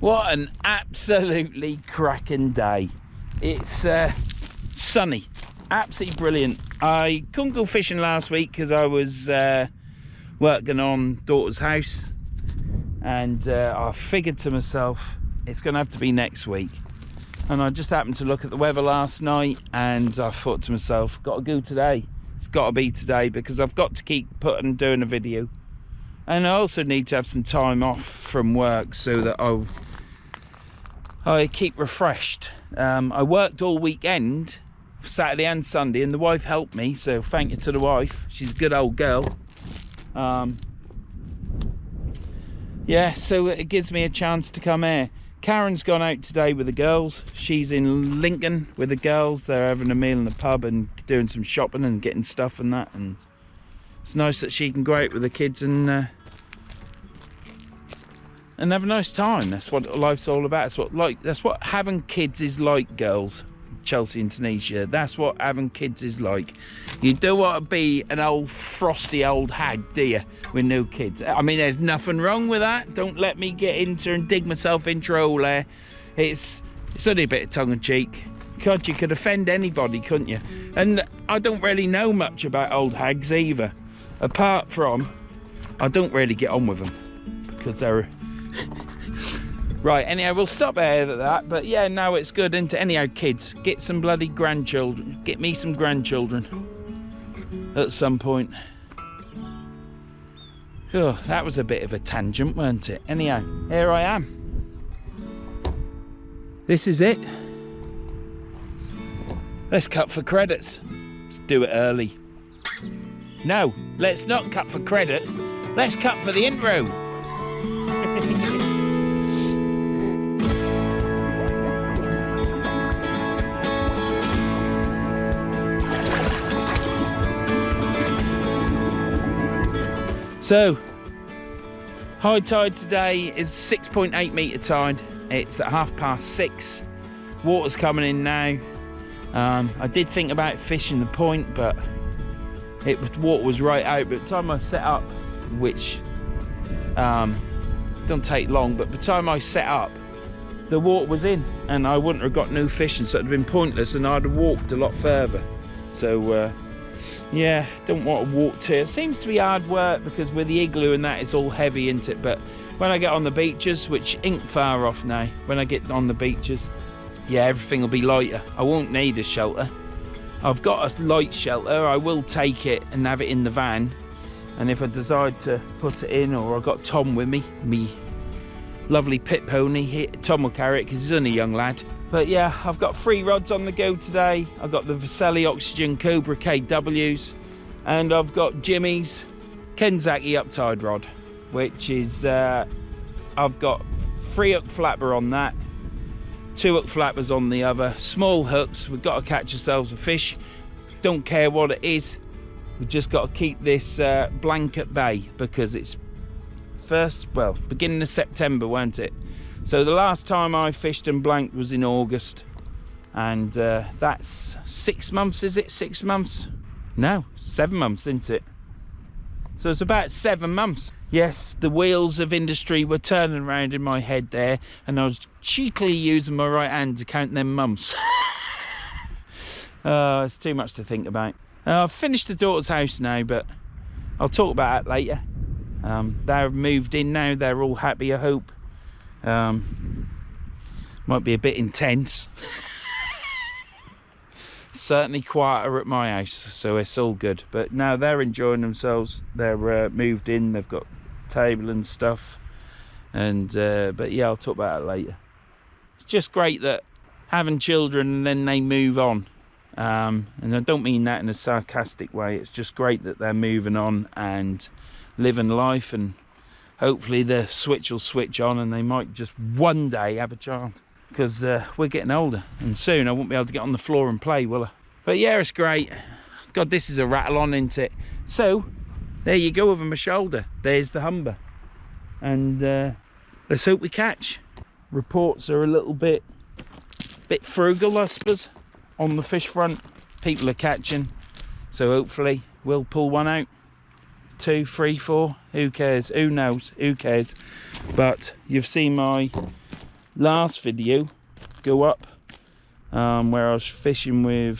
What an absolutely cracking day. It's sunny, absolutely brilliant. I couldn't go fishing last week because I was working on daughter's house, and I figured to myself it's gonna have to be next week. And I just happened to look at the weather last night and I thought to myself, gotta go today. It's gotta be today because I've got to keep doing a video. And I also need to have some time off from work so that I keep refreshed. I worked all weekend, Saturday and Sunday, and the wife helped me, so thank you to the wife. She's a good old girl. Yeah, so it gives me a chance to come here. Karen's gone out today with the girls. She's in Lincoln with the girls. They're having a meal in the pub and doing some shopping and getting stuff and that, and it's nice that she can go out with the kids and have a nice time. That's what life's all about. That's what having kids is like, girls. Chelsea and Tanisha, that's what having kids is like. You don't want to be an old frosty old hag, do you, with no kids? I mean, there's nothing wrong with that. Don't let me get into and dig myself into a hole there. It's only a bit of tongue-in-cheek. God, you could offend anybody, couldn't you? And I don't really know much about old hags either, apart from I don't really get on with them because they're right. Anyhow, we'll stop there at that. But yeah, now it's good. Into anyhow, kids, get some bloody grandchildren. Get me some grandchildren at some point. Oh, that was a bit of a tangent, weren't it? Anyhow, here I am. This is it. Let's cut for credits. Let's do it early. No, let's not cut for credits. Let's cut for the intro. So, high tide today is 6.8 metre tide. It's at 6:30. Water's coming in now. I did think about fishing the point, but water was right out. But by the time I set up, which don't take long, but by the time I set up, the water was in and I wouldn't have got no fishing, so it'd have been pointless and I'd have walked a lot further. So yeah, don't want to walk to. It seems to be hard work because with the igloo and that, it's all heavy, isn't it? But when I get on the beaches, which ain't far off now, when I get on the beaches, yeah, everything will be lighter. I won't need a shelter. I've got a light shelter. I will take it and have it in the van. And if I decide to put it in, or I've got Tom with me lovely pit pony, Tom will carry it because he's only a young lad. But yeah, I've got 3 rods on the go today. I've got the Vaselli Oxygen Cobra KWs, and I've got Jimmy's Kenzaki Uptide rod, which is, I've got 3 hook flapper on that, 2 hook flappers on the other, small hooks. We've got to catch ourselves a fish. Don't care what it is. We've just got to keep this blanket bay because it's beginning of September, weren't it? So the last time I fished and blanked was in August, and that's 6 months, is it? 6 months? No, 7 months, isn't it? So it's about 7 months. Yes, the wheels of industry were turning around in my head there, and I was cheekily using my right hand to count them months. It's too much to think about. I've finished the daughter's house now, but I'll talk about that later. They've moved in now, they're all happy, I hope. Might be a bit intense. Certainly quieter at my house, so it's all good. But now they're enjoying themselves. They're moved in, they've got table and stuff. And but yeah, I'll talk about it later. It's just great that having children and then they move on. And I don't mean that in a sarcastic way. It's just great that they're moving on and living life, and hopefully the switch will switch on and they might just one day have a child, because we're getting older and soon I won't be able to get on the floor and play, will I? But yeah, it's great. God, this is a rattle on, isn't it? So there you go, over my shoulder there's the Humber, and let's hope we catch. Reports are a little bit frugal, I suppose, on the fish front. People are catching, so hopefully we'll pull one out. 2, 3, 4, who cares? Who knows? Who cares? But you've seen my last video go up where I was fishing with,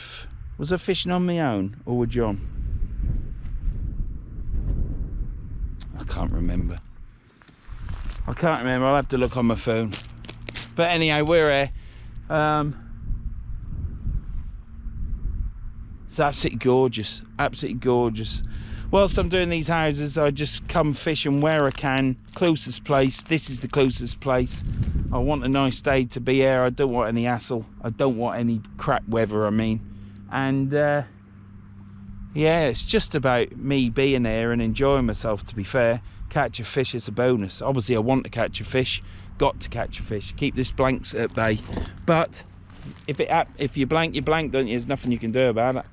was I fishing on my own or with John? I can't remember. I'll have to look on my phone. But anyhow, we're here. It's absolutely gorgeous, absolutely gorgeous. Whilst I'm doing these houses, I just come fishing where I can. Closest place, this is the closest place. I want a nice day to be here. I don't want any hassle. I don't want any crap weather, I mean. And yeah, it's just about me being here and enjoying myself, to be fair. Catch a fish is a bonus. Obviously I want to catch a fish, got to catch a fish, keep this blanks at bay. But if you blank, you blank, don't you? There's nothing you can do about it.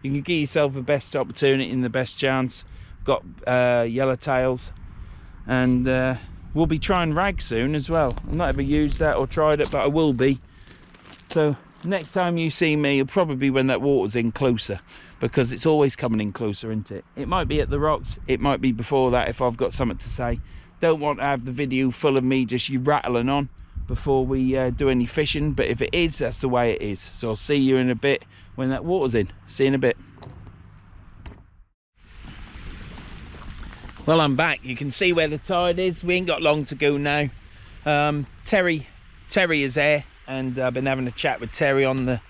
You can give yourself the best opportunity and the best chance. Got yellowtails, and we'll be trying rag soon as well. I've not ever used that or tried it, but I will be. So next time you see me, it'll probably be when that water's in closer, because it's always coming in closer, isn't it? It might be at the rocks, it might be before that if I've got something to say. Don't want to have the video full of me just you rattling on before we do any fishing, but if it is, that's the way it is. So I'll see you in a bit when that water's in. See you in a bit. Well, I'm back. You can see where the tide is. We ain't got long to go now. Terry is there, and I've been having a chat with Terry on the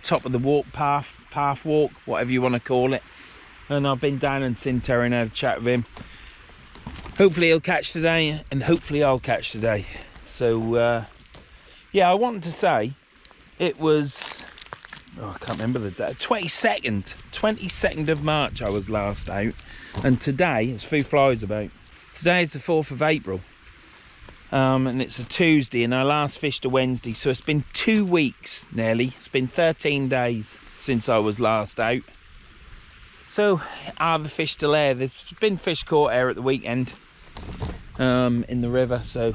top of the path walk, whatever you want to call it. And I've been down and seen Terry and had a chat with him. Hopefully he'll catch today, and hopefully I'll catch today. So yeah, I wanted to say it was, oh, I can't remember the day, 22nd of March I was last out, and today, as Foo Flies about, today is the 4th of April, and it's a Tuesday, and I last fished a Wednesday, so it's been 2 weeks nearly. It's been 13 days since I was last out. So are the fish still there? There's been fish caught here at the weekend in the river, so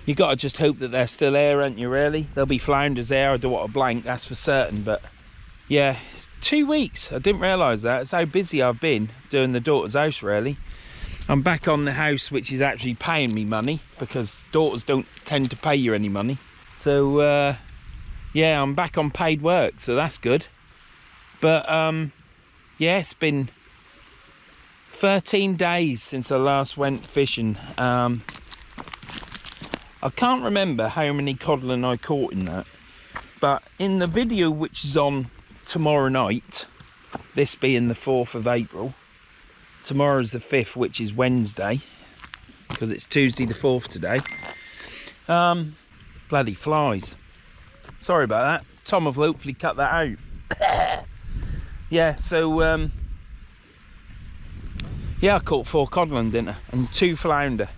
you got to just hope that they're still there, ain't you, really? There'll be flounders there. I don't want to blank, that's for certain. But yeah, 2 weeks. I didn't realise that. It's how busy I've been doing the daughter's house, really. I'm back on the house, which is actually paying me money, because daughters don't tend to pay you any money. So yeah, I'm back on paid work, so that's good. But yeah, it's been 13 days since I last went fishing. I can't remember how many codling I caught in that, but in the video which is on tomorrow night, this being the 4th of April, tomorrow's the 5th, which is Wednesday, because it's Tuesday the 4th today. Bloody flies. Sorry about that. Tom will hopefully cut that out. Yeah, so yeah, I caught 4 codling, didn't I? And 2 flounder.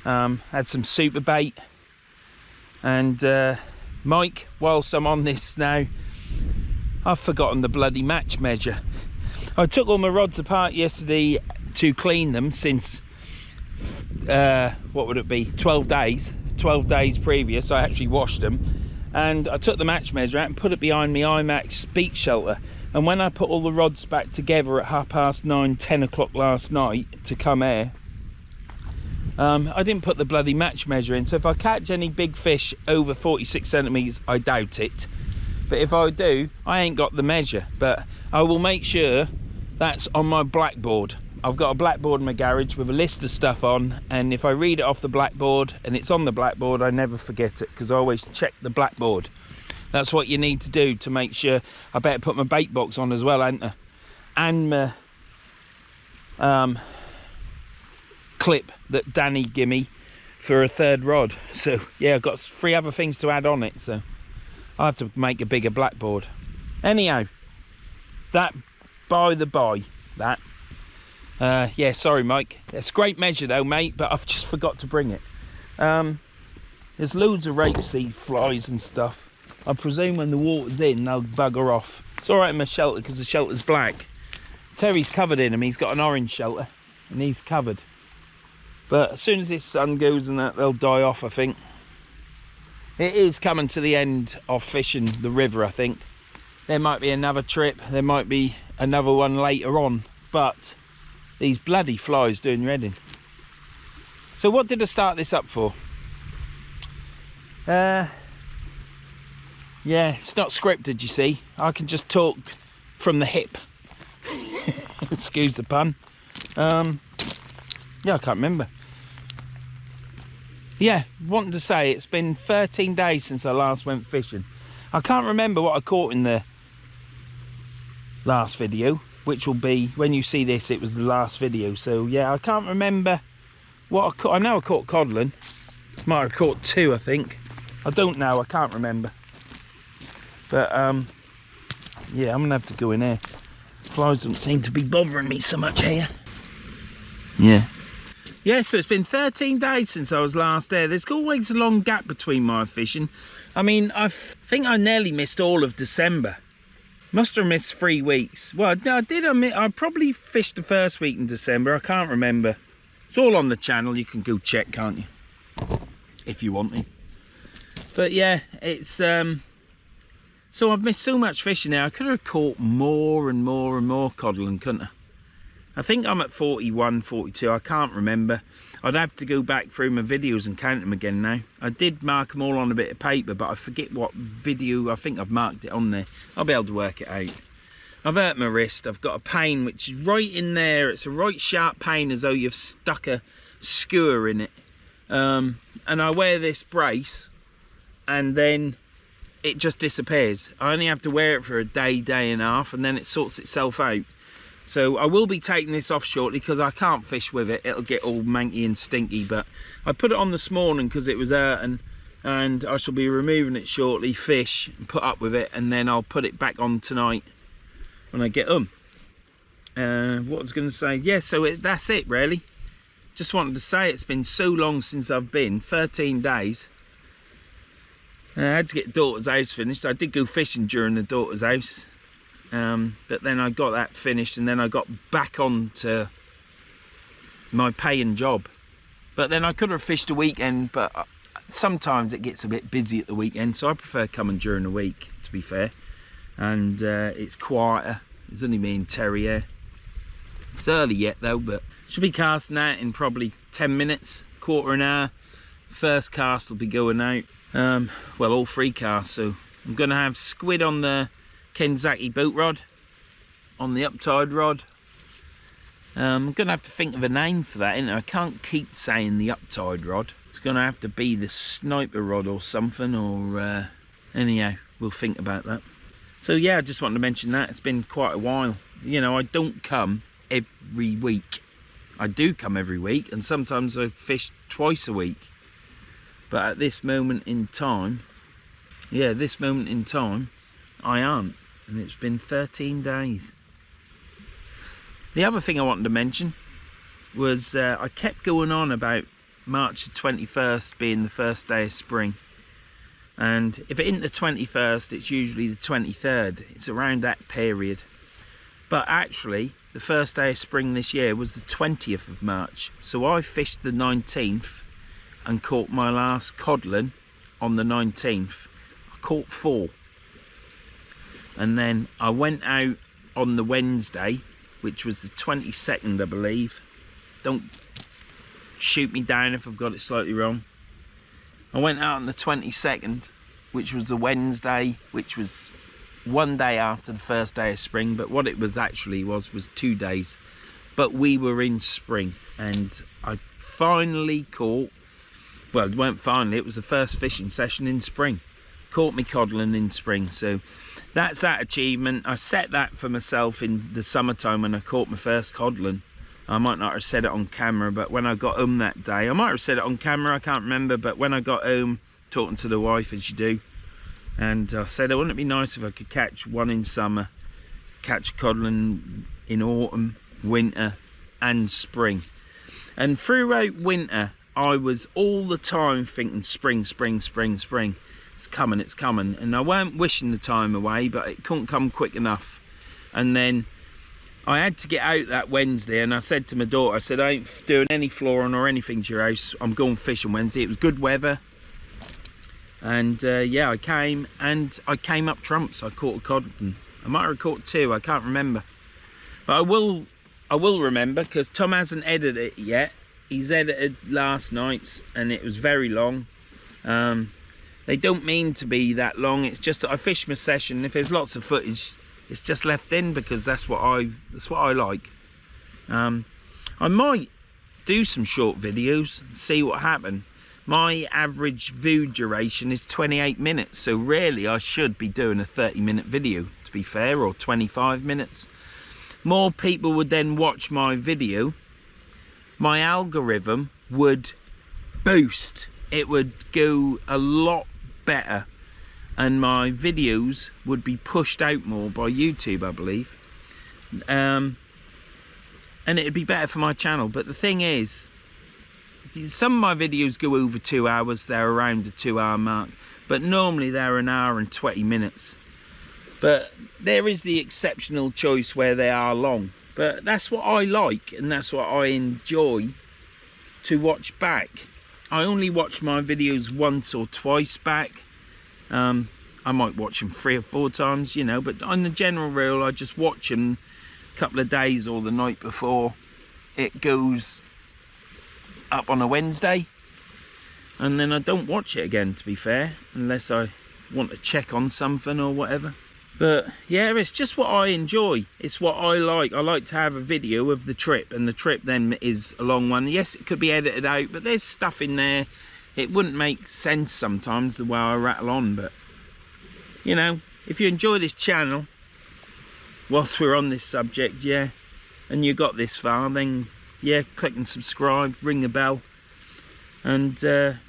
Had some super bait, and Mike, whilst I'm on this now, I've forgotten the bloody match measure. I took all my rods apart yesterday to clean them, since what would it be, 12 days previous. I actually washed them, and I took the match measure out and put it behind my IMAX beach shelter. And when I put all the rods back together at 9:30, 10 o'clock last night to come here, I didn't put the bloody match measure in. So if I catch any big fish over 46 centimetres, I doubt it. But if I do, I ain't got the measure. But I will make sure that's on my blackboard. I've got a blackboard in my garage with a list of stuff on, and if I read it off the blackboard and it's on the blackboard, I never forget it, because I always check the blackboard. That's what you need to do to make sure. I better put my bait box on as well, ain't I? And my clip that Danny gave me for a 3rd rod. So yeah, I've got 3 other things to add on it, so I have to make a bigger blackboard. Anyhow, that by the by, that yeah, sorry Mike, it's a great measure though, mate, but I've just forgot to bring it. There's loads of rapeseed flies and stuff. I presume when the water's in, they'll bugger off. It's all right in my shelter because the shelter's black. Terry's covered in them. He's got an orange shelter and he's covered. But as soon as this sun goes and that, they'll die off, I think. It is coming to the end of fishing the river, I think. There might be another trip. There might be another one later on. But these bloody flies doing your head in. So what did I start this up for? Yeah, it's not scripted, you see. I can just talk from the hip. Excuse the pun. Yeah, I can't remember. Yeah, wanting to say it's been 13 days since I last went fishing. I can't remember what I caught in the last video, which will be, when you see this, it was the last video. So yeah, I can't remember what I caught. I know I caught codlin. Might have caught 2, I think. I don't know, I can't remember. But yeah, I'm gonna have to go in here. Flies don't seem to be bothering me so much here. Yeah, so it's been 13 days since I was last there. There's always a long gap between my fishing. I mean, I think I nearly missed all of December. Must have missed 3 weeks. Well, no, I probably fished the first week in December. I can't remember. It's all on the channel. You can go check, can't you? If you want me. But yeah, it's so I've missed so much fishing now. I could have caught more and more and more codlin, couldn't I? I think I'm at 41, 42, I can't remember. I'd have to go back through my videos and count them again now. I did mark them all on a bit of paper, but I forget what video. I think I've marked it on there. I'll be able to work it out. I've hurt my wrist. I've got a pain which is right in there. It's a right sharp pain, as though you've stuck a skewer in it. And I wear this brace, and then it just disappears. I only have to wear it for a day, day and a half, and then it sorts itself out. So I will be taking this off shortly because I can't fish with it. It'll get all manky and stinky, but I put it on this morning because it was hurting, and I shall be removing it shortly, fish, and put up with it, and then I'll put it back on tonight when I get home. What I was going to say, yeah, so that's it really. Just wanted to say it's been so long since I've been, 13 days. I had to get daughter's house finished. I did go fishing during the daughter's house. But then I got that finished, and then I got back on to my paying job. But then I could have fished a weekend, but sometimes it gets a bit busy at the weekend, so I prefer coming during the week, to be fair. And it's quieter. There's only me and Terry here. It's early yet though, but should be casting out in probably 10 minutes, quarter an hour. First cast will be going out. Well, all 3 casts, so I'm going to have squid on the Kenzaki boat rod, on the uptide rod. I'm going to have to think of a name for that, I can't keep saying the uptide rod. It's going to have to be the sniper rod or something, or anyhow, we'll think about that. So yeah, I just wanted to mention that. It's been quite a while. You know, I don't come every week. I do come every week, and sometimes I fish twice a week. But at this moment in time, yeah, this moment in time, I aren't. And it's been 13 days. The other thing I wanted to mention was I kept going on about March the 21st being the first day of spring. And if it isn't the 21st, it's usually the 23rd. It's around that period. But actually, the first day of spring this year was the 20th of March. So I fished the 19th and caught my last codlin on the 19th. I caught 4. And then I went out on the Wednesday, which was the 22nd, I believe. Don't shoot me down if I've got it slightly wrong. I went out on the 22nd, which was the Wednesday, which was one day after the first day of spring, but what it was actually was 2 days. But we were in spring, and I finally caught, well, it weren't finally, it was the first fishing session in spring. Caught me codlin in spring, so that's that achievement. I set that for myself in the summertime when I caught my first codlin. I might not have said it on camera, but when I got home that day, I might have said it on camera, I can't remember, but when I got home, talking to the wife as you do, and I said, wouldn't it be nice if I could catch one in summer, catch codlin in autumn, winter and spring. And throughout winter, I was all the time thinking spring, spring, spring, spring. It's coming, and I weren't wishing the time away, but it couldn't come quick enough. And then I had to get out that Wednesday, and I said to my daughter, I said, I ain't doing any flooring or anything to your house, I'm going fishing Wednesday. It was good weather, and yeah, I came up trumps. I caught a codlin. I might have caught 2, I can't remember, but I will remember, because Tom hasn't edited it yet. He's edited last night's, and it was very long. They don't mean to be that long. It's just that I fish my session. If there's lots of footage, it's just left in because that's what I like. I might do some short videos and see what happens. My average view duration is 28 minutes, so really I should be doing a 30-minute video, to be fair, or 25 minutes. More people would then watch my video. My algorithm would boost. It would go a lot better, and my videos would be pushed out more by YouTube, I believe. And it'd be better for my channel. But the thing is, some of my videos go over 2 hours. They're around the 2-hour mark, but normally they're an hour and 20 minutes. But there is the exceptional choice where they are long. But that's what I like, and that's what I enjoy to watch back. I only watch my videos once or twice back. I might watch them 3 or 4 times, you know, but on the general rule, I just watch them a couple of days or the night before it goes up on a Wednesday, and then I don't watch it again, to be fair, unless I want to check on something or whatever. But yeah, it's just what I enjoy. It's what I like. I like to have a video of the trip, and the trip then is a long one. Yes, it could be edited out, but there's stuff in there. It wouldn't make sense sometimes the way I rattle on, but you know, if you enjoy this channel whilst we're on this subject, yeah, and you got this far, then yeah, click and subscribe, ring the bell, and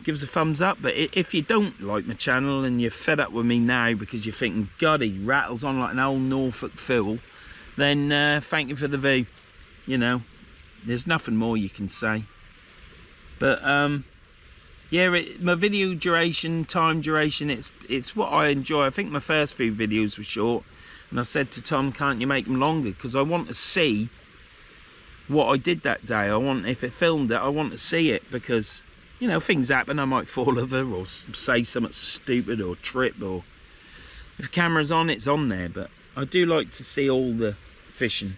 give us a thumbs up. But if you don't like my channel and you're fed up with me now because you're thinking, God, he rattles on like an old Norfolk fool, then thank you for the view. You know, there's nothing more you can say. But yeah, my video duration, time duration, it's what I enjoy. I think my first few videos were short, and I said to Tom, can't you make them longer, because I want to see what I did that day. I want, if it filmed it, I want to see it, because you know, things happen. I might fall over or say something stupid or trip, or if the camera's on, it's on there. But I do like to see all the fishing.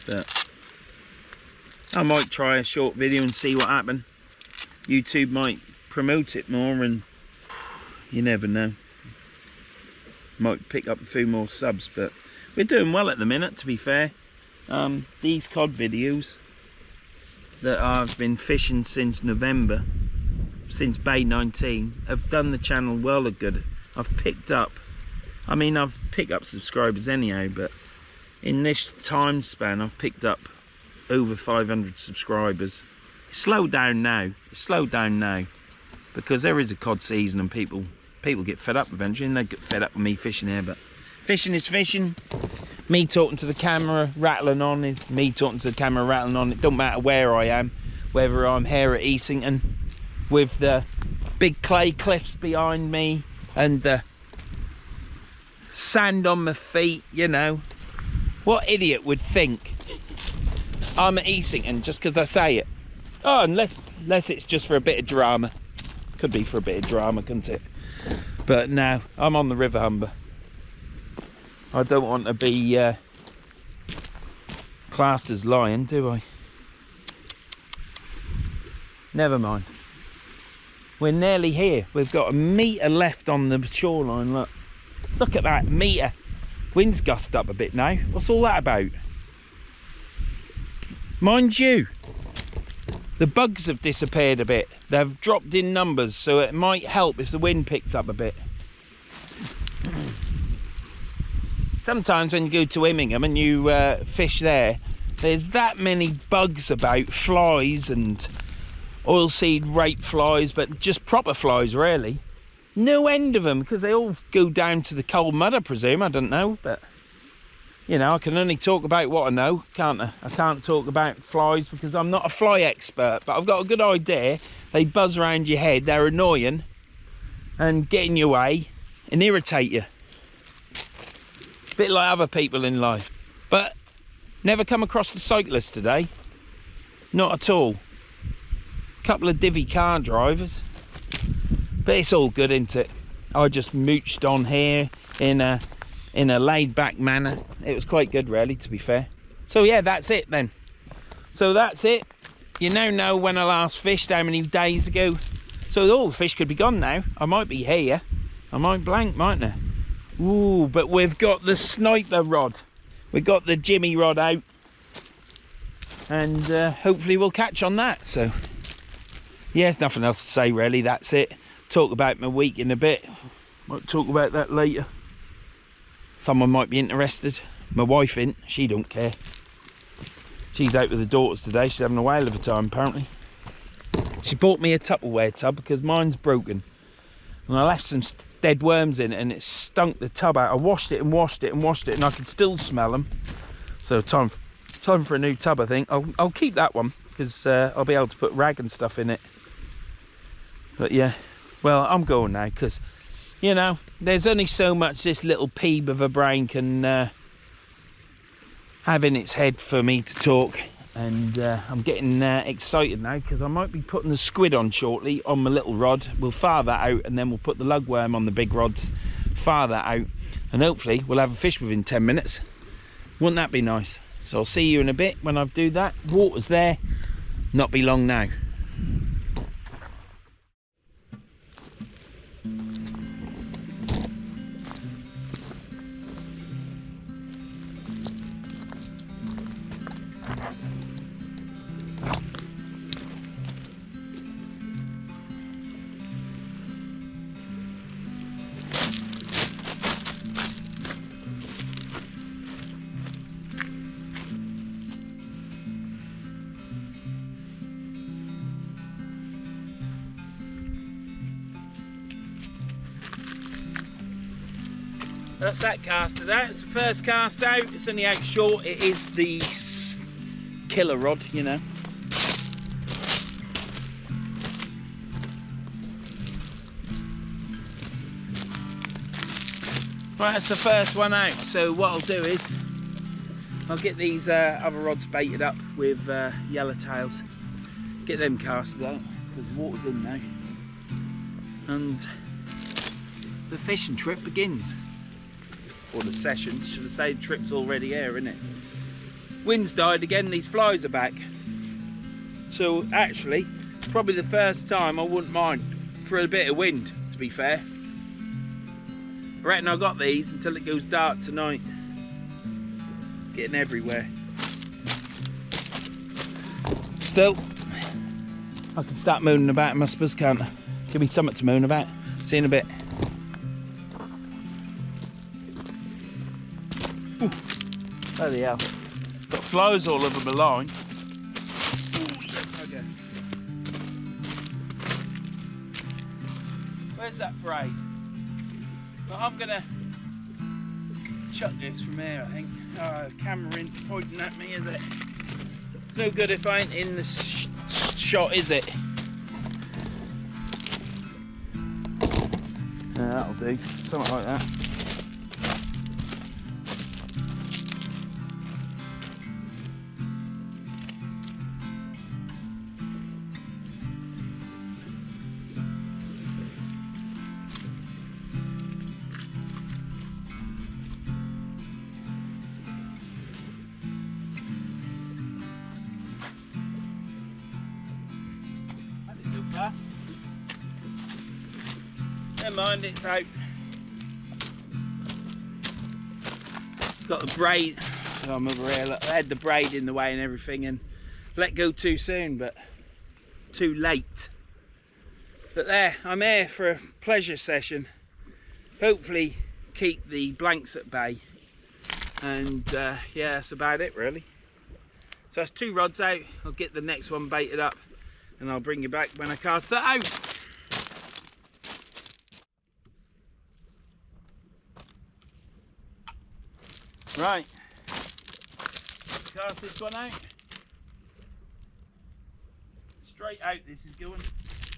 But I might try a short video and see what happens. YouTube might promote it more, and you never know, might pick up a few more subs. But we're doing well at the minute, to be fair. These cod videos that I've been fishing since November, since Bay 19, have done the channel well and good. I've picked up, I mean, I've picked up subscribers anyhow, but in this time span I've picked up over 500 subscribers. It's slowed down now. It's slowed down now because there is a cod season, and people get fed up eventually, and they get fed up with me fishing here. But fishing is fishing. Me talking to the camera, rattling on, is me talking to the camera, rattling on. It don't matter where I am, whether I'm here at Easington with the big clay cliffs behind me and the sand on my feet, you know. What idiot would think I'm at Easington just because I say it? Oh, unless it's just for a bit of drama. Could be for a bit of drama, couldn't it? But no, I'm on the River Humber. I don't want to be classed as lying, do I? Never mind. We're nearly here. We've got a metre left on the shoreline. Look at that, metre. Wind's gusted up a bit now. What's all that about? Mind you, the bugs have disappeared a bit. They've dropped in numbers, so it might help if the wind picks up a bit. Sometimes when you go to Immingham and you fish there, there's that many bugs about, flies and oilseed rape flies, but just proper flies really. No end of them, because they all go down to the cold mud, I presume. I don't know, but you know, I can only talk about what I know, can't I? I can't talk about flies because I'm not a fly expert, but I've got a good idea. They buzz around your head, they're annoying and get in your way and irritate you. Bit like other people in life. But never come across the cyclist today. Not at all. Couple of divvy car drivers. But it's all good, isn't it? I just mooched on here in a laid back manner. It was quite good really, to be fair. So yeah, that's it then. So that's it. You now know when I last fished, how many days ago. So all the fish could be gone now. I might be here. I might blank, mightn't I? Ooh, but we've got the sniper rod. We've got the Jimmy rod out. And hopefully we'll catch on that. So, yeah, there's nothing else to say really. That's it. Talk about my week in a bit. Might talk about that later. Someone might be interested. My wife ain't. She don't care. She's out with the daughters today. She's having a whale of a time apparently. She bought me a Tupperware tub because mine's broken. And I left some dead worms in it and it stunk the tub out. I washed it and washed it and washed it and I could still smell them. So time for a new tub, I think. I'll keep that one because I'll be able to put rag and stuff in it. But yeah, well, I'm going now because, you know, there's only so much this little peeb of a brain can have in its head for me to talk. And I'm getting excited now because I might be putting the squid on shortly on my little rod. We'll fire that out and then we'll put the lugworm on the big rods, fire that out, and hopefully we'll have a fish within 10 minutes. Wouldn't that be nice? So I'll see you in a bit when I do that. Water's there, not be long now. That's that casted out. It's the first cast out. It's only out short. It is the killer rod, you know. Right, that's the first one out. So what I'll do is I'll get these other rods baited up with yellowtails. Get them casted out because water's in now. And the fishing trip begins. Or the session, should have said trip's already here, isn't it? Wind's died again, these flies are back. So actually, probably the first time I wouldn't mind for a bit of wind, to be fair. I reckon I got these until it goes dark tonight. Getting everywhere. Still, I can start mooning about in my suppose, can't I? Give me something to moon about. See you in a bit. Ooh, bloody hell. Got flies all over my line. Okay. Where's that braid? Well, I'm gonna chuck this from here, I think. Oh, camera in pointing at me, is it? No good if I ain't in the shot, is it? Yeah, that'll do. Something like that. Never mind, it's out. Got the braid. Oh, I'm over here. Look, I had the braid in the way and everything and let go too soon, but too late. But there, I'm here for a pleasure session. Hopefully keep the blanks at bay. And yeah, that's about it really. So that's 2 rods out. I'll get the next one baited up and I'll bring you back when I cast that out. Right, cast this one out. Straight out this is going.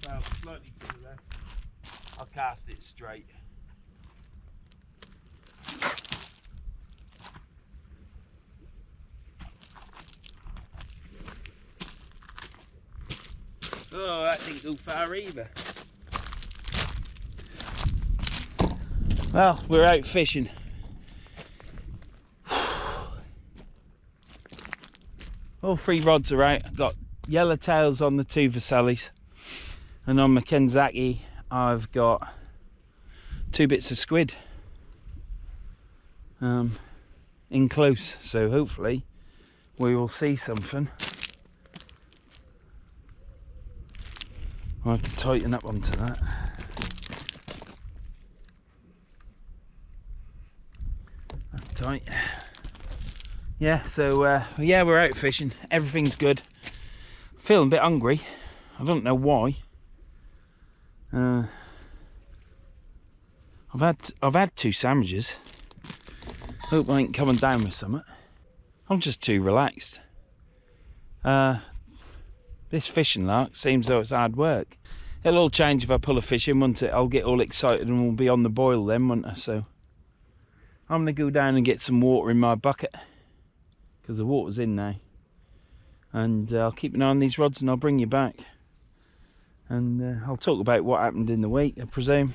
Well, slightly to the left. I'll cast it straight. Oh, that didn't go far either. Well, we're out fishing. All 3 rods are out. I've got yellowtails on the 2 Vasellis And on my Kenzaki, I've got 2 bits of squid in close, so hopefully we will see something. I'll have to tighten up onto that. That's tight. Yeah, so yeah, we're out fishing. Everything's good. Feeling a bit hungry. I don't know why. I've had 2 sandwiches. Hope I ain't coming down with something. I'm just too relaxed. This fishing lark seems though it's hard work. It'll all change if I pull a fish in, won't it? I'll get all excited and we'll be on the boil then, won't I? So I'm gonna go down and get some water in my bucket because the water's in now. And I'll keep an eye on these rods and I'll bring you back. And I'll talk about what happened in the week, I presume.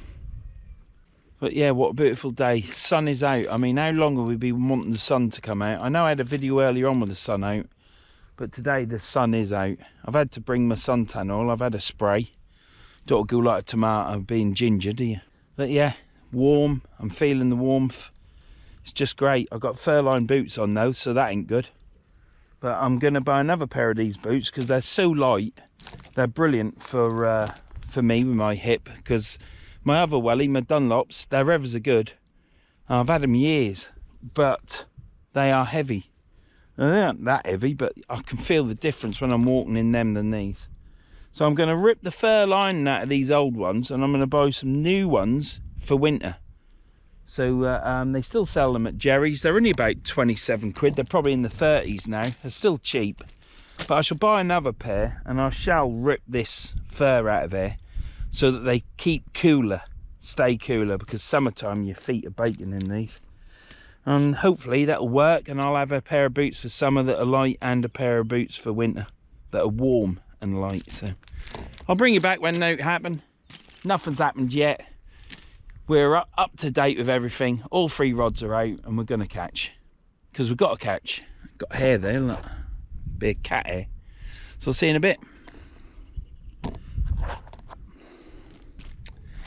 But yeah, what a beautiful day. Sun is out. I mean, how long have we been wanting the sun to come out? I know I had a video earlier on with the sun out, but today the sun is out. I've had to bring my suntan oil. I've had a spray. Don't go like a tomato being ginger, do you? But yeah, warm. I'm feeling the warmth. It's just great. I've got fur-lined boots on though, so that ain't good. But I'm going to buy another pair of these boots because they're so light. They're brilliant for me with my hip, because my other welly, my Dunlops, they're ever so good. I've had them years, but they are heavy. They aren't that heavy, but I can feel the difference when I'm walking in them than these. So I'm going to rip the fur lining out of these old ones and I'm going to buy some new ones for winter. So they still sell them at Jerry's. They're only about 27 quid. They're probably in the 30s now. They're still cheap. But I shall buy another pair and I shall rip this fur out of there so that they keep cooler, stay cooler, because summertime your feet are baking in these. And hopefully that'll work and I'll have a pair of boots for summer that are light and a pair of boots for winter that are warm and light. So I'll bring you back when it happens. Nothing's happened yet. We're up to date with everything. All 3 rods are out and we're going to catch. Because we've got to catch. Got hair there, look. Bit of cat hair. So I'll see you in a bit.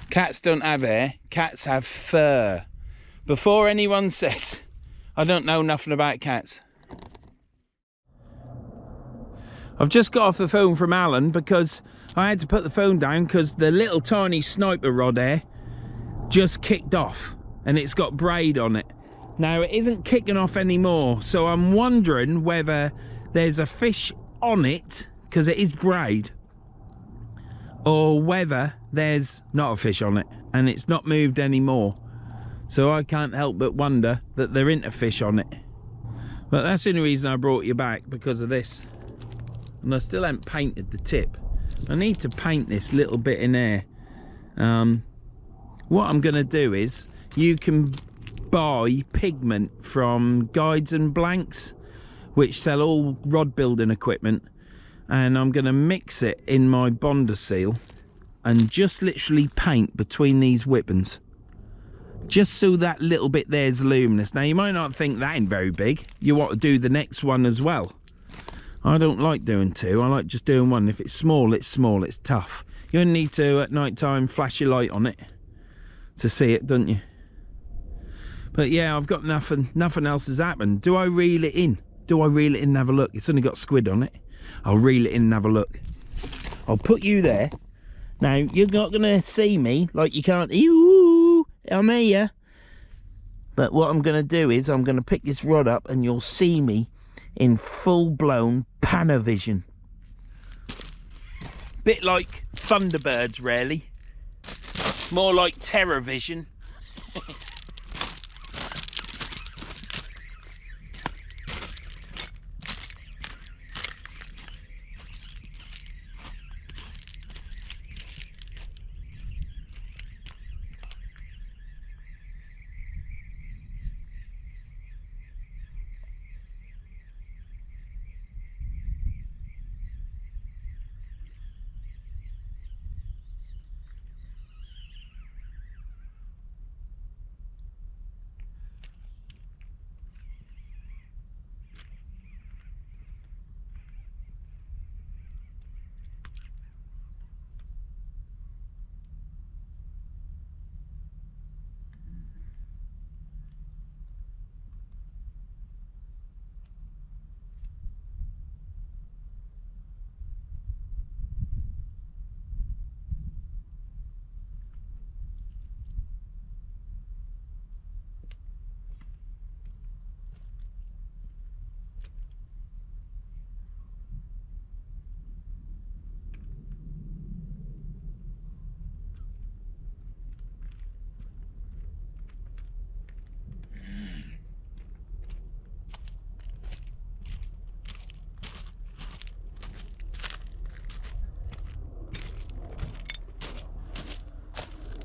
Cats don't have hair. Cats have fur. Before anyone says I don't know nothing about cats. I've just got off the phone from Alan because I had to put the phone down because the little tiny sniper rod there just kicked off and it's got braid on it. Now it isn't kicking off anymore, so I'm wondering whether there's a fish on it because it is braid, or whether there's not a fish on it and it's not moved anymore. So I can't help but wonder that there isn't a fish on it. But that's the only reason I brought you back, because of this. And I still haven't painted the tip. I need to paint this little bit in there. What I'm going to do is, you can buy pigment from Guides and Blanks, which sell all rod building equipment, and I'm going to mix it in my Bonder seal and just literally paint between these whippings, just so that little bit there's luminous. Now you might not think that ain't very big. You want to do the next one as well. I don't like doing 2. I like just doing 1. If it's small, it's tough. You only need to at night time flash your light on it to see it, don't you? But yeah, I've got nothing else has happened. Do I reel it in? Do I reel it in and have a look? It's only got squid on it. I'll reel it in and have a look. I'll put you there. Now, you're not going to see me, like you can't, ew, I'm here. But what I'm going to do is, I'm going to pick this rod up and you'll see me in full-blown Panavision. Bit like Thunderbirds, really. More like Terrorvision.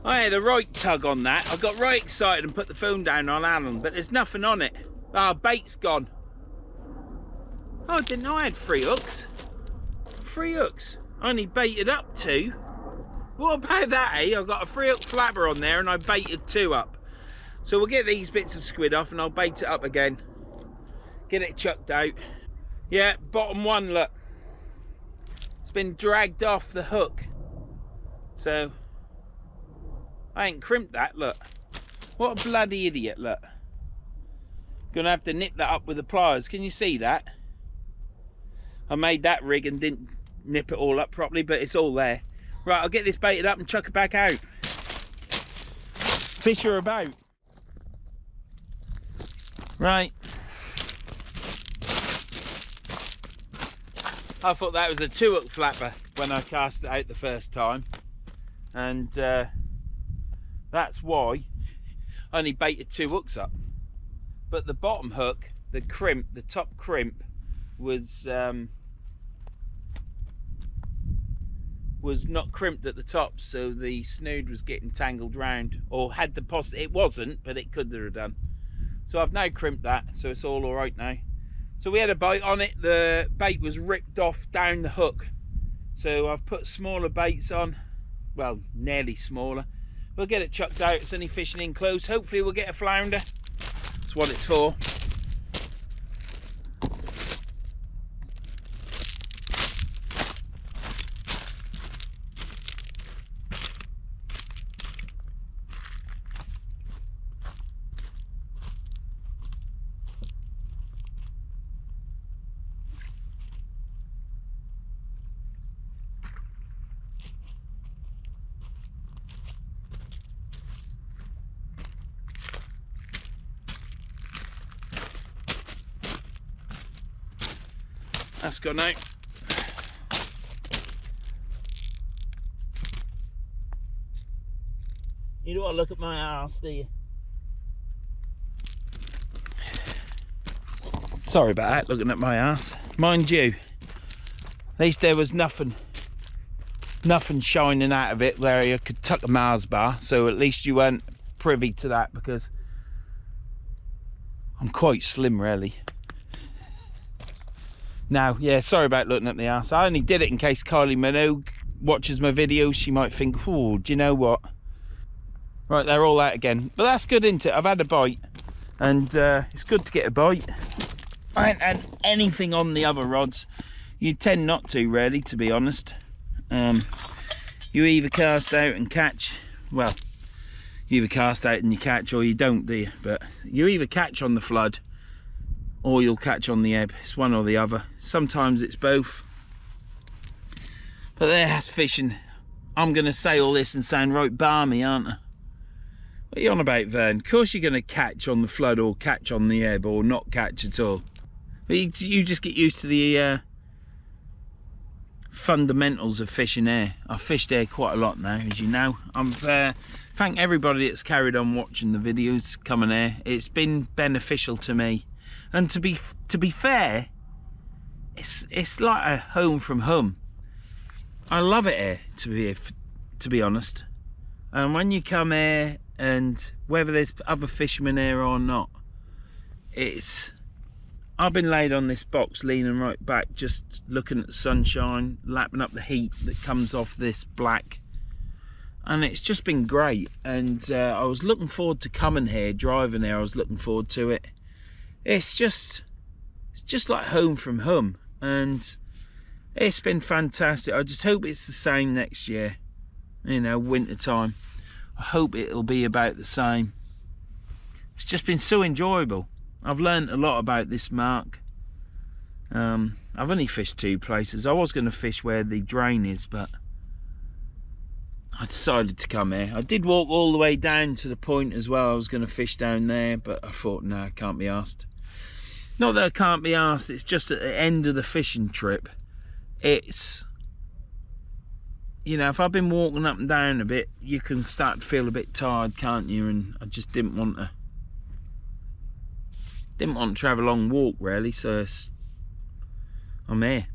I had a right tug on that. I got right excited and put the phone down on Alan, but there's nothing on it. Ah, bait's gone. Oh, I didn't know I had 3 hooks. 3 hooks. I only baited up 2. What about that, eh? I've got a 3 hook flapper on there and I baited 2 up. So we'll get these bits of squid off and I'll bait it up again. Get it chucked out. Yeah, bottom one, look. It's been dragged off the hook. So, I ain't crimped that, look. What a bloody idiot, look. Gonna have to nip that up with the pliers. Can you see that? I made that rig and didn't nip it all up properly, but it's all there. Right, I'll get this baited up and chuck it back out. Fish are about. Right. I thought that was a 2 hook flapper when I cast it out the first time. And that's why I only baited 2 hooks up. But the bottom hook, the crimp, the top crimp was not crimped at the top, so the snood was getting tangled round, or had the it wasn't, but it could have done. So I've now crimped that, so it's all right now. So we had a bite on it. The bait was ripped off down the hook, so I've put smaller baits on, well, nearly smaller. We'll get it chucked out. It's only fishing in close. Hopefully we'll get a flounder. That's what it's for. That's gone out. You don't want to look at my arse, do you? Sorry about that, looking at my arse. Mind you, at least there was nothing shining out of it where you could tuck a Mars bar, so at least you weren't privy to that, because I'm quite slim really. Now, yeah, sorry about looking at the arse. I only did it in case Kylie Minogue watches my videos. She might think, oh, do you know what? Right, they're all out again. But that's good, isn't it? I've had a bite, and it's good to get a bite. I ain't had anything on the other rods. You tend not to, really, to be honest. You either cast out and catch, well, you either cast out and you catch, or you don't, do you? But you either catch on the flood, or you'll catch on the ebb. It's one or the other. Sometimes it's both. But there's fishing. I'm going to say all this and sound right balmy, aren't I? What are you on about, Vern? Of course you're going to catch on the flood, or catch on the ebb, or not catch at all. But you just get used to the fundamentals of fishing air. I've fished air quite a lot now, as you know. Thank everybody that's carried on watching the videos coming air. It's been beneficial to me. And to be fair, it's like a home from home. I love it here, to be honest. And when you come here, and whether there's other fishermen here or not, I've been laid on this box, leaning right back, just looking at the sunshine, lapping up the heat that comes off this black, and it's just been great. And I was looking forward to coming here, driving here. I was looking forward to it. It's just like home from home, and it's been fantastic. I just hope it's the same next year, you know, winter time. I hope it'll be about the same. It's just been so enjoyable. I've learned a lot about this mark. I've only fished 2 places. I was going to fish where the drain is, but I decided to come here. I did walk all the way down to the point as well. I was going to fish down there, but I thought, no, I can't be asked. Not that I can't be asked, it's just at the end of the fishing trip, it's, you know, if I've been walking up and down a bit, you can start to feel a bit tired, can't you? And I just didn't want to have a long walk really, so I'm here,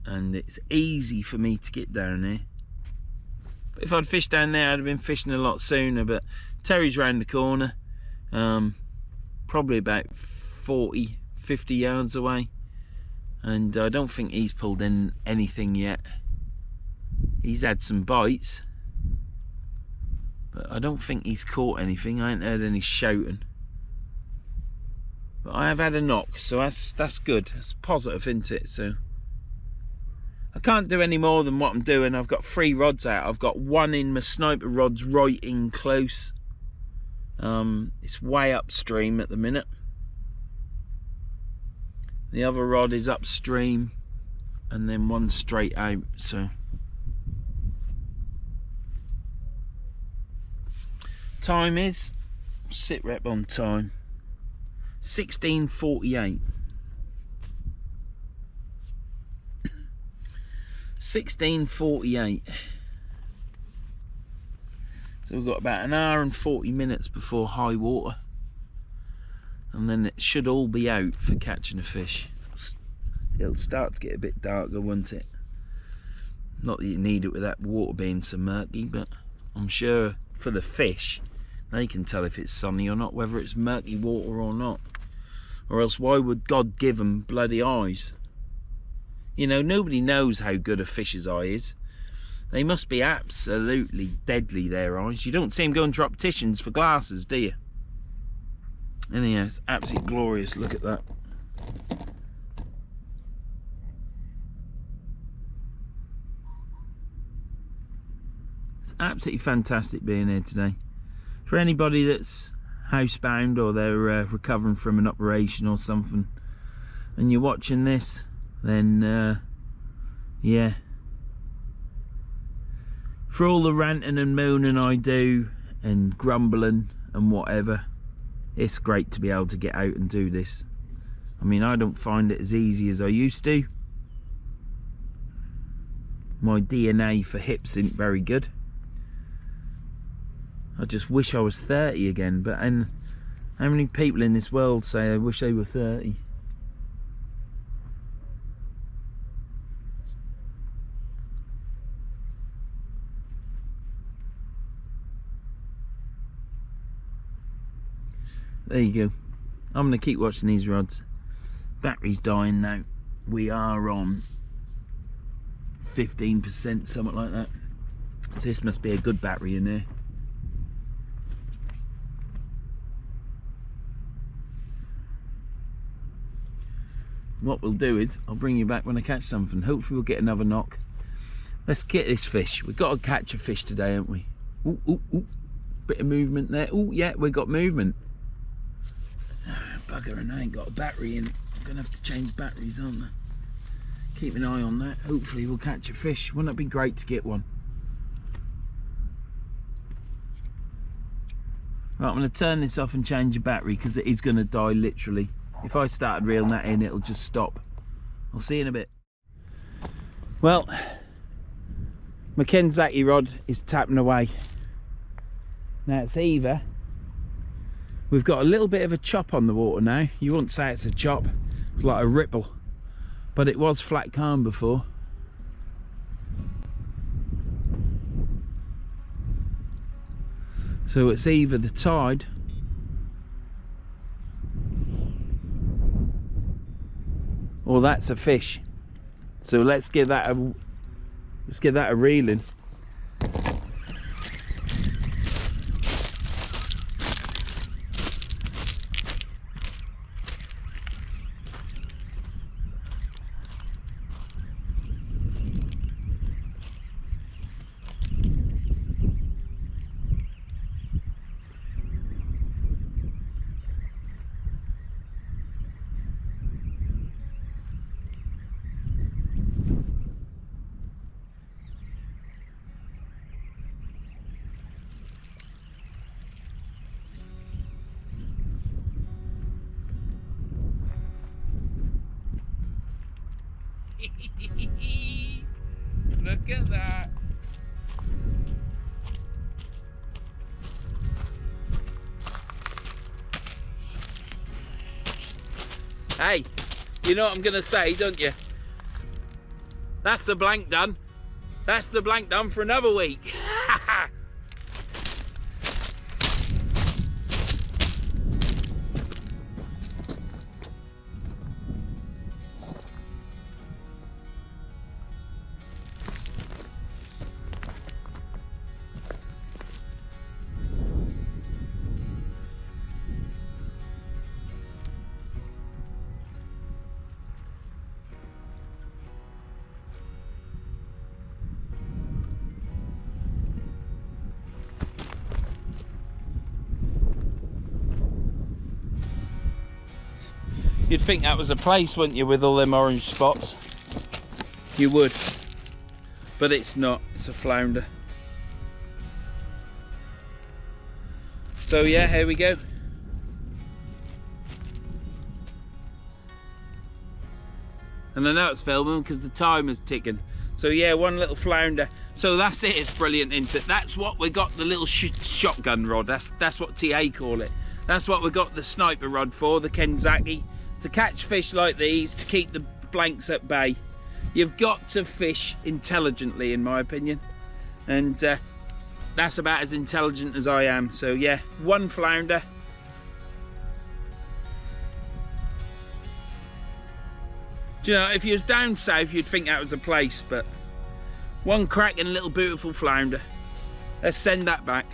and it's easy for me to get down here. If I'd fished down there, I'd have been fishing a lot sooner, but Terry's round the corner, probably about 40, 50 yards away, and I don't think he's pulled in anything yet. He's had some bites, but I don't think he's caught anything. I ain't heard any shouting. But I have had a knock, so that's good. That's positive, isn't it? So I can't do any more than what I'm doing. I've got 3 rods out. I've got one in my sniper rods right in close. It's way upstream at the minute. The other rod is upstream, and then one straight out. So time is, sit rep on time, 16:48. 16:48. So we've got about an hour and 40 minutes before high water, and then it should all be out for catching a fish. It'll start to get a bit darker, won't it? Not that you need it with that water being so murky, but I'm sure for the fish, they can tell if it's sunny or not, whether it's murky water or not. Or else why would God give them bloody eyes? You know, nobody knows how good a fish's eye is. They must be absolutely deadly, their eyes. You don't see them going to opticians for glasses, do you? Anyhow, it's absolutely glorious. Look at that. It's absolutely fantastic being here today. For anybody that's housebound or they're recovering from an operation or something, and you're watching this, then yeah, for all the ranting and moaning I do and grumbling and whatever, it's great to be able to get out and do this. I mean, I don't find it as easy as I used to. My DNA for hips isn't very good. I just wish I was 30 again, but and how many people in this world say I wish they were 30? There you go. I'm going to keep watching these rods. Battery's dying now. We are on 15%, something like that. So this must be a good battery in there. What we'll do is, I'll bring you back when I catch something. Hopefully we'll get another knock. Let's get this fish. We've got to catch a fish today, haven't we? Ooh, ooh, ooh. Bit of movement there. Oh yeah, we've got movement. Bugger, and I ain't got a battery in it. I'm gonna have to change batteries, aren't I? Keep an eye on that. Hopefully we'll catch a fish. Wouldn't that be great to get one? Right, I'm gonna turn this off and change the battery because it is gonna die literally. If I started reeling that in, it'll just stop. I'll see you in a bit. Well, my Kenzaki rod is tapping away. Now it's either, we've got a little bit of a chop on the water now. You wouldn't say it's a chop, it's like a ripple, but it was flat calm before. So it's either the tide or that's a fish. So let's give that a reeling. Look at that. Hey, you know what I'm gonna say, don't you? That's the blank done. That's the blank done for another week. You'd think that was a place, wouldn't you, with all them orange spots? You would. But it's not, it's a flounder. So yeah, here we go. And I know it's filming because the time is ticking. So yeah, one little flounder. So that's it, it's brilliant, isn't it? That's what we got the little shotgun rod, that's what TA call it. That's what we got the sniper rod for, the Kenzaki. To catch fish like these, to keep the blanks at bay. You've got to fish intelligently, in my opinion. And that's about as intelligent as I am. So yeah, one flounder. Do you know, if you was down south, you'd think that was a place, but one cracking little beautiful flounder. Let's send that back.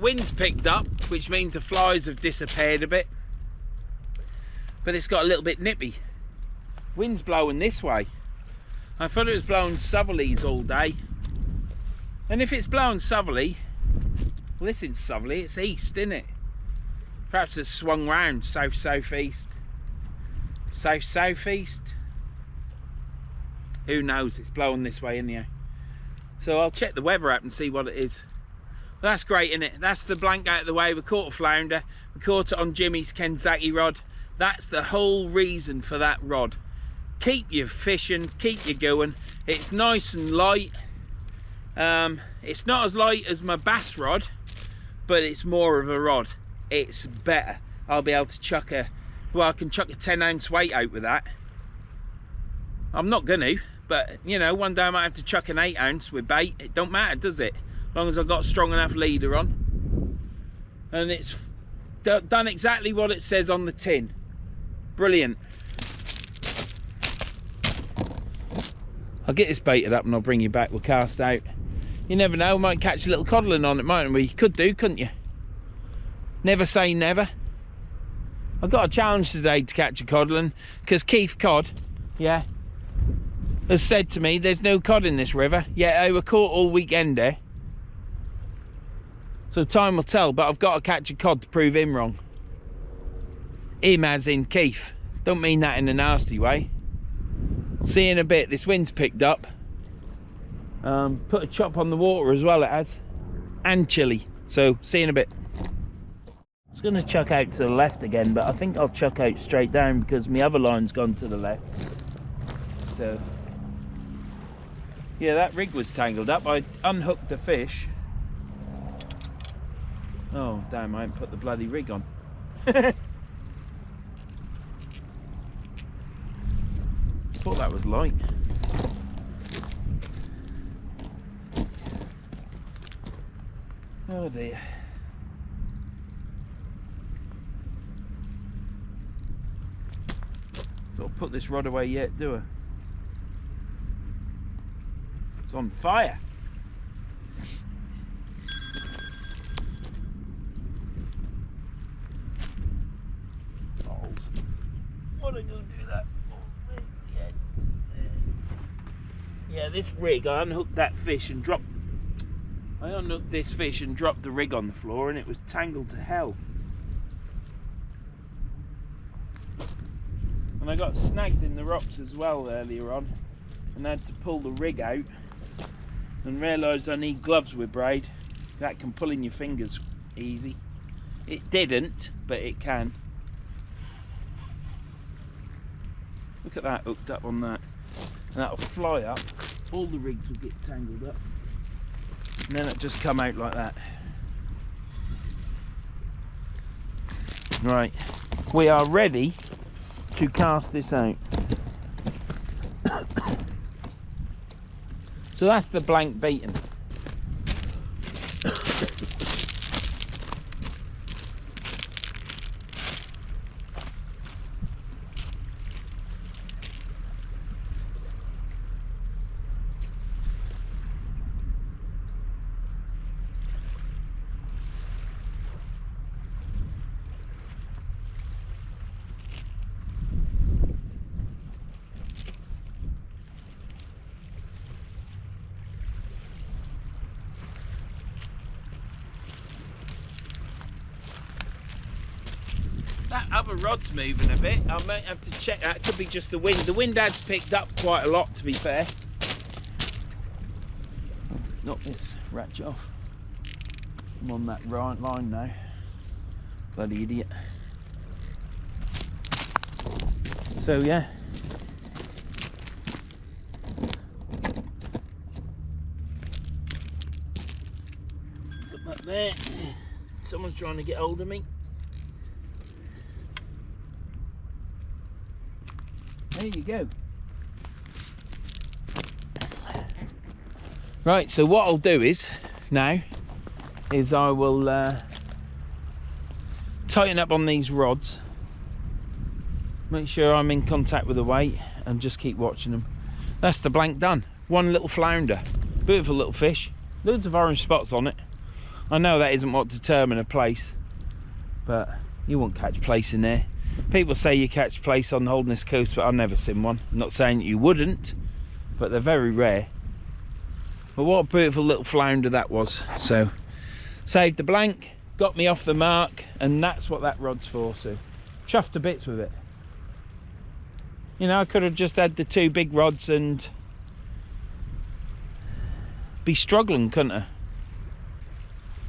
Wind's picked up, which means the flies have disappeared a bit, but it's got a little bit nippy. Wind's blowing this way. I thought it was blowing southerlies all day, and if it's blowing southerly, well, this isn't southerly, it's east, isn't it? Perhaps it's swung round south-southeast, south-southeast. Who knows? It's blowing this way anyhow. So I'll check the weather app and see what it is. That's great, isn't it? That's the blank out of the way. We caught a flounder. We caught it on Jimmy's Kenzaki rod. That's the whole reason for that rod. Keep you fishing, keep you going. It's nice and light. It's not as light as my bass rod, but it's more of a rod. It's better. I'll be able to chuck a, well, I can chuck a 10-ounce weight out with that. I'm not gonna, but you know, one day I might have to chuck an 8-ounce with bait. It don't matter, does it? As long as I've got a strong enough leader on. And it's done exactly what it says on the tin. Brilliant. I'll get this baited up and I'll bring you back. We'll cast out. You never know, we might catch a little codling on it, mightn't we? Could do, couldn't you? Never say never. I've got a challenge today to catch a codling, because Keith Cod, yeah, has said to me there's no cod in this river. Yeah, they were caught all weekend there. So time will tell, but I've got to catch a cod to prove him wrong. Him as in Keith. Don't mean that in a nasty way. See you in a bit. This wind's picked up. Put a chop on the water as well, it has. And chilly. So see you in a bit. I was going to chuck out to the left again, but I think I'll chuck out straight down because my other line's gone to the left. So yeah, that rig was tangled up. I unhooked the fish. Oh damn, I haven't put the bloody rig on. Thought that was light. Oh dear. Got to put this rod away yet, do I? It's on fire. What are you gonna do that? Yeah, this rig, I unhooked that fish and dropped. I unhooked this fish and dropped the rig on the floor, and it was tangled to hell. And I got snagged in the rocks as well earlier on, and I had to pull the rig out and realised I need gloves with braid. That can pull in your fingers easy. It didn't, but it can. Look at that hooked up on that, and that'll fly up. All the rigs will get tangled up, and then it'll just come out like that. Right, we are ready to cast this out. So that's the blank beaten. That other rod's moving a bit. I might have to check that. It could be just the wind. The wind has picked up quite a lot, to be fair. Knock this ratchet off. I'm on that right line now. Bloody idiot. So yeah. Put that there. Someone's trying to get hold of me. There you go. Right, so what I'll do is now is I will tighten up on these rods, make sure I'm in contact with the weight, and just keep watching them. That's the blank done. One little flounder, beautiful little fish, loads of orange spots on it. I know that isn't what determine a place, but you won't catch place in there. People say you catch place on Holderness Coast, but I've never seen one. I'm not saying you wouldn't, but they're very rare. But what a beautiful little flounder that was. So saved the blank, got me off the mark, and that's what that rod's for. So chuffed to bits with it. You know, I could have just had the two big rods and be struggling, couldn't I?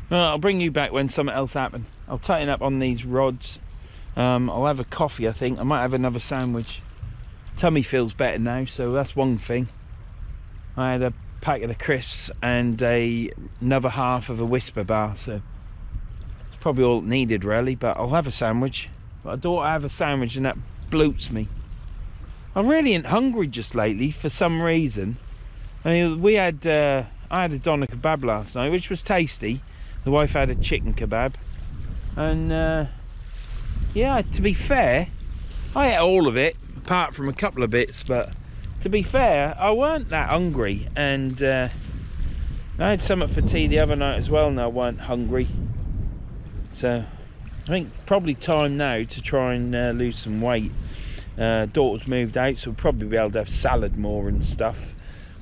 Well, I'll bring you back when something else happened. I'll tighten up on these rods. I'll have a coffee, I think. I might have another sandwich. Tummy feels better now, so that's one thing. I had a packet of crisps and another half of a Whisper bar, so it's probably all needed really, but I'll have a sandwich. But I don't have a sandwich and that bloats me. I really ain't hungry just lately for some reason. I mean, I had a doner kebab last night, which was tasty. The wife had a chicken kebab, and yeah, to be fair, I ate all of it apart from a couple of bits, but to be fair, I weren't that hungry, and I had something for tea the other night as well, and I weren't hungry. So I think probably time now to try and lose some weight. Daughter's moved out, so we'll probably be able to have salad more and stuff,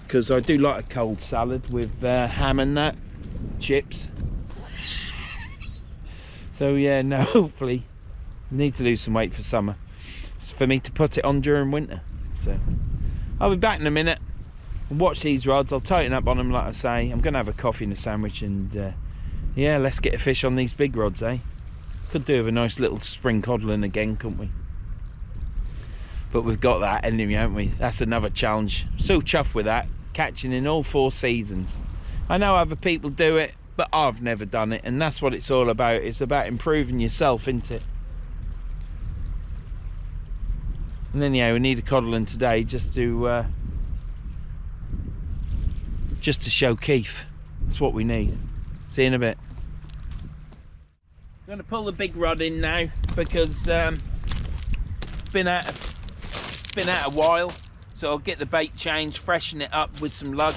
because I do like a cold salad with ham and that, chips. So yeah, no, hopefully I need to lose some weight for summer. It's for me to put it on during winter. So I'll be back in a minute. I'll watch these rods. I'll tighten up on them, like I say. I'm going to have a coffee and a sandwich, and yeah, let's get a fish on these big rods, eh? Could do with a nice little spring codling again, couldn't we? But we've got that anyway, haven't we? That's another challenge. So chuffed with that, catching in all 4 seasons. I know other people do it, but I've never done it, and that's what it's all about. It's about improving yourself, isn't it? And then yeah, we need a coddling today just to show Keith. That's what we need. See you in a bit. I'm going to pull the big rod in now, because it's been out a while, so I'll get the bait changed, freshen it up with some lug.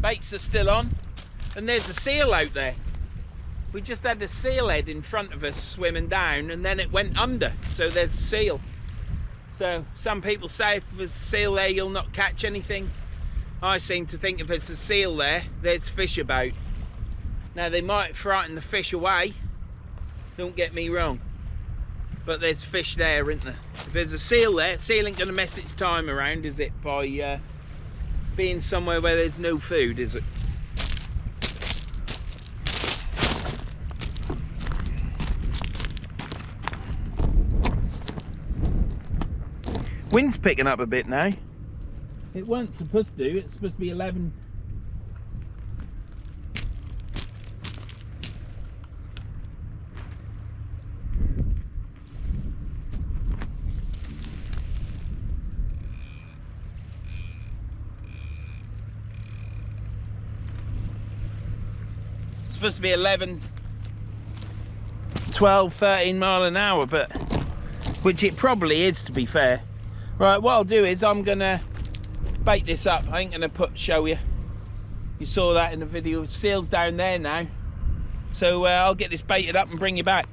Baits are still on, and there's a seal out there. We just had a seal head in front of us swimming down, and then it went under, so there's a seal. So some people say if there's a seal there you'll not catch anything. I seem to think if there's a seal there, there's fish about. Now they might frighten the fish away, don't get me wrong, but there's fish there, isn't there? If there's a seal there, seal ain't gonna mess its time around, is it, by being somewhere where there's no food, is it? Wind's picking up a bit now. It weren't supposed to. It's supposed to be 11. supposed to be 11, 12, 13 mile an hour, but which it probably is, to be fair. Right, what I'll do is I'm gonna bait this up. I ain't gonna show you. You saw that in the video. Seal's down there now, so I'll get this baited up and bring you back.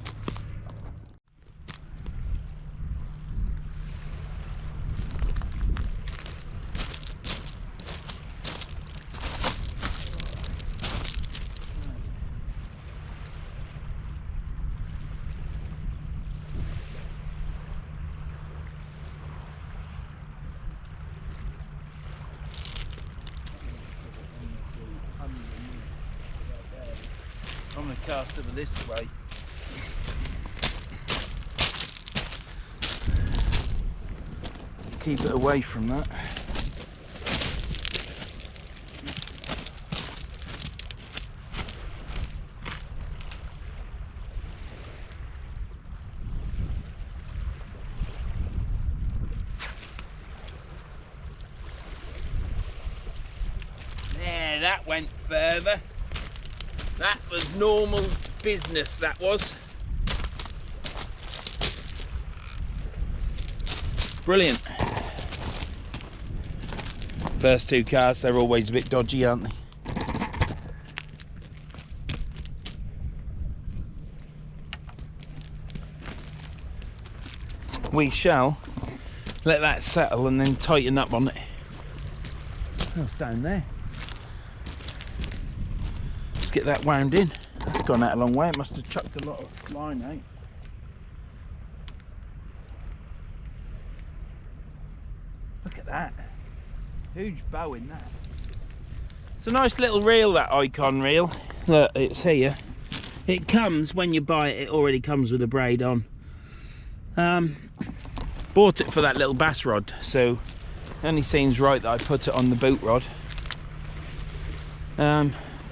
I'm going to cast over this way. Keep it away from that. There, that went further. That was normal business, that was. Brilliant. First two casts, they're always a bit dodgy, aren't they? We shall let that settle and then tighten up on it. Oh, it's down there. Get that wound in. That's gone out a long way. It must have chucked a lot of line out. Look at that. Huge bow in that. It's a nice little reel, that Icon reel. Look, it's here. It comes, when you buy it, it already comes with a braid on. Bought it for that little bass rod, so it only seems right that I put it on the boot rod.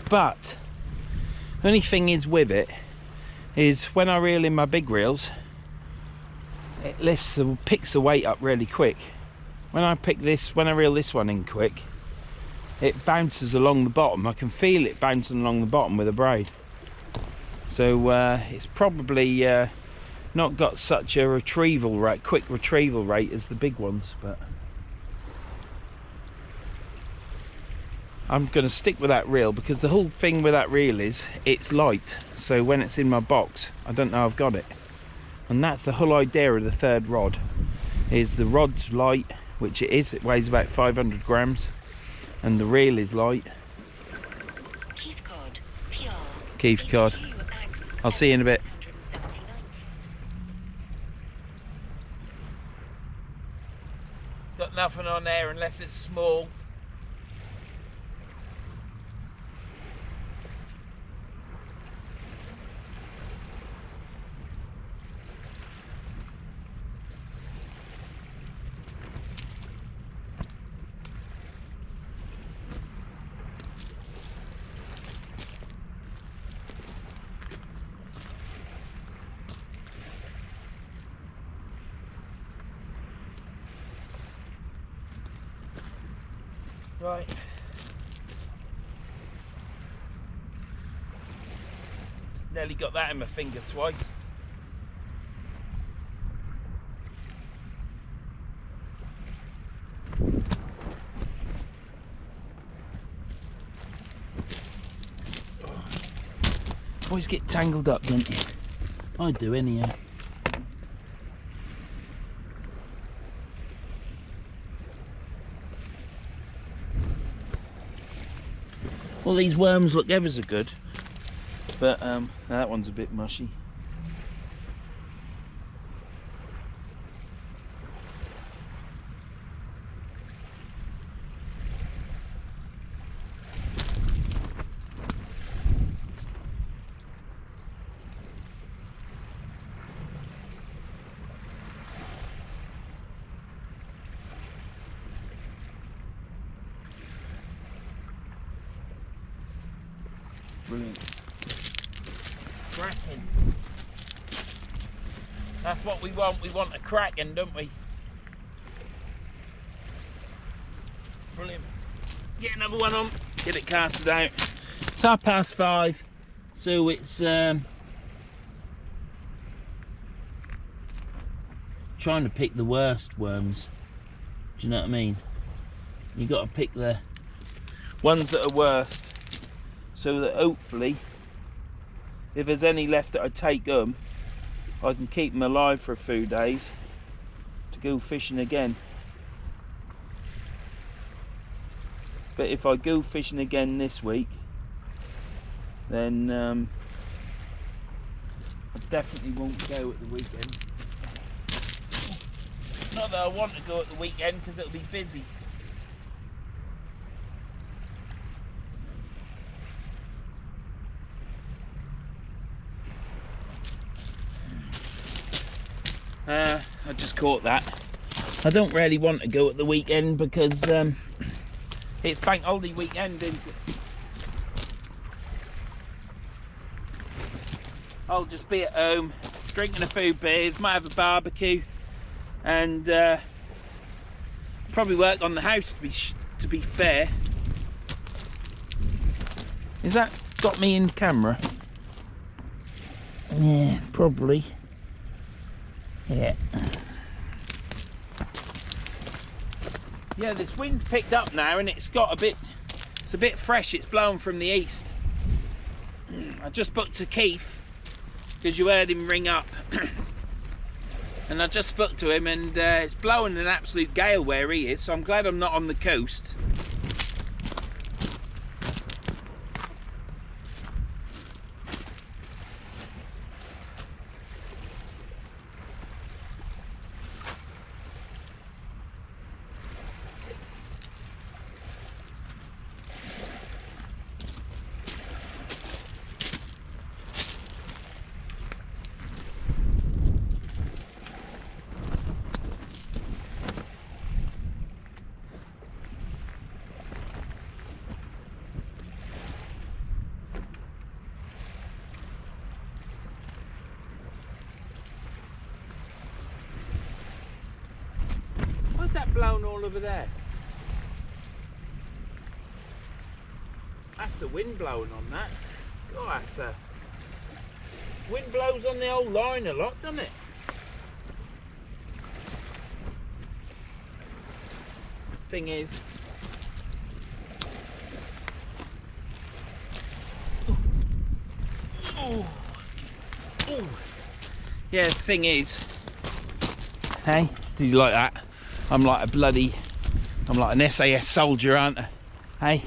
But only thing is with it is when I reel in my big reels, it picks the weight up really quick. When I reel this one in quick, it bounces along the bottom. I can feel it bouncing along the bottom with a braid. So it's probably not got such a quick retrieval rate as the big ones, but I'm going to stick with that reel because the whole thing with that reel is it's light, so when it's in my box I don't know I've got it. And that's the whole idea of the third rod, is the rod's light, which it is. It weighs about 500 grams, and the reel is light. Keith Cod. I'll see you in a bit. Got nothing on there unless it's small. Right. Nearly got that in my finger twice. Always get tangled up, don't you? I do anyhow. Well, these worms look ever so good, but that one's a bit mushy. Brilliant. Cracking. That's what we want. We want a cracking, don't we? Brilliant. Get another one on. Get it casted out. It's 5:30. So it's trying to pick the worst worms. Do you know what I mean? You got to pick the ones that are worst, so that hopefully, if there's any left that I take them, I can keep them alive for a few days to go fishing again. But if I go fishing again this week, then I definitely won't go at the weekend. Not that I want to go at the weekend, because it'll be busy. I just caught that. I don't really want to go at the weekend because it's bank holiday weekend, isn't it? I'll just be at home, drinking a few beers, might have a barbecue, and probably work on the house to be fair. Is that got me in camera? Yeah, probably. Yeah. Yeah, this wind's picked up now and it's got it's a bit fresh, it's blowing from the east. I just booked to Keith, because you heard him ring up. And I just spoke to him, and it's blowing an absolute gale where he is, so I'm glad I'm not on the coast. What's that blowing all over there? That's the wind blowing on that. God, that's a... Wind blows on the old line a lot, doesn't it? Thing is... Oh. Oh. Yeah, the thing is... Hey, did you like that? I'm like an SAS soldier, aren't I? Hey?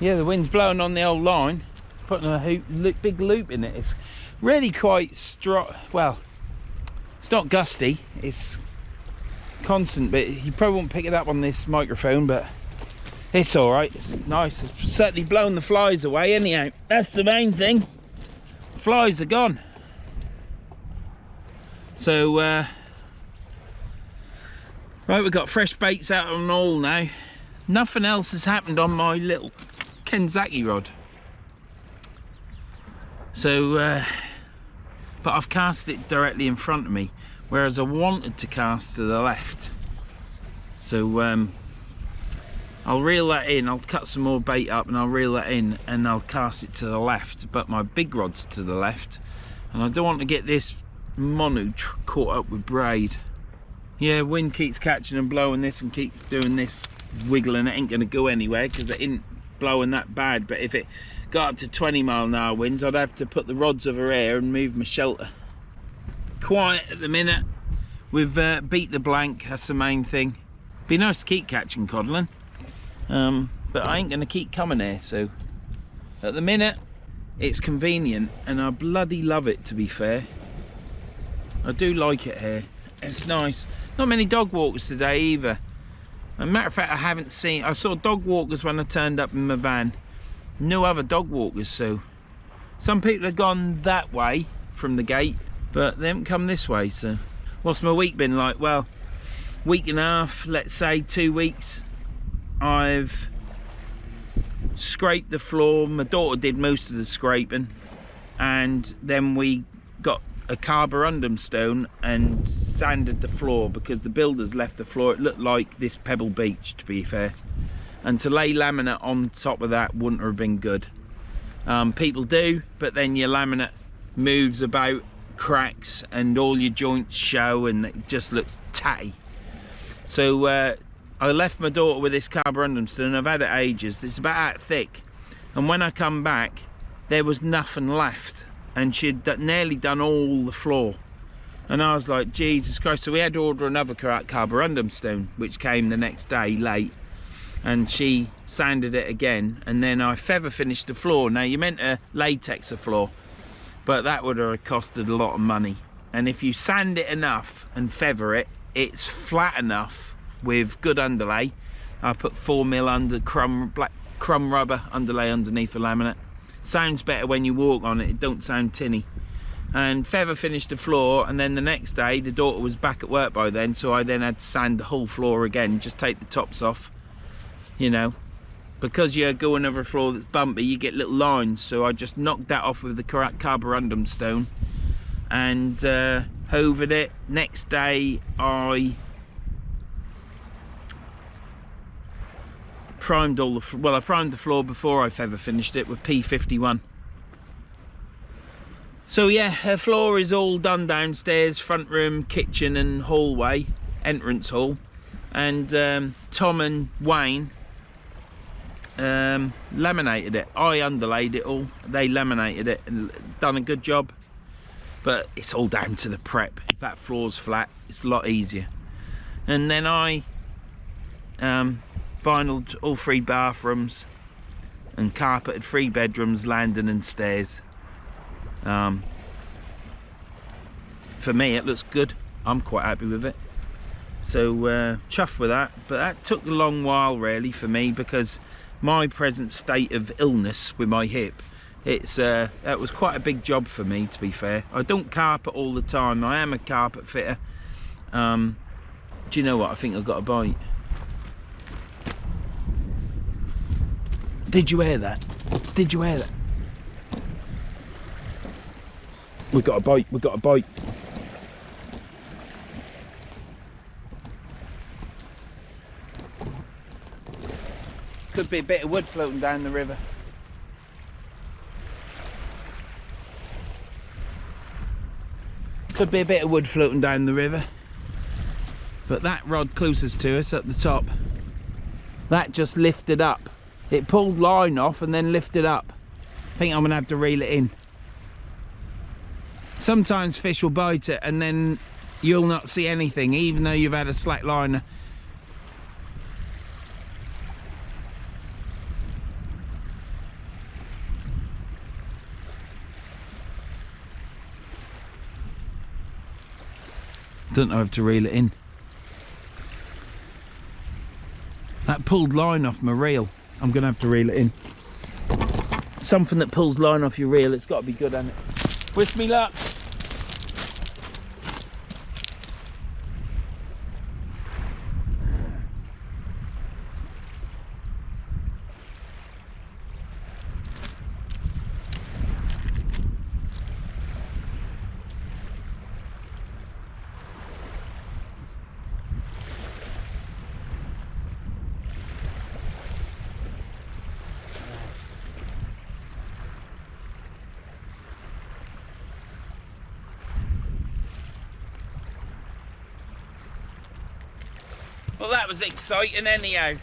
Yeah, the wind's blowing on the old line, putting a big loop in it. It's really quite strong. Well, it's not gusty, it's constant, but you probably won't pick it up on this microphone, but it's alright, it's nice. It's certainly blown the flies away anyhow. That's the main thing. Flies are gone. So, right, we've got fresh baits out on all now. Nothing else has happened on my little Kenzaki rod. So, but I've cast it directly in front of me, whereas I wanted to cast to the left. So, I'll reel that in, I'll cut some more bait up and I'll reel that in and I'll cast it to the left, but my big rod's to the left. And I don't want to get this mono caught up with braid. Yeah, wind keeps catching and blowing this and keeps doing this wiggling. It ain't gonna go anywhere because it ain't blowing that bad, but if it got up to 20-mile-an-hour winds, I'd have to put the rods over here and move my shelter. Quiet at the minute. We've beat the blank, that's the main thing. Be nice to keep catching codling, but I ain't gonna keep coming here. So at the minute it's convenient and I bloody love it, to be fair. I do like it here, it's nice. Not many dog walkers today either. As a matter of fact, I saw dog walkers when I turned up in my van. No other dog walkers, so some people have gone that way from the gate, but they haven't come this way. So what's my week been like? Well, week and a half, let's say 2 weeks. I've scraped the floor. My daughter did most of the scraping, and then we got a carborundum stone and sanded the floor because the builders left the floor. It looked like this pebble beach, to be fair. and to lay laminate on top of that wouldn't have been good. People do, but then your laminate moves about, cracks, and all your joints show, and it just looks tatty. So I left my daughter with this carborundum stone. I've had it ages. It's about that thick, and when I come back there was nothing left, and she'd nearly done all the floor, and I was like, Jesus Christ. So we had to order another carborundum stone, which came the next day late, and she sanded it again, and then I feather finished the floor. Now you meant to latex the floor, but that would have costed a lot of money, and if you sand it enough and feather it, it's flat enough with good underlay. I put 4mm under black crumb rubber underlay underneath the laminate. Sounds better when you walk on it, it don't sound tinny. And feather finished the floor, and then the next day the daughter was back at work by then, so I then had to sand the whole floor again, just take the tops off. You know, because you're going over a floor that's bumpy, you get little lines, so I just knocked that off with the carborundum stone and hovered it. Next day I primed all the, well, I primed the floor before I feather finished it with P51. So yeah, her floor is all done downstairs, front room, kitchen and hallway, entrance hall. And Tom and Wayne laminated it. I underlaid it all, they laminated it and done a good job. But it's all down to the prep. If that floor's flat, it's a lot easier. And then I vinyled all 3 bathrooms and carpeted 3 bedrooms, landing and stairs. For me it looks good, I'm quite happy with it. So chuffed with that, but that took a long while really for me, because my present state of illness with my hip, that was quite a big job for me, to be fair. I don't carpet all the time, I am a carpet fitter. Do you know what, I think I've got a bite. Did you hear that? Did you hear that? We've got a bite, we've got a bite. Could be a bit of wood floating down the river. Could be a bit of wood floating down the river. But that rod closest to us at the top, that just lifted up. It pulled line off and then lifted up. I think I'm gonna have to reel it in. Sometimes fish will bite it and then you'll not see anything, even though you've had a slack liner. Don't know how to reel it in. That pulled line off my reel. I'm gonna have to reel it in. Something that pulls line off your reel, it's got to be good, hasn't it? Wish me luck. Well, that was exciting anyhow.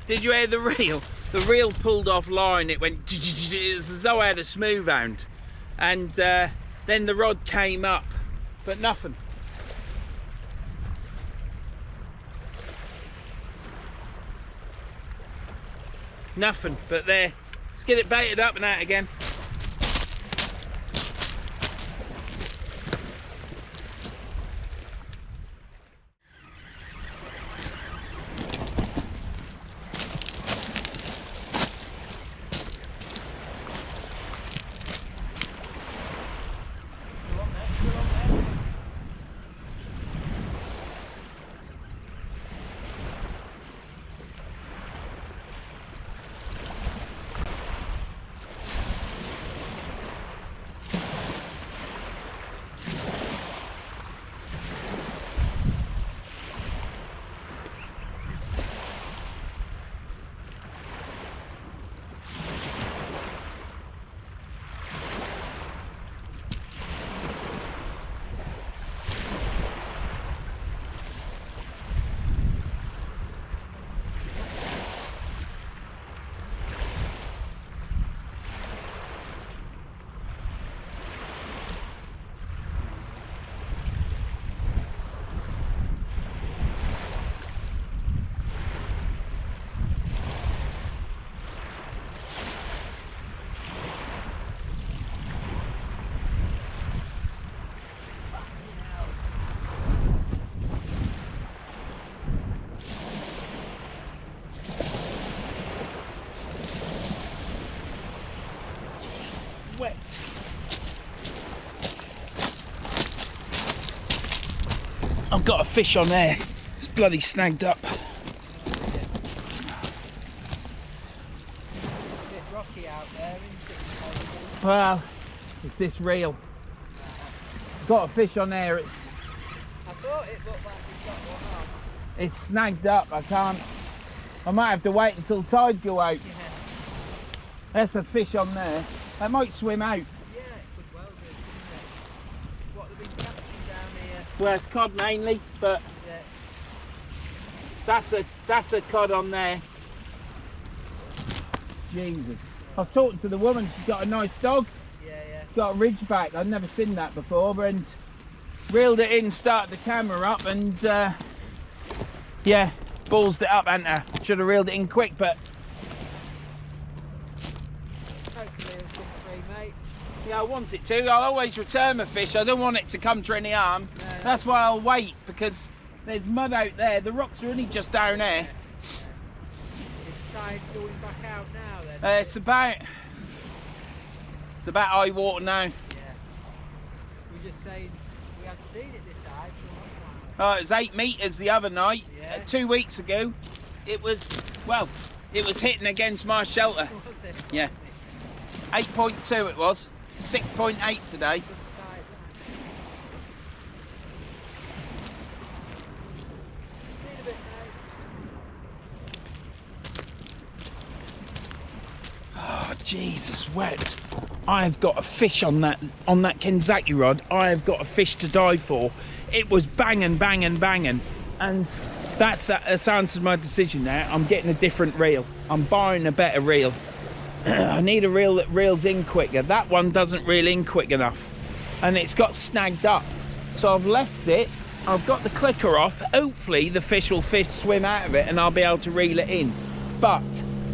Did you hear the reel? The reel pulled off line, it went, it was as though I had a smooth hound. And then the rod came up, but nothing. Nothing, but there. Let's get it baited up and out again. got a fish on there. It's bloody snagged up. A bit rocky out there, isn't it? Well, it's this reel. Got a fish on there. It's. I thought it looked like it's got one on. It's snagged up. I can't. I might have to wait until tide go out. Yeah. There's a fish on there. That might swim out. Yeah, it could well do, couldn't it? What they've been catching down here. Well, it's cod mainly, but Yeah. that's a cod on there. Jesus. I was talking to the woman. She's got a nice dog. Yeah, yeah. Got a ridgeback. I've never seen that before, and reeled it in, started the camera up, and yeah, ballsed it up, hadn't I? Should have reeled it in quick, but Hopefully it'll come free, mate. yeah, I want it to. I'll always return my fish. I don't want it to come to any harm. No. That's why I'll wait, because there's mud out there. The rocks are only just down there. Is tide going back out now then? It's about high water now. Yeah. We were just saying we hadn't seen it this time for a while. It was 8 metres the other night. Yeah. 2 weeks ago. It was, well, it was hitting against my shelter. Was it? Yeah. 8.2 it was. 6.8 today. Good tide, that. Need a bit now. Oh, Jesus, wet. I've got a fish on that Kenzaki rod. I've got a fish to die for. It was banging, banging, banging. And that's answered my decision now. I'm getting a different reel. I'm buying a better reel. I need a reel that reels in quicker. That one doesn't reel in quick enough. And it's got snagged up. So I've left it. I've got the clicker off. Hopefully the fish will swim out of it and I'll be able to reel it in. But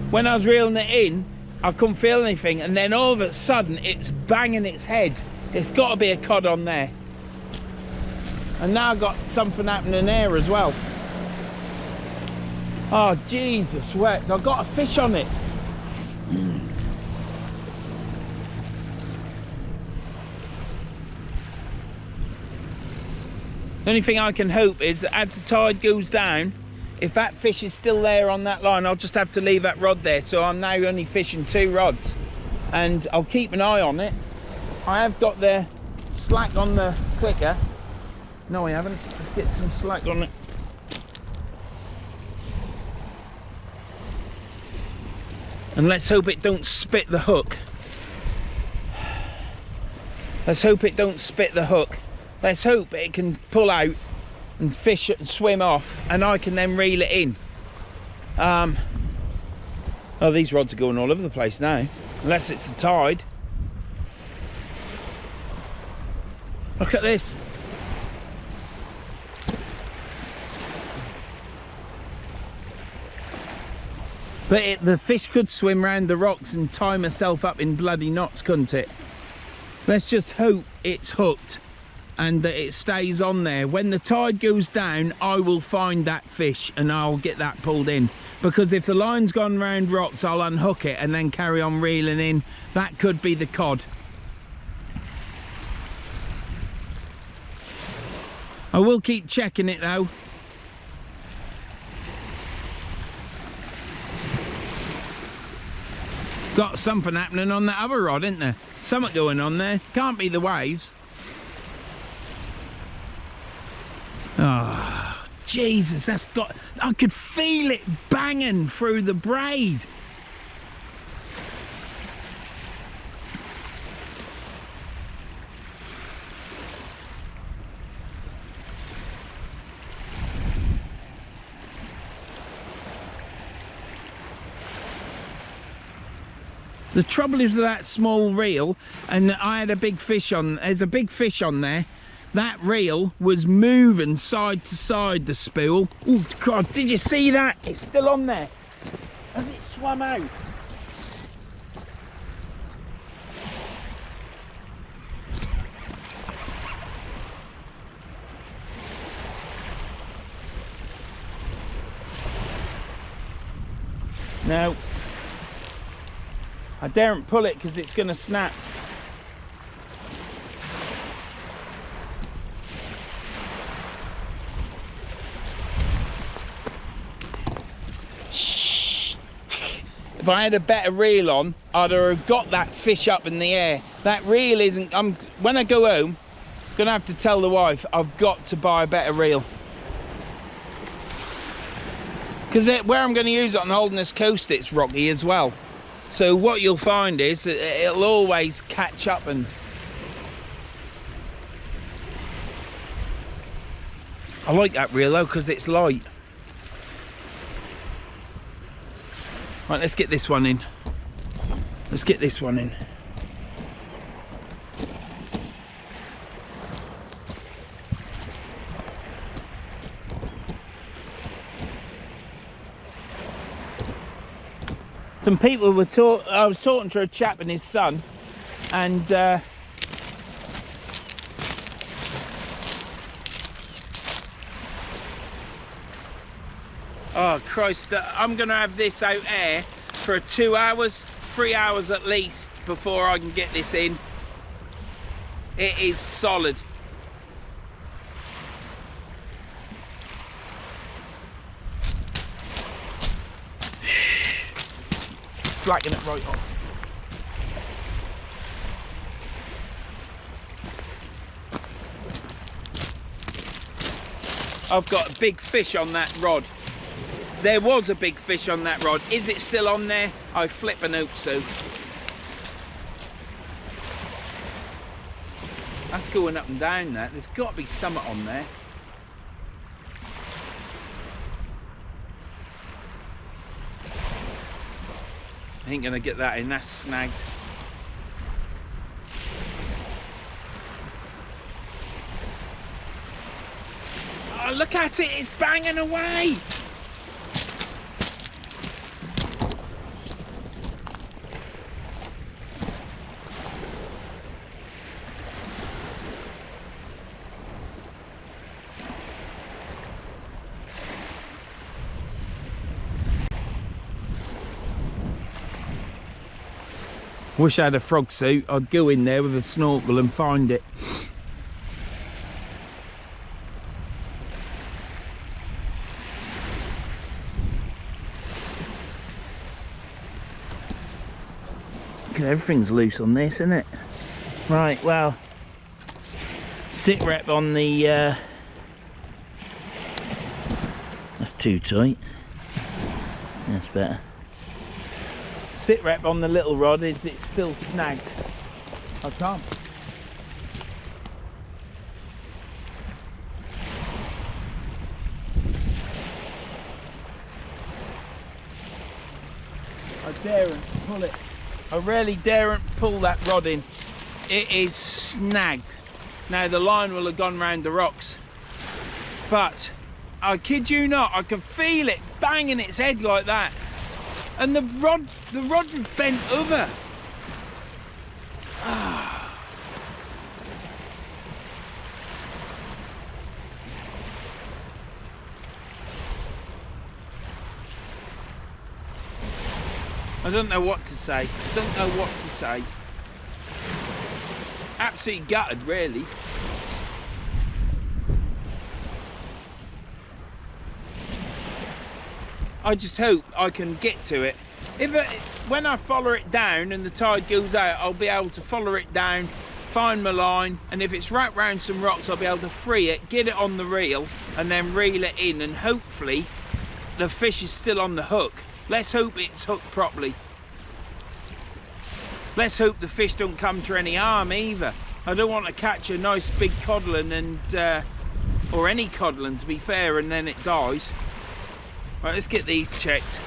when I was reeling it in, I couldn't feel anything, and then all of a sudden it's banging its head. It's got to be a cod on there. And now I've got something happening there as well. Oh, Jesus, wet. I've got a fish on it. The only thing I can hope is that as the tide goes down, if that fish is still there on that line, I'll just have to leave that rod there. So I'm now only fishing 2 rods, and I'll keep an eye on it. I have got the slack on the clicker. No, I haven't. Let's get some slack on it. And let's hope it don't spit the hook. Let's hope it don't spit the hook. Let's hope it can pull out and fish it and swim off, and I can then reel it in. Oh, these rods are going all over the place now, unless it's the tide. Look at this. But the fish could swim round the rocks and tie myself up in bloody knots, couldn't it? Let's just hope it's hooked and that it stays on there. When the tide goes down, I will find that fish and I'll get that pulled in. Because if the line's gone round rocks, I'll unhook it and then carry on reeling in. That could be the cod. I will keep checking it though. Got something happening on that other rod, isn't there? Something going on there. Can't be the waves. Oh, Jesus, that's got... I could feel it banging through the braid. The trouble is with that small reel, and I had a big fish on, there's a big fish on there. That reel was moving side to side, the spool. Oh God, did you see that? It's still on there. Has it swum out? No. I daren't pull it because it's going to snap. If I had a better reel on, I'd have got that fish up in the air. That reel isn't, when I go home, I'm gonna have to tell the wife I've got to buy a better reel. Because where I'm going to use it on Holderness Coast, it's rocky as well. So what you'll find is that it'll always catch up. And I like that reel though because it's light. Right, let's get this one in. Let's get this one in. Some people were I was talking to a chap and his son, and oh Christ, I'm gonna have this out air for 2 hours, 3 hours at least before I can get this in. It is solid. Slacking it right off. I've got a big fish on that rod. There was a big fish on that rod. Is it still on there? I flip an hope so. That's going up and down that. There's got to be something on there. I ain't gonna get that in, that's snagged. Oh, look at it, it's banging away. Wish I had a frog suit. I'd go in there with a snorkel and find it. Everything's loose on this, isn't it? Right, well, sit rep on the that's too tight. That's better. Sit rep on the little rod is it's still snagged. I can't. I daren't pull it. I really daren't pull that rod in. It is snagged. Now the line will have gone round the rocks, but I kid you not, I can feel it banging its head like that. And the rod was bent over. I don't know what to say. Don't know what to say. Absolutely gutted, really. I just hope I can get to it. When I follow it down and the tide goes out, I'll be able to follow it down, find my line, and if it's wrapped round some rocks, I'll be able to free it, get it on the reel, and then reel it in, and hopefully the fish is still on the hook. Let's hope it's hooked properly. Let's hope the fish don't come to any harm either. I don't want to catch a nice big codlin and or any codlin to be fair, and then it dies. Right, let's get these checked.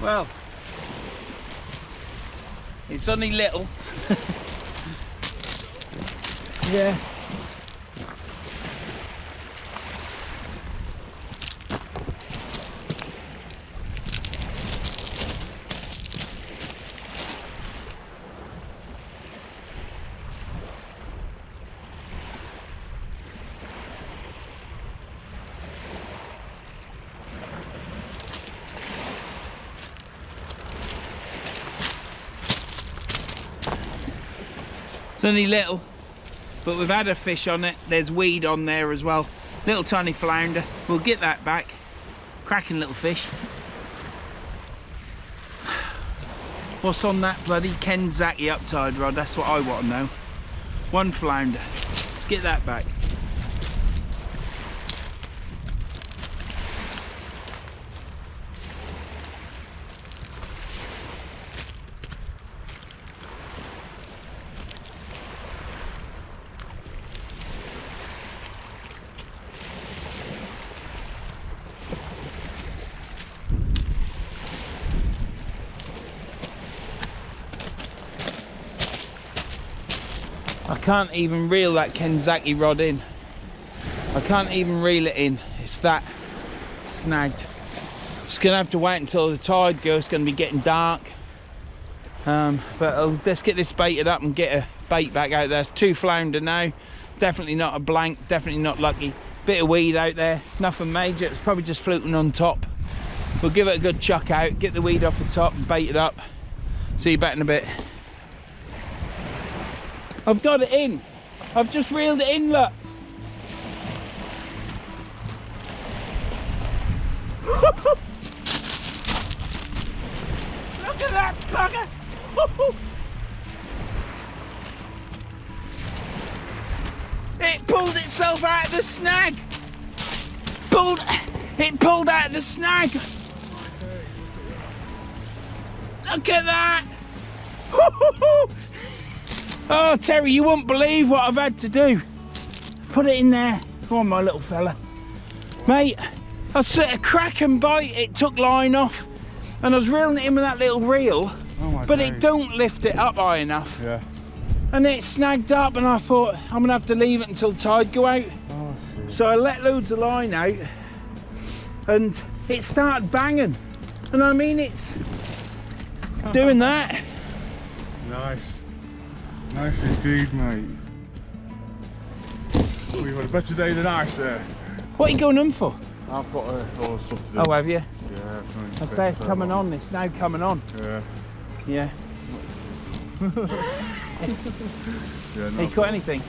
Well, it's only little. Yeah. It's only little, but we've had a fish on it. There's weed on there as well. Little tiny flounder. We'll get that back. Cracking little fish. What's on that bloody Kenzaki uptide rod? That's what I want to know. One flounder. Let's get that back. I can't even reel that Kenzaki rod in. I can't even reel it in. It's that snagged. Just gonna have to wait until the tide goes. It's gonna be getting dark. But let's get this baited up and get a bait back out there. It's 2 flounder now. Definitely not a blank, definitely not lucky. Bit of weed out there, nothing major. It's probably just floating on top. We'll give it a good chuck out, get the weed off the top and bait it up. See you back in a bit. I've got it in. I've just reeled it in, look. Look at that bugger. It pulled itself out of the snag. It pulled out of the snag. Look at that. Oh, Terry, you won't believe what I've had to do. Put it in there. Come on, my little fella. Mate, I set a crack and bite. It took line off. And I was reeling it in with that little reel. Oh but it don't lift it up high enough. Yeah. And it snagged up and I thought, I'm going to have to leave it until tide go out. Oh, so I let loads of line out. And it started banging. And I mean, it's doing that. Nice. Nice indeed, mate. We've had a better day than I, sir. What are you going in for? I've got all the stuff to do. Oh, have you? Yeah. I say it's coming on. It's now coming on. Yeah. Yeah. Yeah, Have you caught anything?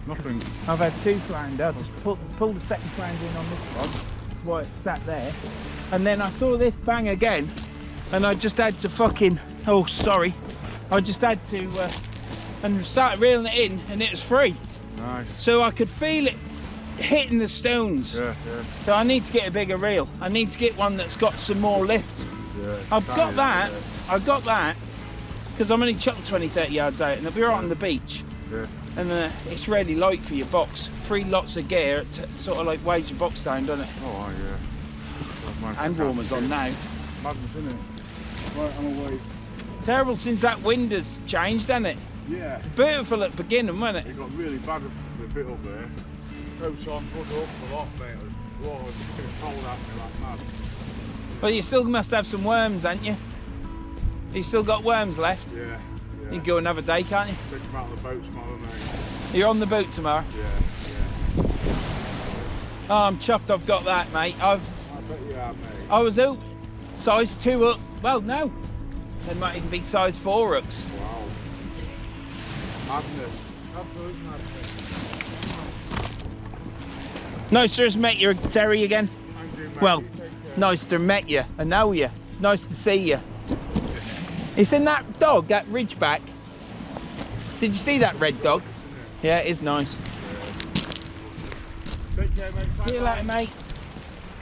Nothing. I've had 2 flounder. I just pulled the second flounder in on this rod while it sat there. And then I saw this bang again. And I just had to fucking... Oh, sorry. I just had to... and started reeling it in and it was free. Nice. So I could feel it hitting the stones. Yeah, yeah. So I need to get a bigger reel. I need to get one that's got some more lift. Yeah. I've got that. I've got that because I'm only chucked 20-30 yards out and I'll be right on the beach. Yeah. And it's really light for your box. 3 lots of gear sort of like weighs your box down, doesn't it? Oh, yeah. Hand warmers on now. Madness, isn't it? Right, I'm away. Terrible since that wind has changed, hasn't it? Yeah. Beautiful at the beginning, wasn't it? It got really bad a bit up there. Boats on put up a lot, mate. Oh, it's getting cold out there like mad. Well, you still must have some worms, haven't you? You still got worms left? Yeah. Yeah. You can go another day, can't you? Take them out on the boat tomorrow, mate. You're on the boat tomorrow? Yeah, Oh, I'm chuffed I've got that, mate. I bet you are, mate. I was out size 2 hook. Well, no. They might even be size 4 hooks. Wow. Madness. Absolute madness. Nice to have met you, Terry, again. Thank you, mate. Well, You take care. nice to have met you and know you. It's nice to see you. It's in that dog, that Ridgeback. Did you see that red dog? Yeah, it is nice. Take care, mate. See you later, mate.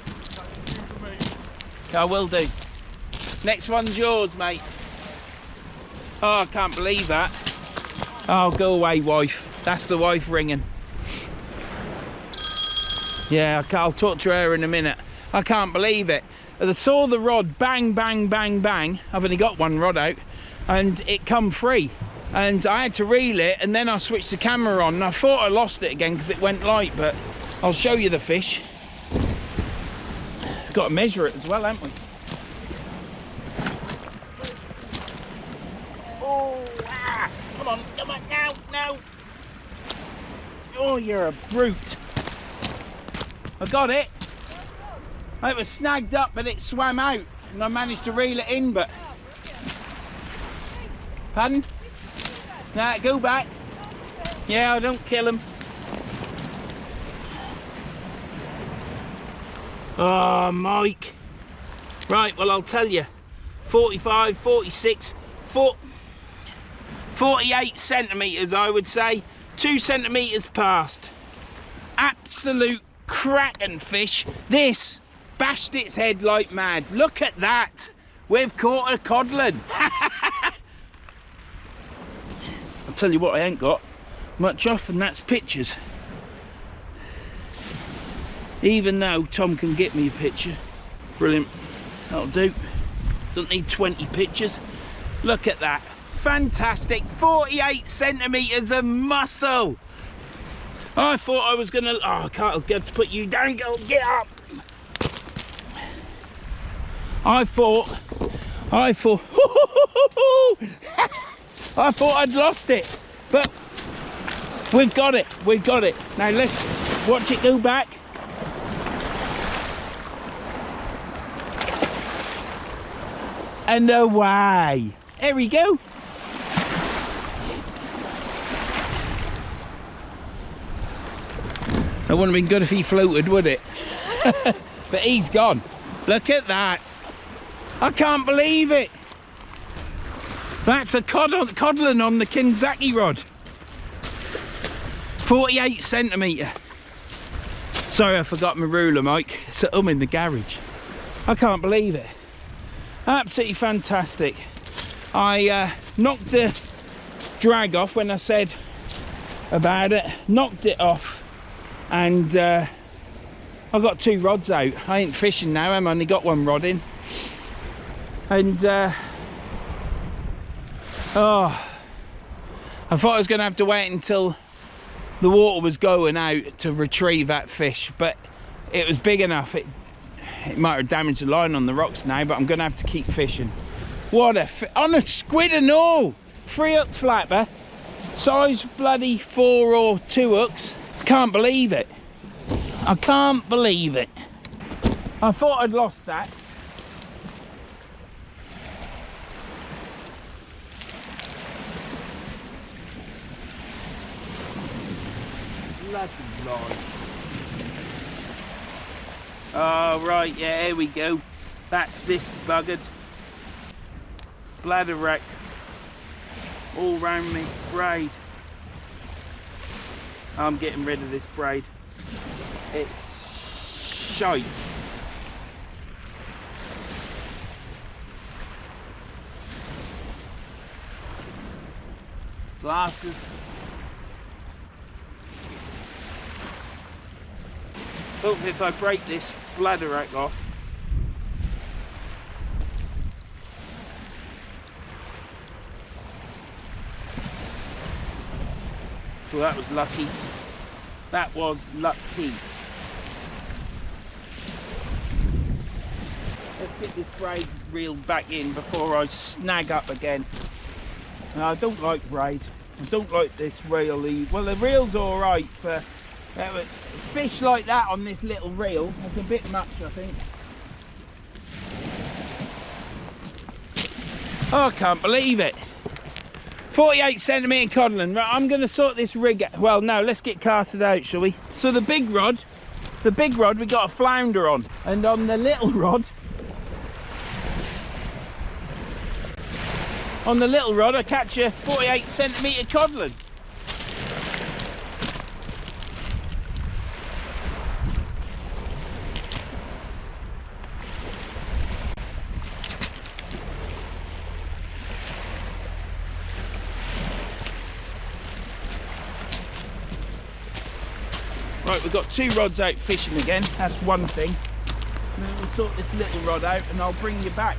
That's you for me. I will do. Next one's yours, mate. Oh, I can't believe that. Oh, go away, wife. That's the wife ringing. Yeah, I'll talk to her in a minute. I can't believe it. I saw the rod bang, bang, bang, bang. I've only got one rod out, and it come free. And I had to reel it, and then I switched the camera on, and I thought I lost it again because it went light, but I'll show you the fish. Got to measure it as well, haven't we? Oh, ah, come on, now. Oh, you're a brute. I got it. It was snagged up, but it swam out, and I managed to reel it in, but... Pardon? Nah, go back. Yeah, I don't kill him. Oh, Mike. Right, well, I'll tell you. 45, 46, 48 centimetres, I would say. 2 centimetres past. Absolute cracking fish. This bashed its head like mad. Look at that. We've caught a codlin. I'll tell you what I ain't got much off, and that's pictures. Even though Tom can get me a picture. Brilliant. That'll do. Don't need 20 pictures. Look at that. Fantastic. 48 centimetres of muscle. I thought I was gonna... Oh, I can't get to put you down, girl. Get up. I thought I thought I'd lost it, but we've got it. Now let's watch it go back. And away. There we go. That wouldn't have been good if he floated, would it? But he's gone. Look at that. I can't believe it. That's a codlin on the Kinzaki rod. 48 centimetre. Sorry, I forgot my ruler, Mike. It's at home in the garage. I can't believe it. Absolutely fantastic. I knocked the drag off when I said about it. Knocked it off, and I got 2 rods out. I ain't fishing now. I've only got 1 rod in. And oh, I thought I was going to have to wait until the water was going out to retrieve that fish, but it was big enough. It might have damaged the line on the rocks now, but I'm going to have to keep fishing. What a on a squid and all. 3-hook flapper, size bloody 4 or 2 hooks. Can't believe it. I can't believe it. I thought I'd lost that. Oh right, yeah, here we go. That's this buggered. Bladder wreck all round me. Braid. I'm getting rid of this braid. It's shite. Glasses. Hopefully if I break this bladder rack off. Well, that was lucky. That was lucky. Let's get this braid reeled back in before I snag up again. Now, I don't like braid. I don't like this reel either. Well, the reel's alright for fish like that on this little reel. That's a bit much, I think. Oh, I can't believe it. 48 centimetre codlin. Right, I'm going to sort this rig out. Well, no, let's get casted out, shall we? So the big rod we got a flounder on, and on the little rod, I catch a 48 centimetre codlin. Right, we've got 2 rods out fishing again. That's one thing. And then we'll sort this little rod out and I'll bring you back.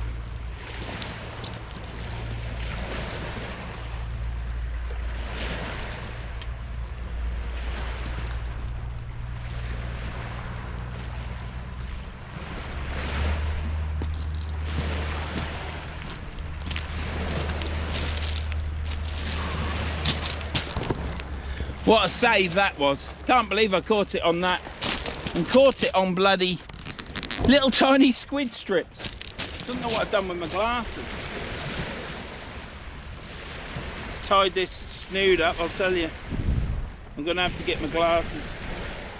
What a save that was. Can't believe I caught it on that. And caught it on bloody little tiny squid strips. Don't know what I've done with my glasses. Tied this snood up, I'll tell you. I'm gonna have to get my glasses.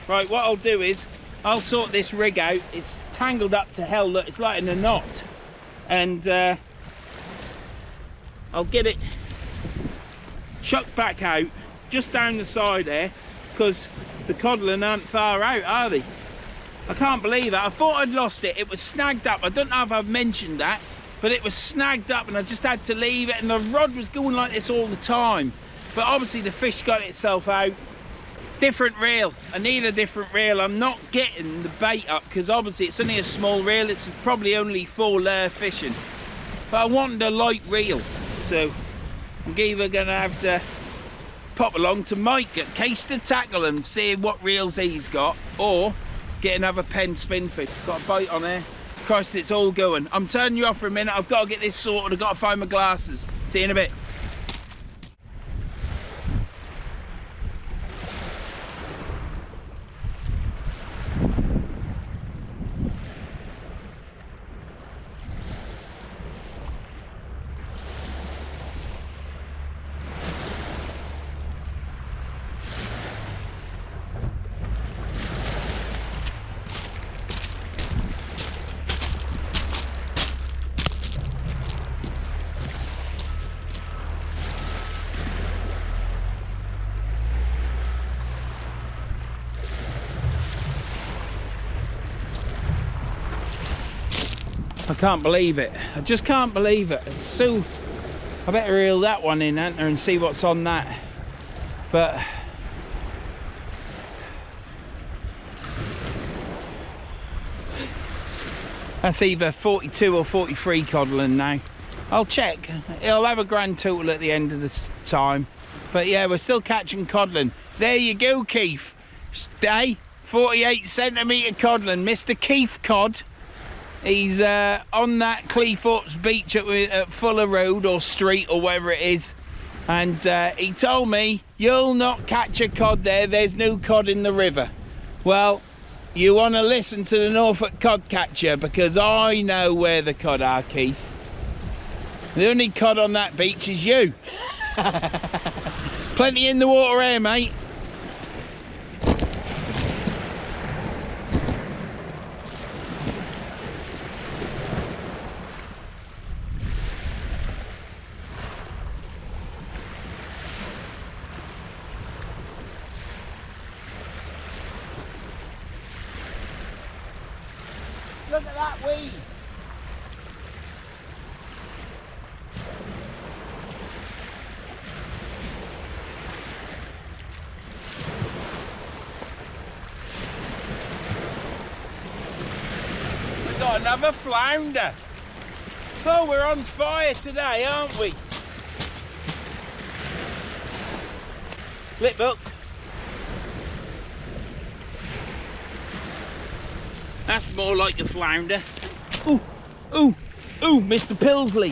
Right, what I'll do is, I'll sort this rig out. It's tangled up to hell, look, it's like in a knot. And I'll get it chucked back out. Just down the side there, because the codlin aren't far out, are they? I can't believe it. I thought I'd lost it. It was snagged up. I don't know if I've mentioned that, but it was snagged up and I just had to leave it, and the rod was going like this all the time. But obviously the fish got itself out. Different reel. I need a different reel. I'm not getting the bait up because obviously it's only a small reel. It's probably only 4 lure fishing. But I wanted a light reel, so I'm either gonna have to pop along to Mike at Case to Tackle and see what reels he's got, or get another pen spinfish. Got a bite on there. Christ, it's all going. I'm turning you off for a minute. I've got to get this sorted. I've got to find my glasses. See you in a bit. I can't believe it. I just can't believe it. It's so... I better reel that one in, Hunter, and see what's on that. But... that's either 42 or 43 codlin now. I'll check. It'll have a grand total at the end of this time. But yeah, we're still catching codlin. There you go, Keith. Day 48 centimetre codlin. Mr. Keith Cod. He's on that Cleethorpes beach at Fuller Road or Street or whatever it is, and he told me, you'll not catch a cod there, there's no cod in the river. Well, you want to listen to the Norfolk cod catcher, because I know where the cod are, Keith. The only cod on that beach is you. Plenty in the water here, mate. Look at that weed. We've got another flounder. Oh, we're on fire today, aren't we? Lip hook. That's more like a flounder. Ooh, ooh, ooh, Mr. Pillsley.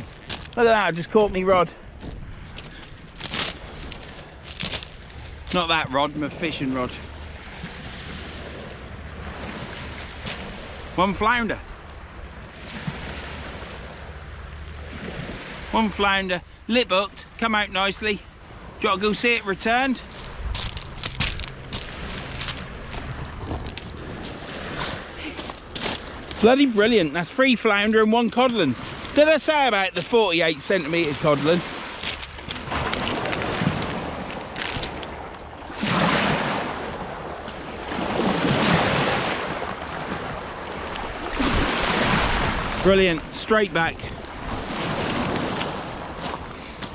Look at that, I just caught me rod. Not that rod, my fishing rod. One flounder. One flounder, lip hooked, come out nicely. Do you want to go see it returned? Bloody brilliant. That's 3 flounder and 1 codlin. Did I say about the 48 centimetre codlin? Brilliant. Straight back.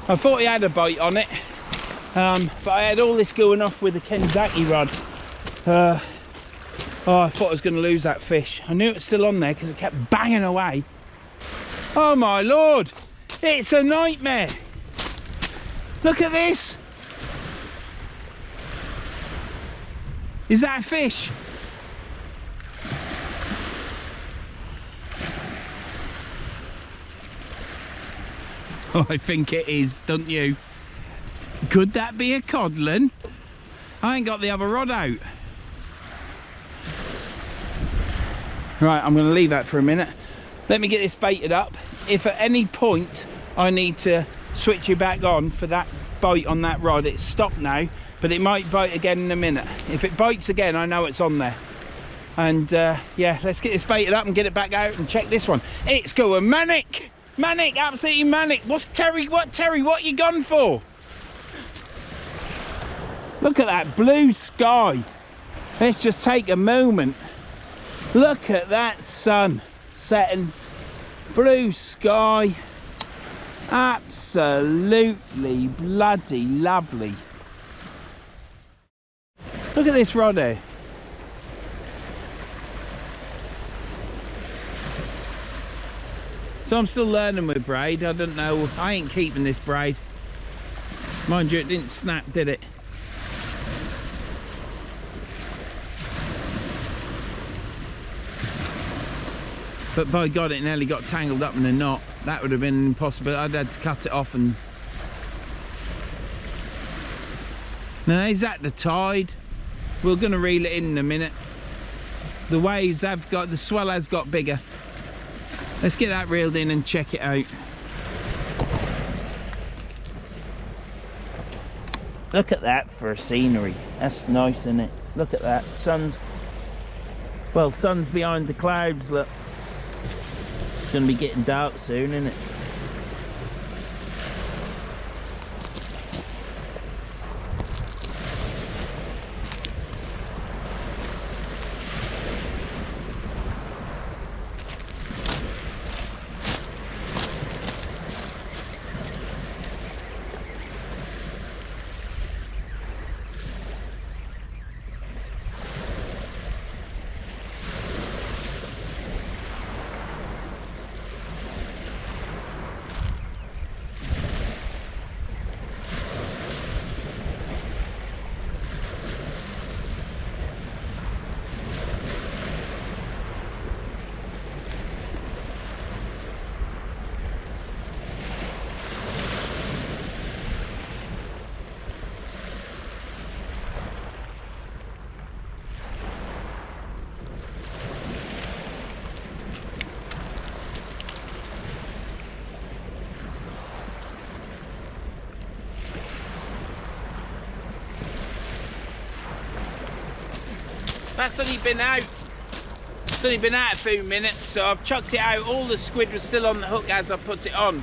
I thought he had a bite on it, but I had all this going off with the Kenzaki rod. Oh, I thought I was going to lose that fish. I knew it was still on there because it kept banging away. Oh my lord, it's a nightmare. Look at this. Is that a fish? Oh, I think it is, don't you? Could that be a codlin? I ain't got the other rod out. Right, I'm going to leave that for a minute. Let me get this baited up. If at any point I need to switch you back on for that bite on that rod, it's stopped now, but it might bite again in a minute. If it bites again, I know it's on there. And yeah, let's get this baited up and get it back out and check this one. It's going manic! Manic, absolutely manic. What's Terry, what you gone for? Look at that blue sky. Let's just take a moment. Look at that sun setting. Blue sky. Absolutely bloody lovely. Look at this rod here. So I'm still learning with braid. I don't know, I ain't keeping this braid. Mind you, it didn't snap, did it? But by God, it nearly got tangled up in a knot. That would have been impossible. I'd had to cut it off and... Now, is that the tide? We're going to reel it in a minute. The waves have got, the swell has got bigger. Let's get that reeled in and check it out. Look at that for scenery. That's nice, isn't it? Look at that. Sun's... Well, sun's behind the clouds, look. It's going to be getting dark soon, isn't it? That's only been out. It's only been out a few minutes, so I've chucked it out. All the squid was still on the hook as I put it on.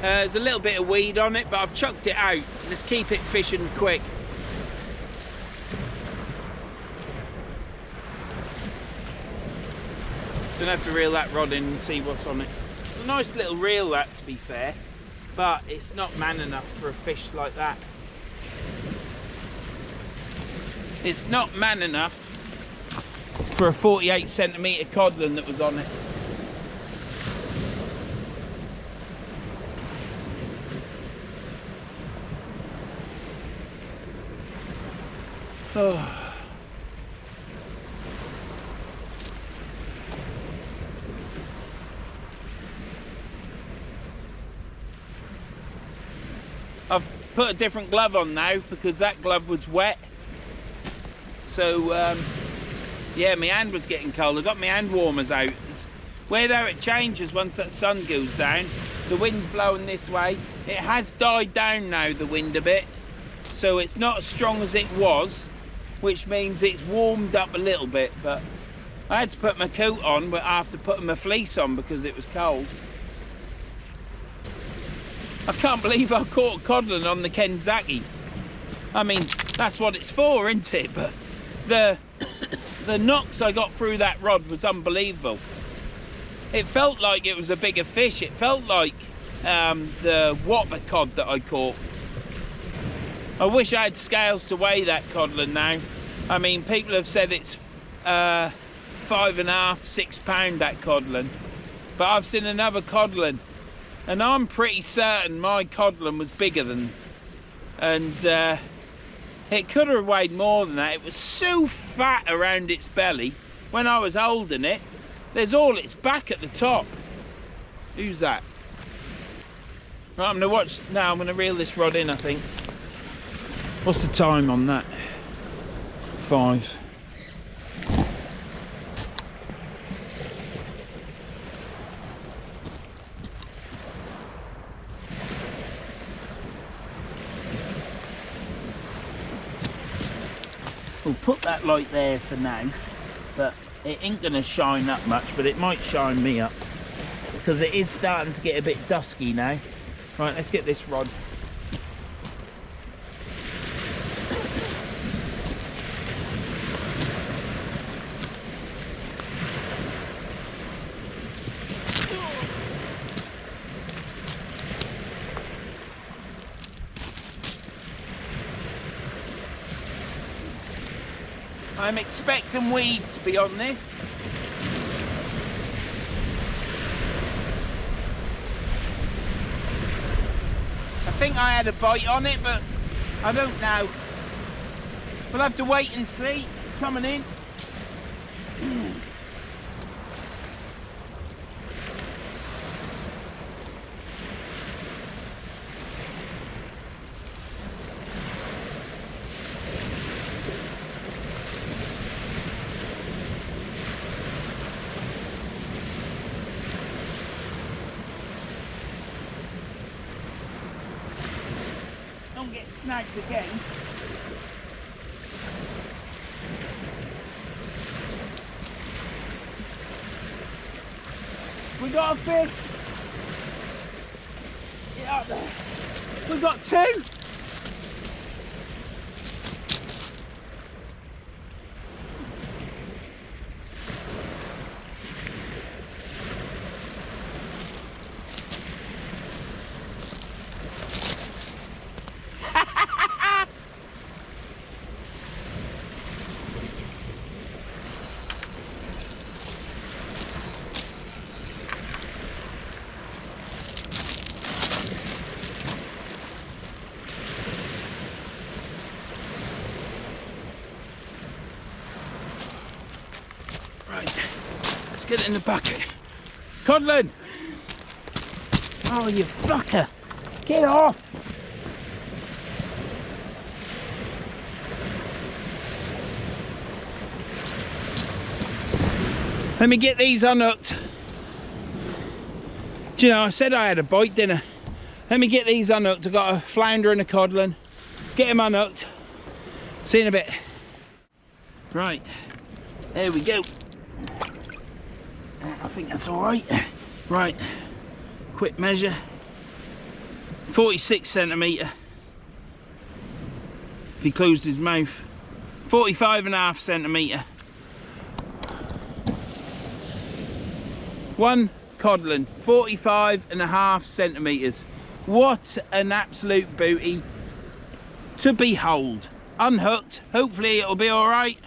There's a little bit of weed on it, but I've chucked it out. Let's keep it fishing quick. Gonna have to reel that rod in and see what's on it. It's a nice little reel, that, to be fair, but it's not man enough for a fish like that. It's not man enough for a 48cm codlin that was on it. Oh. I've put a different glove on now because that glove was wet. So yeah, my hand was getting cold. I got my hand warmers out. It's weird how it changes once that sun goes down. The wind's blowing this way. It has died down now, the wind a bit. So it's not as strong as it was, which means it's warmed up a little bit. But I had to put my coat on after putting my fleece on because it was cold. I can't believe I caught a codlin on the Kenzaki. I mean, that's what it's for, isn't it? But the knocks I got through that rod was unbelievable. It felt like it was a bigger fish. It felt like the whopper cod that I caught. I wish I had scales to weigh that codlin now. I mean, people have said it's 5.5, £6 that codlin. But I've seen another codlin, and I'm pretty certain my codlin was bigger than, and it could have weighed more than that. It was so fat around its belly when I was holding it. There's all its back at the top. Who's that? Right, I'm gonna watch now. I'm gonna reel this rod in, I think. What's the time on that? 5. We'll put that light there for now, but it ain't gonna shine up much, but it might shine me up because it is starting to get a bit dusky now. Right, let's get this rod. I'm expecting weed to be on this. I think I had a bite on it, but I don't know. We'll have to wait and see. Coming in. Don't get snagged again. We got a fish. Get up there. We got 2. Right, let's get it in the bucket. Codlin! Oh, you fucker! Get off! Let me get these unhooked. Do you know, I said I had a bite, didn't I? Let me get these unhooked. I've got a flounder and a codlin. Let's get them unhooked. See you in a bit. Right, there we go. I think that's all right. Right, quick measure. 46 centimetre. If he closed his mouth. 45.5 centimetre. 1 codlin, 45.5 centimetres. What an absolute beauty to behold. Unhooked, hopefully it'll be all right.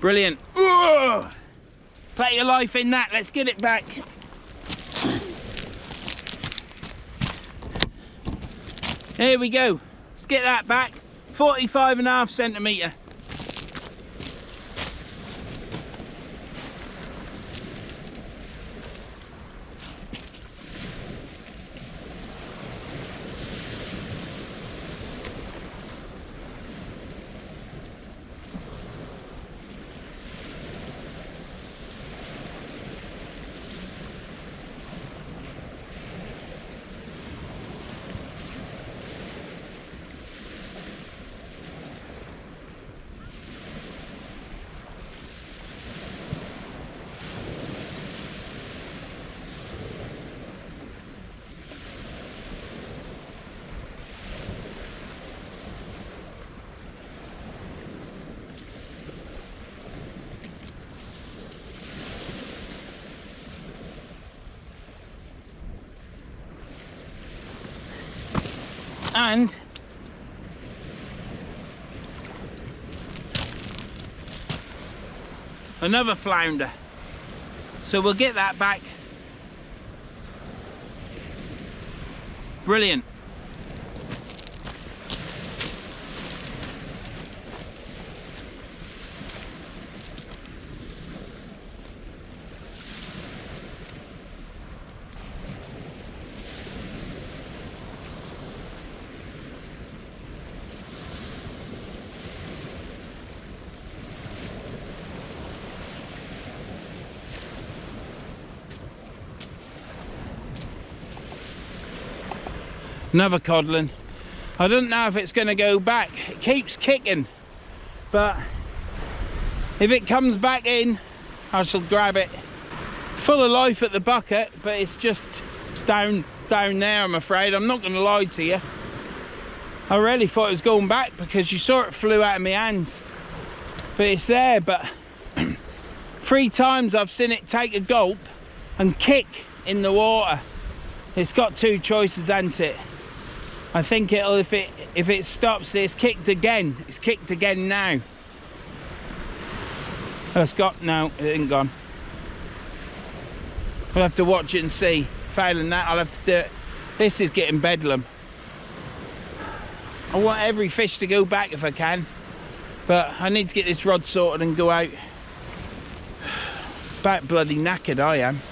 Brilliant. Whoa! Put your life in that, let's get it back. Here we go. Let's get that back. 45.5 centimetre. And another flounder. So we'll get that back. Brilliant. Another codlin. I don't know if it's going to go back. It keeps kicking, but if it comes back in, I shall grab it. Full of life at the bucket, but it's just down there, I'm afraid. I'm not going to lie to you. I really thought it was going back because you saw it flew out of my hands, but it's there. But 3 times I've seen it take a gulp and kick in the water. It's got 2 choices, hasn't it? I think it'll, if it stops, it's kicked again. It's kicked again now. Oh, it's got, no, it ain't gone. We'll have to watch it and see. Failing that, I'll have to do it. This is getting bedlam. I want every fish to go back if I can, but I need to get this rod sorted and go out. About bloody knackered I am.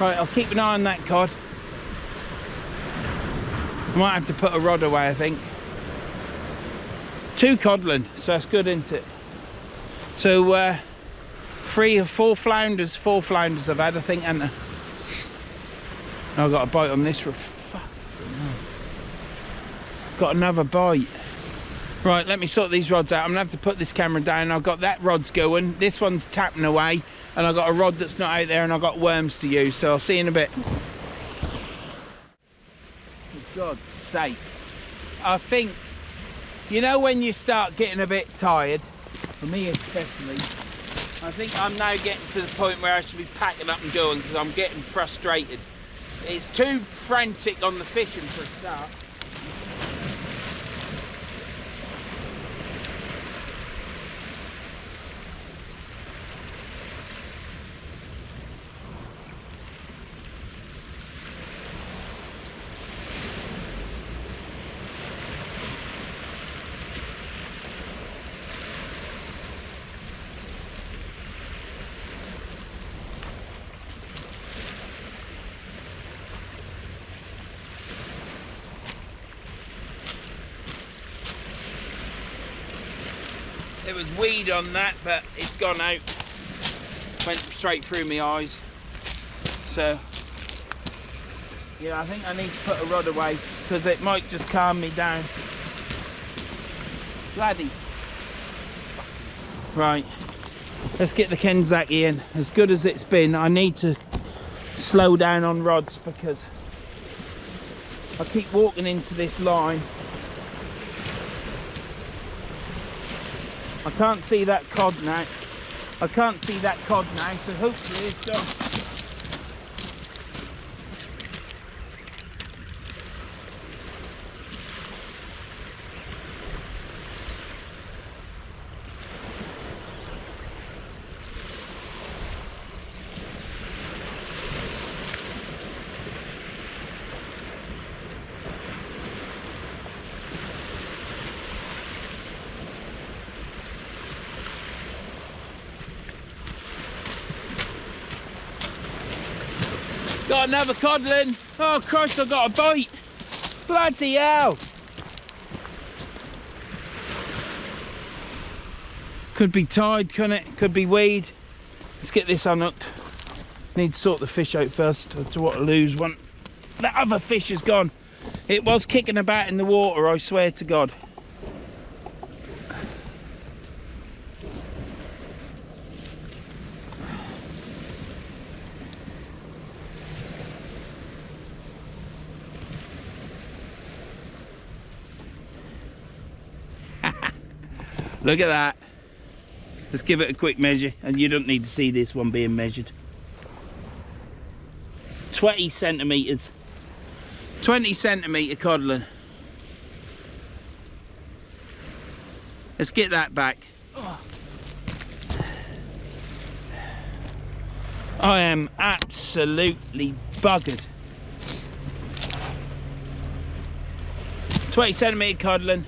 Right, I'll keep an eye on that cod. I might have to put a rod away, I think. 2 codlin, so that's good, isn't it? So 3 or 4 flounders, 4 flounders I've had, I think, and I've got a bite on this. Got another bite. Right, let me sort these rods out. I'm gonna have to put this camera down. I've got that rod's going, this one's tapping away, and I've got a rod that's not out there, and I've got worms to use, so I'll see you in a bit. For God's sake, I think, you know, when you start getting a bit tired, for me especially, I think I'm now getting to the point where I should be packing up and going, because I'm getting frustrated. It's too frantic on the fishing for a start. There was weed on that, but it's gone out. Went straight through my eyes. So, yeah, I think I need to put a rod away because it might just calm me down. Bloody. Right, let's get the Kenzaki in. As good as it's been, I need to slow down on rods because I keep walking into this line. I can't see that cod now. I can't see that cod now, so hopefully it's gone. Got another codlin. Oh Christ, I've got a bite. Bloody hell. Could be tide, couldn't it? Could be weed. Let's get this unhooked. Need to sort the fish out first. I don't want to lose one. That other fish is gone. It was kicking about in the water, I swear to God. Look at that. Let's give it a quick measure, and you don't need to see this one being measured. 20 centimetres. 20 centimetre codlin. Let's get that back. Oh. I am absolutely buggered. 20 centimetre codling.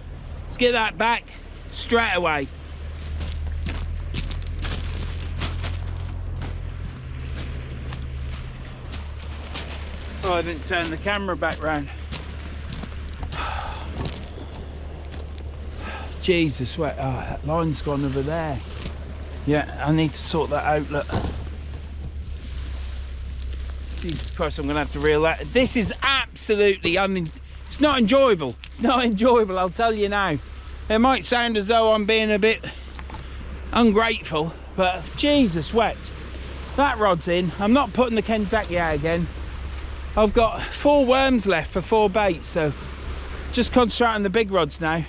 Let's get that back straight away. Oh, I didn't turn the camera back round. Jesus, wait. Oh, that line's gone over there. Yeah, I need to sort that out. Look. Jesus Christ, I'm gonna have to reel that. This is absolutely it's not enjoyable. It's not enjoyable, I'll tell you now. It might sound as though I'm being a bit ungrateful, but Jesus wept. That rod's in. I'm not putting the Kentucky out again. I've got 4 worms left for 4 baits, so just concentrate on the big rods now.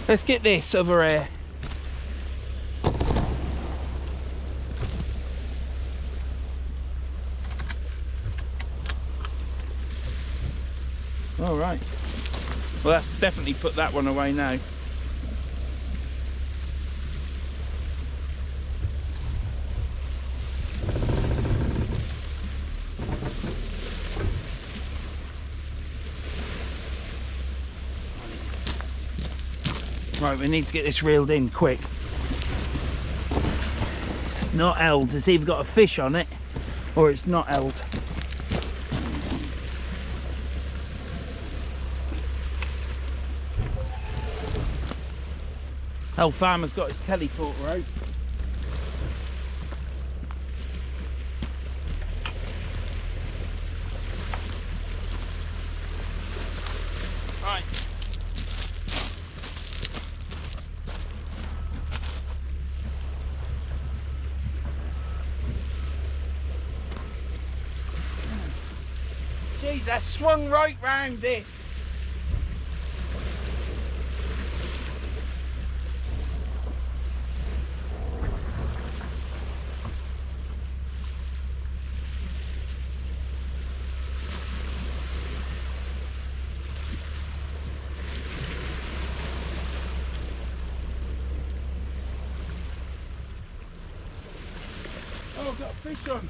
Let's get this over here. All right. Well, that's definitely put that one away now. Right, we need to get this reeled in quick. It's not held. It's either got a fish on it or it's not held. Old farmer's got his teleporter out. Right. Jeez, I swung right round this. Oh, I've got a fish on.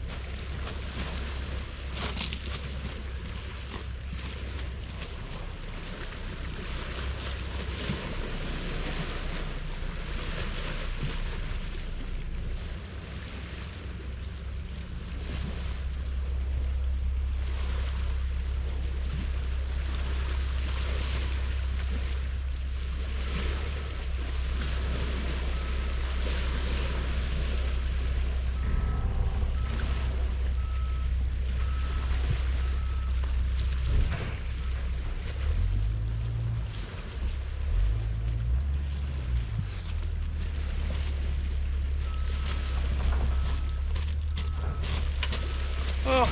Oh,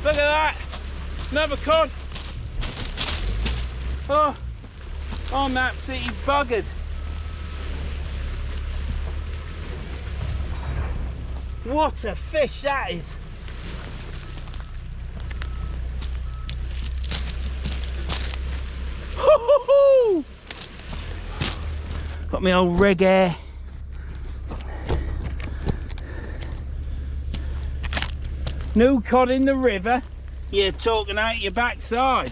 look at that! Another cod! Oh, I'm absolutely buggered. What a fish that is! Hoo-hoo-hoo! Got my old rig here. New cod in the river, you're talking out your backside.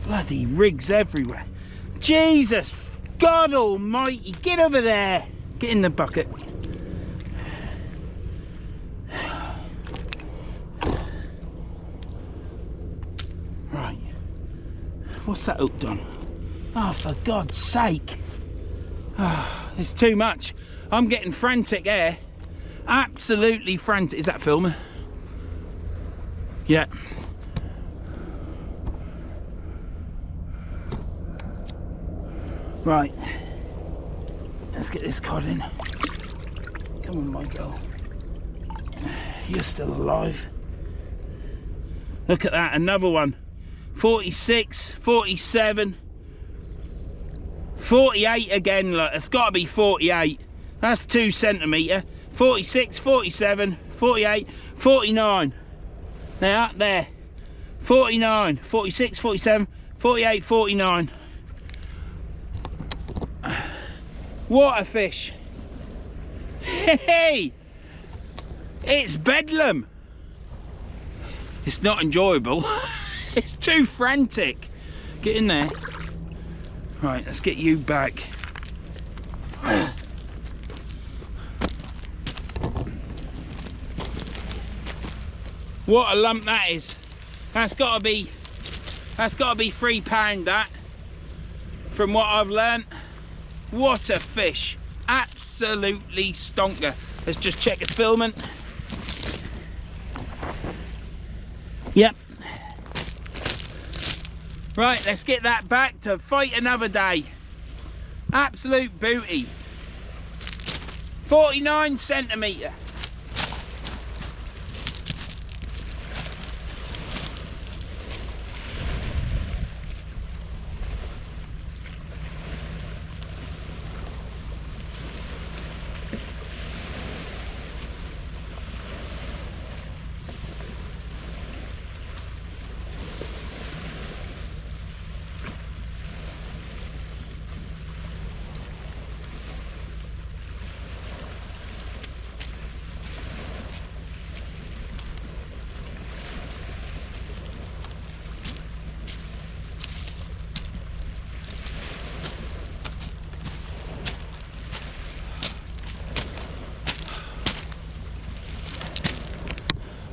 Bloody rigs everywhere. Jesus! God almighty, get over there. Get in the bucket. Right. What's that hook done? Oh, for God's sake. Oh, it's too much. I'm getting frantic here. Absolutely frantic. Is that filming? Yeah. Right, let's get this cod in. Come on, Michael. You're still alive. Look at that, another one. 46, 47, 48 again. Look, it's got to be 48. That's 2 centimetre. 46, 47, 48, 49. They're up there. 49, 46, 47, 48, 49. What a fish. Hey, it's bedlam. It's not enjoyable. It's too frantic. Get in there. Right, let's get you back. What a lump that is. That's gotta be £3, that, from what I've learnt. What a fish. Absolutely stonker. Let's just check its filament. Yep. Right, let's get that back to fight another day. Absolute booty. 49 centimetre.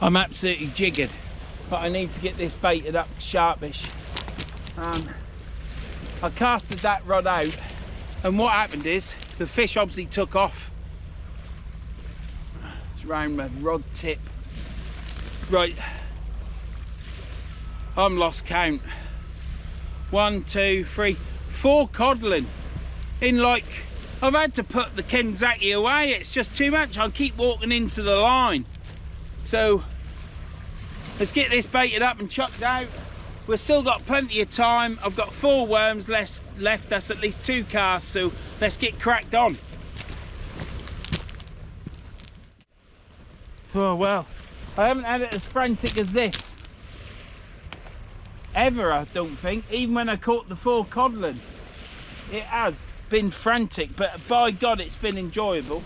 I'm absolutely jiggered, but I need to get this baited up sharpish. I casted that rod out, and what happened is the fish obviously took off. It's round my rod tip. Right, I'm lost count. 1, 2, 3, 4 codling in, like, I've had to put the Kenzaki away. It's just too much. I keep walking into the line. So let's get this baited up and chucked out. We've still got plenty of time. I've got 4 worms left. That's at least 2 casts, so let's get cracked on. Oh well, I haven't had it as frantic as this ever, I don't think. Even when I caught the 4 codling, it has been frantic, but by God, it's been enjoyable.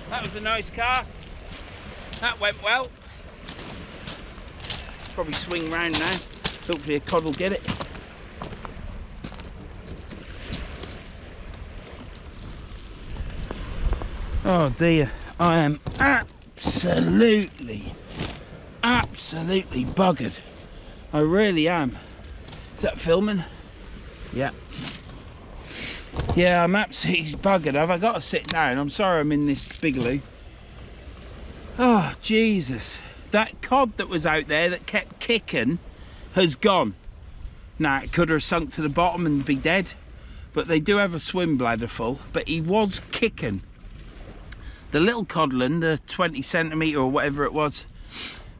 That was a nice cast. That went well. Probably swing round now. Hopefully a cod will get it. Oh dear, I am absolutely buggered. I really am. Is that filming? Yeah. Yeah, I'm absolutely buggered. Have I got to sit down? I'm sorry I'm in this bigaloo. Oh, Jesus. That cod that was out there that kept kicking has gone. Now, it could have sunk to the bottom and be dead, but they do have a swim bladder full, but he was kicking. The little codling, the 20 centimetre or whatever it was,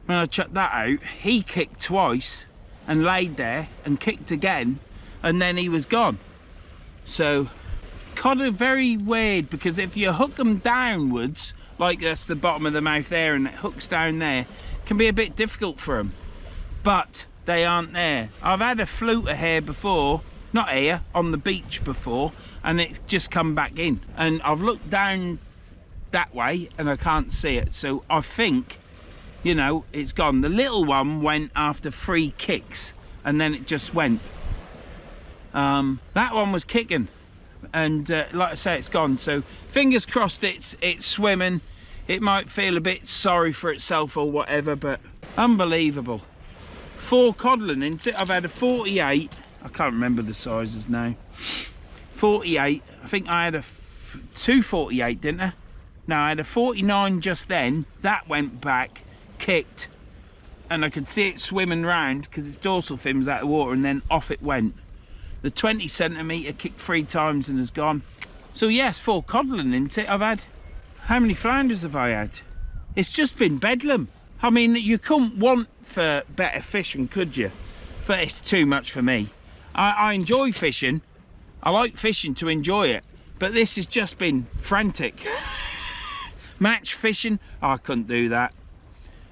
when I chucked that out, he kicked twice and laid there and kicked again, and then he was gone. So cod are very weird, because if you hook them downwards, like that's the bottom of the mouth there and it hooks down there, it can be a bit difficult for them, but they aren't there. I've had a fluter here before, not here, on the beach before, and it just come back in, and I've looked down that way and I can't see it, so I think, you know, it's gone. The little one went after 3 kicks and then it just went. That one was kicking, and like I say, it's gone. So fingers crossed it's swimming. It might feel a bit sorry for itself or whatever, but unbelievable. 4 codling into it. I've had a 48. I can't remember the sizes now. 48. I think I had a 248, didn't I? No, I had a 49 just then. That went back, kicked, and I could see it swimming round because its dorsal fin was out of water, and then off it went. The 20 centimetre kicked 3 times and has gone. So yes, 4 codling, isn't it? I've had, how many flounders have I had? It's just been bedlam. I mean, you couldn't want for better fishing, could you? But it's too much for me. I enjoy fishing. I like fishing to enjoy it, but this has just been frantic. Match fishing, I couldn't do that,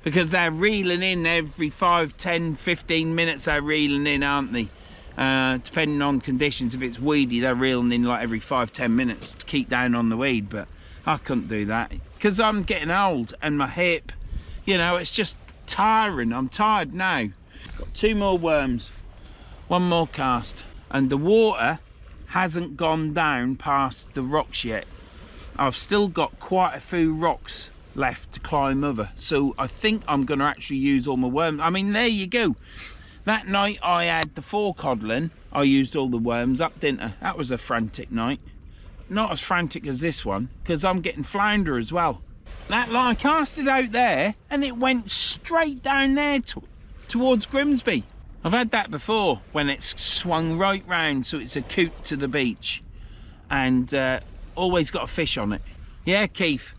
because they're reeling in every 5, 10, 15 minutes. They're reeling in, aren't they? Depending on conditions. If it's weedy, they're reeling in like every 5, 10 minutes to keep down on the weed. But I couldn't do that because I'm getting old and my hip, you know, it's just tiring. I'm tired now. Got 2 more worms, 1 more cast, and the water hasn't gone down past the rocks yet. I've still got quite a few rocks left to climb over, so I think I'm going to actually use all my worms. I mean, there you go. That night I had the 4 codling, I used all the worms up, didn't I? That was a frantic night. Not as frantic as this one, because I'm getting flounder as well. That line, I cast it out there and it went straight down there towards Grimsby. I've had that before when it's swung right round, so it's a coot to the beach, and always got a fish on it. Yeah, Keith,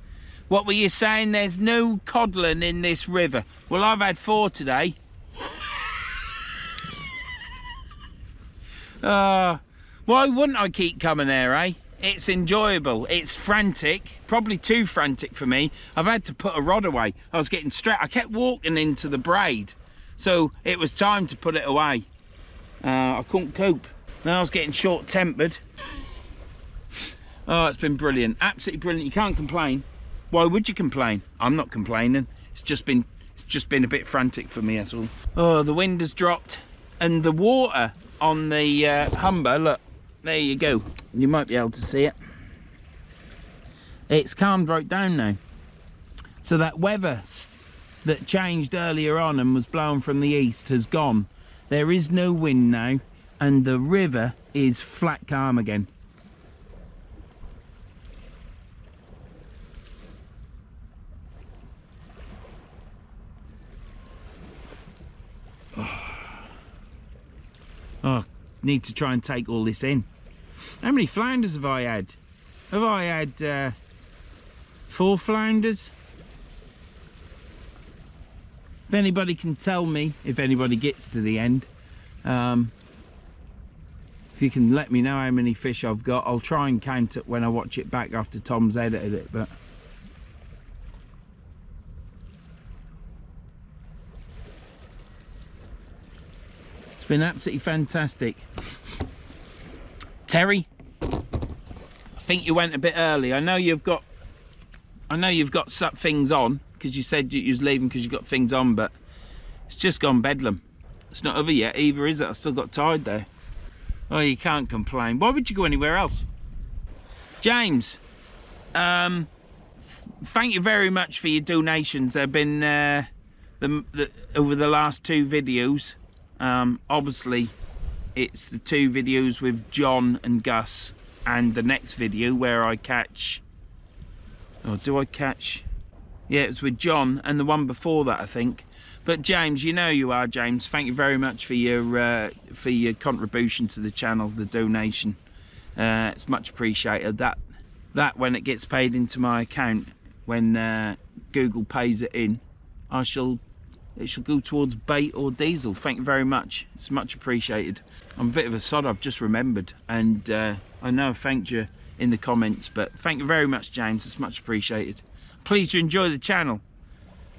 what were you saying? There's no codling in this river. Well, I've had 4 today. Why wouldn't I keep coming there, eh? It's enjoyable, it's frantic, probably too frantic for me. I've had to put a rod away. I was getting stressed. I kept walking into the braid, so it was time to put it away. I couldn't cope. Now I was getting short-tempered. Oh, it's been brilliant, absolutely brilliant. You can't complain. Why would you complain? I'm not complaining. It's just been a bit frantic for me, that's all. Oh, the wind has dropped, and the water on the Humber, look, there you go. You might be able to see it. It's calmed right down now. So that weather that changed earlier on and was blowing from the east has gone. There is no wind now, and the river is flat calm again. Oh, need to try and take all this in. How many flounders have I had? Have I had 4 flounders? If anybody can tell me, if anybody gets to the end, if you can let me know how many fish I've got, I'll try and count it when I watch it back after Tom's edited it. But it's been absolutely fantastic. Terry, I think you went a bit early. I know you've got some things on, because you said you was leaving because you've got things on, but it's just gone bedlam. It's not over yet either, is it? I still got tied there. Oh, you can't complain. Why would you go anywhere else? James, thank you very much for your donations. They've been over the last 2 videos. Obviously it's the 2 videos with John and Gus, and the next video where I catch, or do I catch? Yeah, it was with John, and the one before that, I think. But James, you know you are, James. Thank you very much for your contribution to the channel, the donation. It's much appreciated. That when it gets paid into my account, when Google pays it in, it shall go towards bait or diesel. Thank you very much. It's much appreciated. I'm a bit of a sod, I've just remembered, and I know I thanked you in the comments, but thank you very much, James. It's much appreciated. Please enjoy the channel.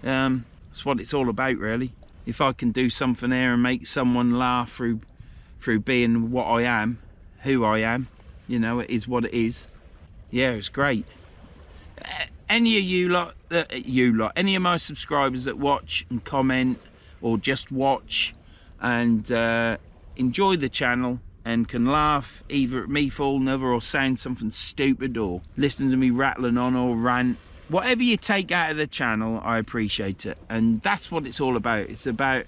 That's what it's all about, really. If I can do something there and make someone laugh through being what I am, who I am, you know, it is what it is. Yeah, it's great. Any of you lot, any of my subscribers that watch and comment, or just watch and enjoy the channel and can laugh either at me falling over or saying something stupid, or listen to me rattling on or rant, whatever you take out of the channel, I appreciate it. And that's what it's all about. It's about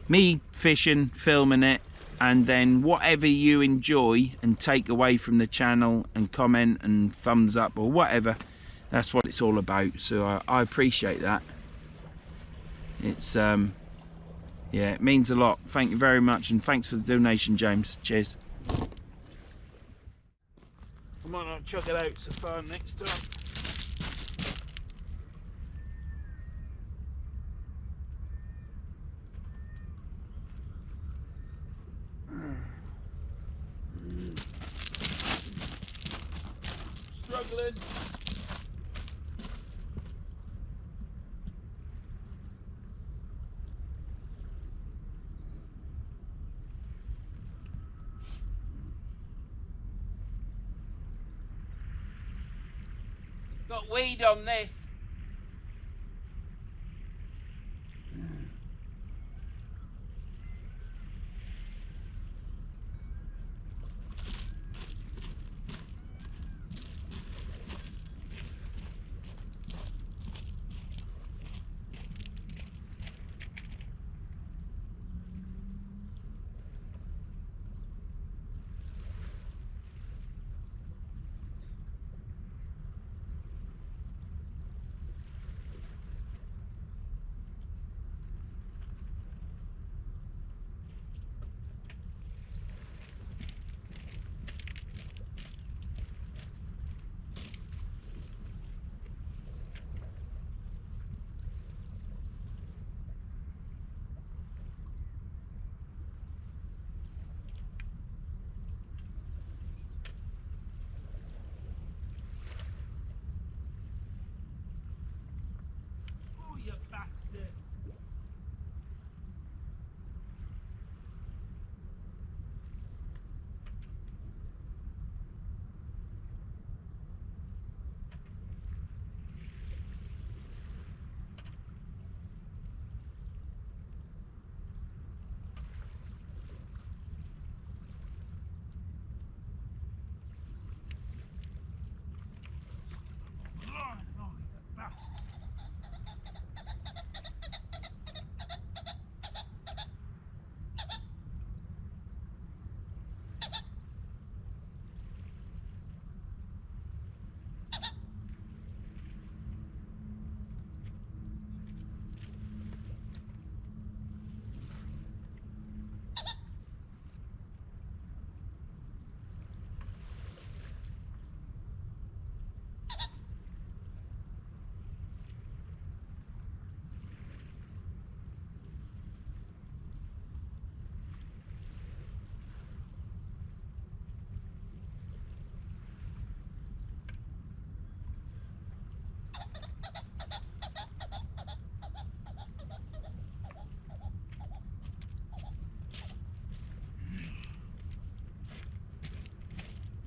me fishing, filming it, and then whatever you enjoy and take away from the channel and comment and thumbs up or whatever, that's what it's all about. So I appreciate that. It's yeah, it means a lot. Thank you very much, and thanks for the donation, James. Cheers. I might not chuck it out so far next time. Struggling. Got weed on this. Oh, you bastard.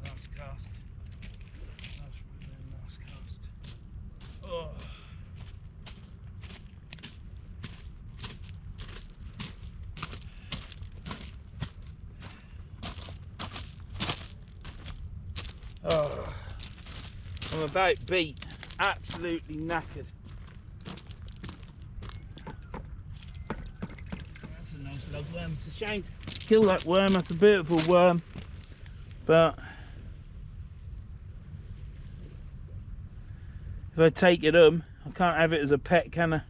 Last cast. That's really last cast. Oh. Oh. I'm about beat. Absolutely knackered. That's a nice log worm. It's a shame to kill that worm. That's a beautiful worm. But if I take it I can't have it as a pet, can I?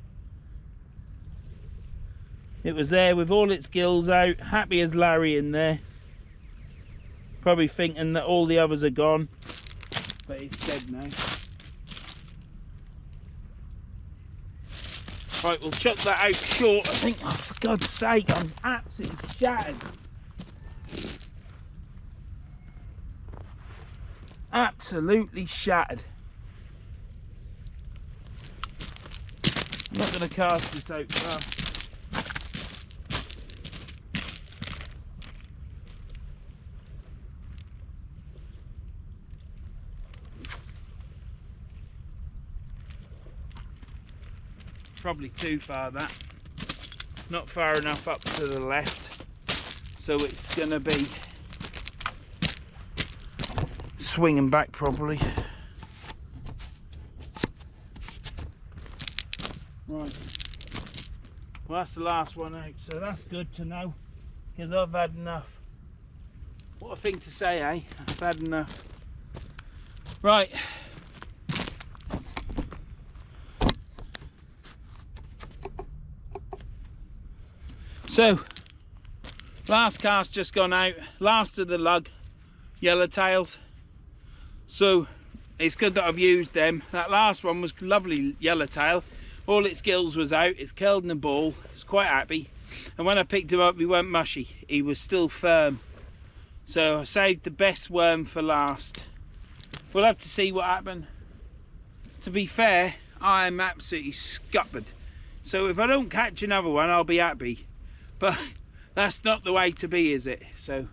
It was there with all its gills out, happy as Larry in there. Probably thinking that all the others are gone. But it's dead now. Right, we'll chuck that out short. I think, oh, for God's sake, I'm absolutely shattered. Absolutely shattered. I'm not going to cast this out far. Probably too far, that. Not far enough up to the left, so it's going to be swinging back probably. Right, well that's the last one out, so that's good to know, because I've had enough. What a thing to say, eh? I've had enough. Right. So, last cast just gone out, last of the lug yellowtails. So it's good that I've used them. That last one was lovely yellowtail. All its gills was out, it's curled in a ball. It's quite happy. And when I picked him up, he weren't mushy. He was still firm. So I saved the best worm for last. We'll have to see what happened. To be fair, I'm absolutely scuppered. So if I don't catch another one, I'll be happy. But that's not the way to be, is it? So,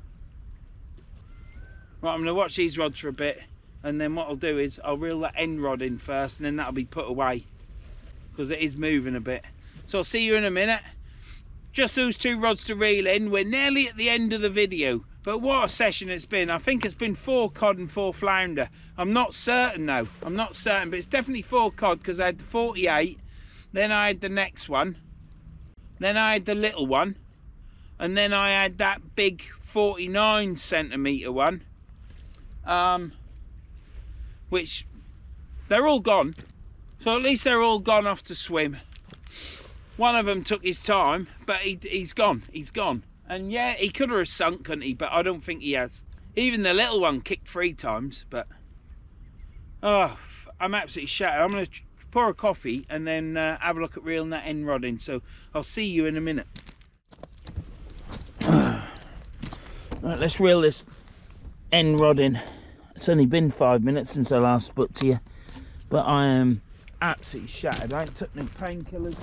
right, I'm going to watch these rods for a bit. And then what I'll do is I'll reel that end rod in first, and then that'll be put away. Because it is moving a bit. So I'll see you in a minute. Just those 2 rods to reel in. We're nearly at the end of the video. But what a session it's been. I think it's been 4 cod and 4 flounder. I'm not certain though. I'm not certain, but it's definitely 4 cod because I had the 48. Then I had the next one. Then I had the little one. And then I had that big 49 centimetre one. Which, they're all gone. So at least they're all gone off to swim. One of them took his time, but he's gone. He's gone. And yeah, he could have sunk, couldn't he? But I don't think he has. Even the little one kicked 3 times, but... Oh, I'm absolutely shattered. I'm going to pour a coffee and then have a look at reeling that end rod in. So I'll see you in a minute. Right, let's reel this end rod in. It's only been 5 minutes since I last spoke to you. But I am absolutely shattered. I ain't took no painkillers.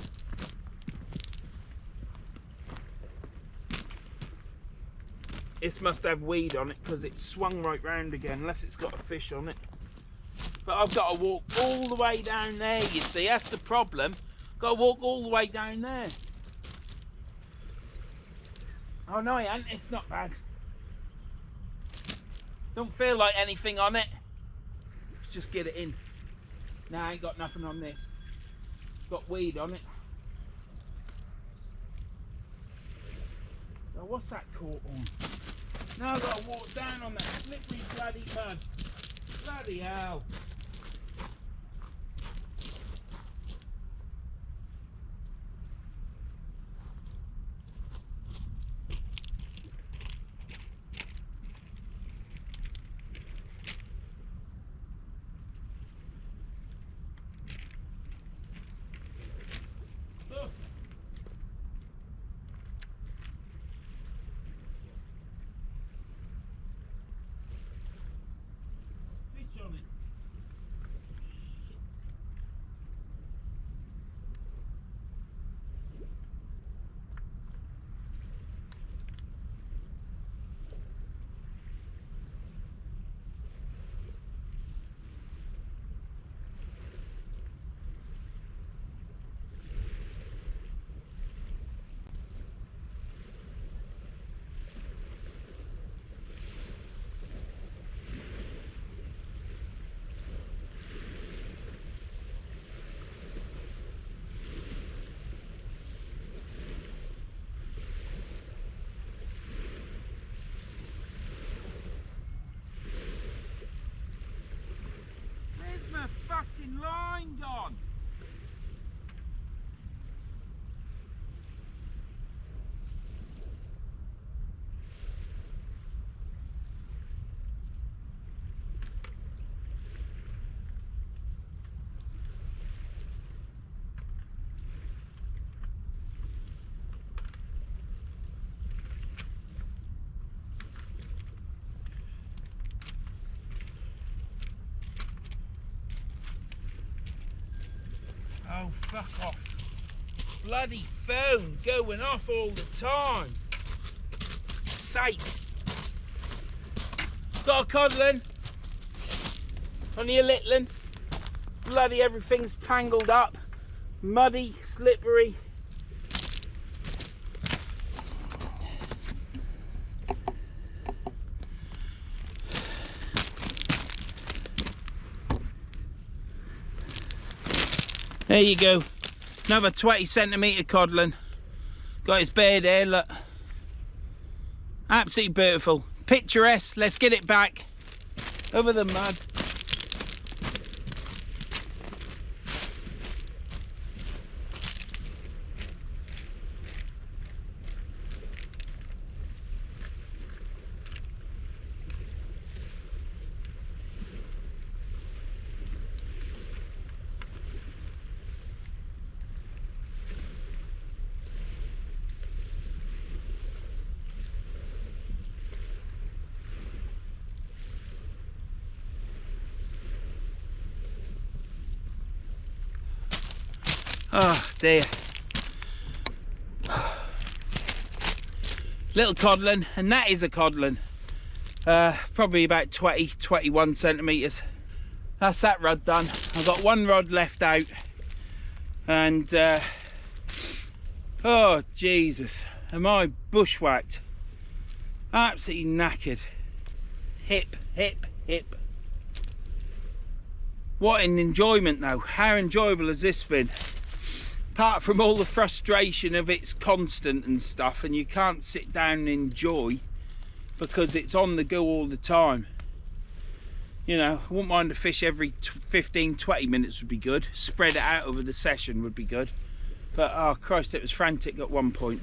This must have weed on it because it's swung right round again, unless it's got a fish on it. But I've got to walk all the way down there, you see. That's the problem. Got to walk all the way down there. Oh no, I ain't. It's not bad. Don't feel like anything on it. Let's just get it in. No, I ain't got nothing on this. It's got weed on it. Now what's that caught on? Now I've got to walk down on that slippery bloody mud. Bloody hell. Fucking line gone. Oh, fuck off. Bloody phone going off all the time. Sake. Got a codlin. Only a littlin. Bloody everything's tangled up. Muddy, slippery. There you go, another 20 centimetre codlin. Got his beard there, look. Absolutely beautiful. Picturesque, let's get it back over the mud. Oh dear. Little codlin, and that is a codlin. Probably about 21 centimetres. That's that rod done. I've got one rod left out, and oh Jesus, am I bushwhacked. Absolutely knackered. Hip. What an enjoyment though. How enjoyable has this been? Apart from all the frustration of it's constant and stuff, and you can't sit down and enjoy because it's on the go all the time. You know, I wouldn't mind a fish every 15-20 minutes would be good. Spread it out over the session would be good. But oh Christ, it was frantic at one point.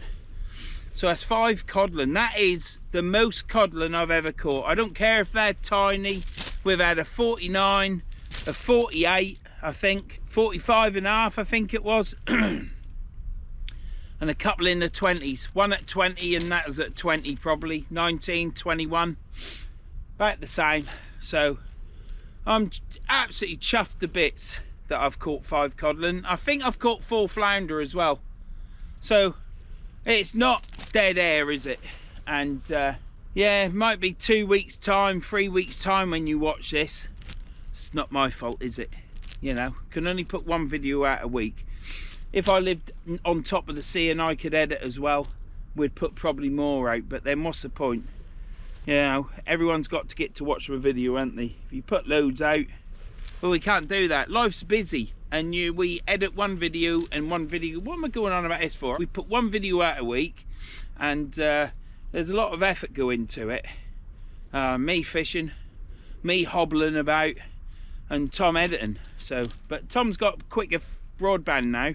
So that's 5 codlin. That is the most codlin I've ever caught. I don't care if they're tiny. We've had a 49, a 48, I think, 45 and a half, I think it was. And a couple in the 20s. One at 20 and that was at 20 probably. 19, 21. About the same. So I'm absolutely chuffed to bits that I've caught 5 codlin. I think I've caught 4 flounder as well. So it's not dead air, is it? And yeah, it might be 2 weeks time, 3 weeks time when you watch this. It's not my fault, is it? You know, can only put 1 video out a week. If I lived on top of the sea and I could edit as well, we'd put probably more out, but then what's the point? You know, everyone's got to get to watch my video, haven't they? If you put loads out, well, we can't do that. Life's busy, and we edit 1 video and 1 video. What am I going on about this for? We put 1 video out a week, and there's a lot of effort go into it. Me fishing, me hobbling about, and Tom editing. So, but Tom's got quicker broadband now,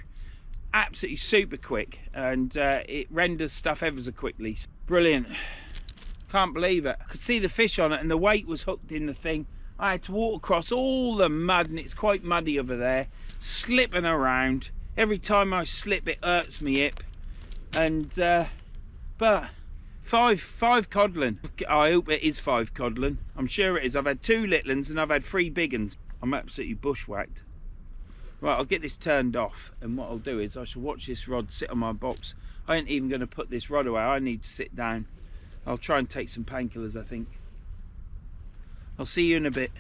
absolutely super quick, and it renders stuff ever so quickly. Brilliant. Can't believe it. I could see the fish on it, and the weight was hooked in the thing. I had to walk across all the mud, and it's quite muddy over there, slipping around. Every time I slip it hurts me hip. And but 5 codlin. I hope it is 5 codlin. I'm sure it is. I've had 2 little ones and I've had 3 big ones. I'm absolutely bushwhacked. Right, I'll get this turned off, and what I'll do is I shall watch this rod sit on my box. I ain't even going to put this rod away. I need to sit down. I'll try and take some painkillers, I think. I'll see you in a bit.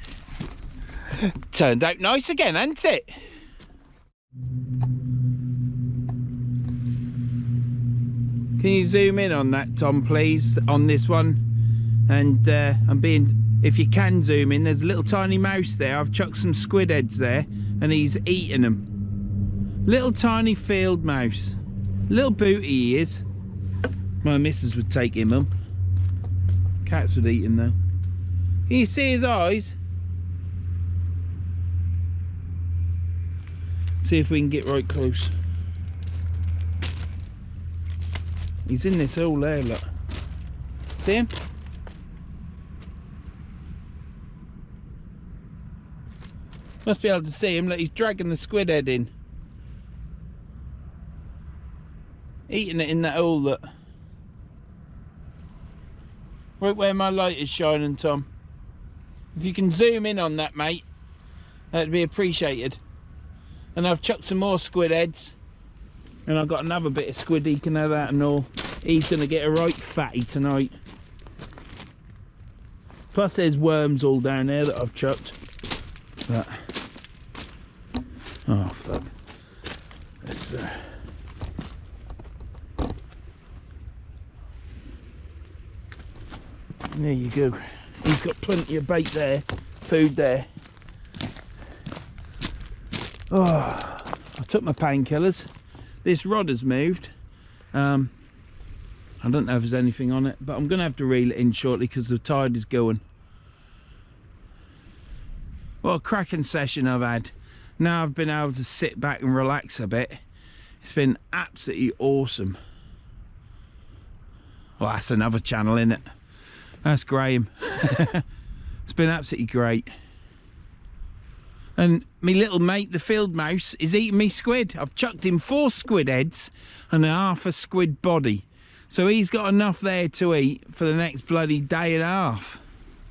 Turned out nice again, hasn't it? Can you zoom in on that, Tom, please, on this one? And if you can zoom in, there's a little tiny mouse there. I've chucked some squid heads there, and he's eating them. Little tiny field mouse. Little booty he is. My missus would take him on. Cats would eat him though. Can you see his eyes? See if we can get right close. He's in this hole there, look. See him? Must be able to see him. Look, he's dragging the squid head in. Eating it in that hole, look. Right where my light is shining, Tom. If you can zoom in on that, mate, that'd be appreciated. And I've chucked some more squid heads. And I've got another bit of squid, he can have that and all. He's going to get a right fatty tonight. Plus there's worms all down there that I've chucked. But, oh fuck. Let's, there you go. He's got plenty of bait there, food there. Oh, I took my painkillers. This rod has moved. I don't know if there's anything on it, but I'm going to have to reel it in shortly because the tide is going. What a cracking session I've had. Now I've been able to sit back and relax a bit. It's been absolutely awesome. Well, that's another channel, isn't it? That's Graham. It's been absolutely great. And me little mate, the field mouse, is eating me squid. I've chucked him 4 squid heads and half a squid body. So he's got enough there to eat for the next bloody day and a half.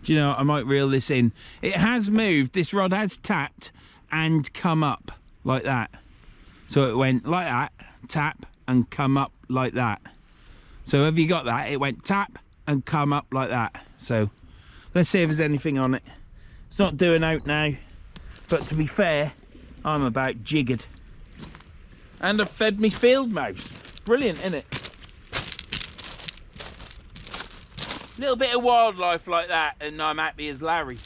Do you know what? I might reel this in. It has moved. This rod has tapped and come up like that. So it went like that, tap, and come up like that. So have you got that? It went tap and come up like that. So let's see if there's anything on it. It's not doing out now, but to be fair, I'm about jiggered. And I've fed me field mouse. Brilliant, isn't it? Little bit of wildlife like that and I'm happy as Larry.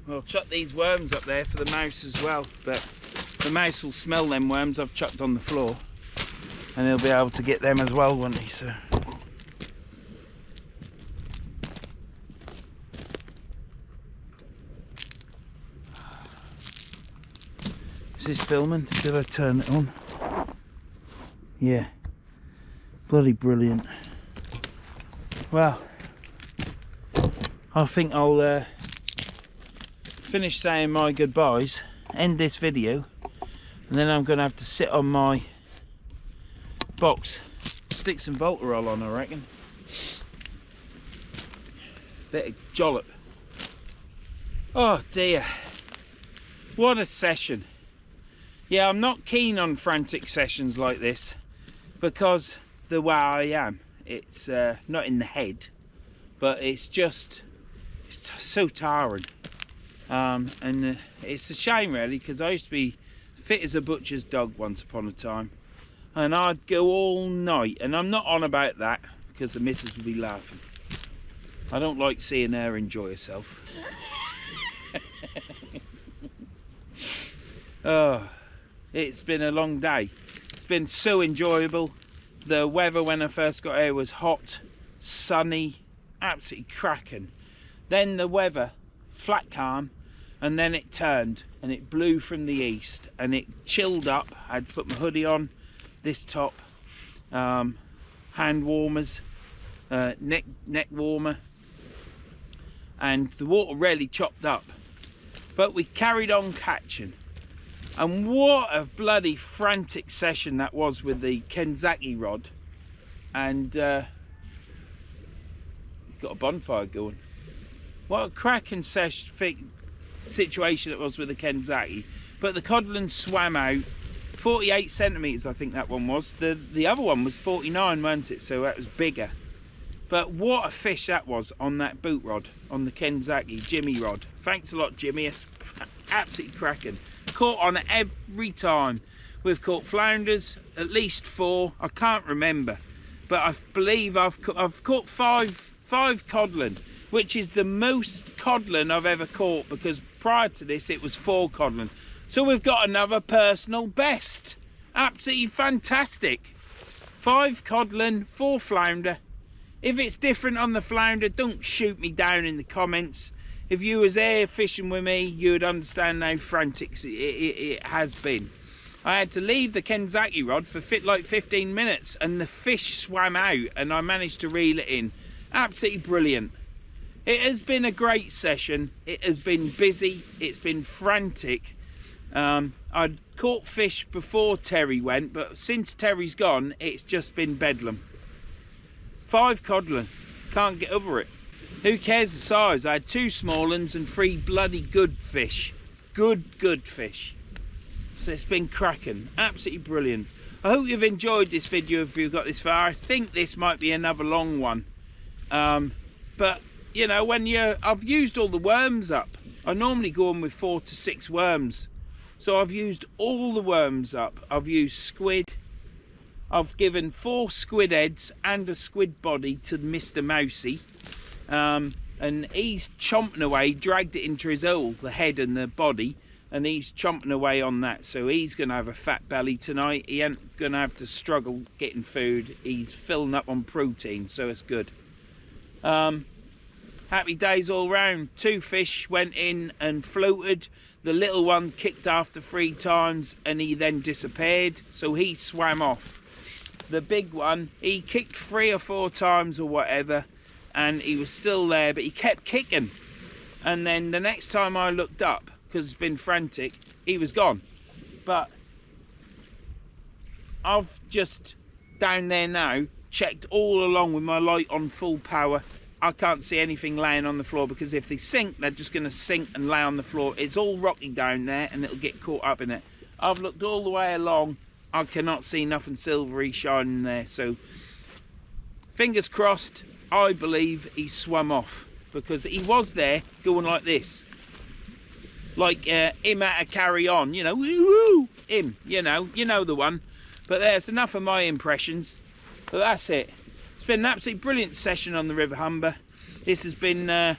I'll chuck these worms up there for the mouse as well, but the mouse will smell them worms I've chucked on the floor and he'll be able to get them as well, won't he? So is this filming? Should I turn it on? Yeah, bloody brilliant. Well, I think I'll finish saying my goodbyes, end this video, and then I'm going to have to sit on my box, stick some Voltarol on, I reckon. Bit of jollop. Oh dear, what a session. Yeah, I'm not keen on frantic sessions like this because the way I am, it's not in the head, but it's so tiring. And it's a shame really, because I used to be fit as a butcher's dog once upon a time, and I'd go all night, and I'm not on about that because the missus would be laughing. I don't like seeing her enjoy herself. Oh, it's been a long day. It's been so enjoyable. The weather when I first got here was hot, sunny, absolutely cracking. Then the weather flat calm, and then it turned and it blew from the east and it chilled up. I'd put my hoodie on, this top, hand warmers, neck warmer, and the water really chopped up, but we carried on catching. And what a bloody frantic session that was with the Kenzaki rod. And got a bonfire going. What a cracking situation it was with the Kenzaki. But the codlin swam out 48 centimetres, I think that one was. The other one was 49, weren't it? So that was bigger. But what a fish that was on that boot rod, on the Kenzaki Jimmy rod. Thanks a lot, Jimmy. It's absolutely cracking. Caught on every time. We've caught flounders, at least 4. I can't remember, but I believe I've caught five codlin, which is the most codlin I've ever caught, because prior to this it was 4 codlin. So we've got another personal best. Absolutely fantastic. 5 codlin, 4 flounder. If it's different on the flounder, don't shoot me down in the comments. If you was there fishing with me, you would understand how frantic it has been. I had to leave the Kenzaki rod for like 15 minutes and the fish swam out and I managed to reel it in. Absolutely brilliant. It has been a great session. It has been busy. It's been frantic. I'd caught fish before Terry went, but since Terry's gone, it's just been bedlam. 5 codlin. Can't get over it. Who cares the size? I had 2 small ones and 3 bloody good fish. Good fish. So it's been cracking. Absolutely brilliant. I hope you've enjoyed this video if you've got this far. I think this might be another long one. But, you know, I've used all the worms up. I normally go on with 4 to 6 worms. So I've used all the worms up. I've used squid. I've given 4 squid heads and a squid body to Mr. Mousy. And he's chomping away, dragged it into his hole, the head and the body, and he's chomping away on that. So he's going to have a fat belly tonight. He ain't going to have to struggle getting food. He's filling up on protein, so it's good. Happy days all round. 2 fish went in and floated. The little one kicked after 3 times and he then disappeared, so he swam off. The big one, he kicked 3 or 4 times or whatever, and he was still there, but he kept kicking. And then the next time I looked up, because it's been frantic, he was gone. But I've just down there now checked all along with my light on full power. I can't see anything laying on the floor, because if they sink, they're just going to sink and lay on the floor. It's all rocky down there and it'll get caught up in it. I've looked all the way along. I cannot see nothing silvery shining there. So fingers crossed. I believe he swam off, because he was there going like this, like him at a carry on, you know, woo, him, you know the one. But there's enough of my impressions. But that's it. It's been an absolutely brilliant session on the River Humber. This has been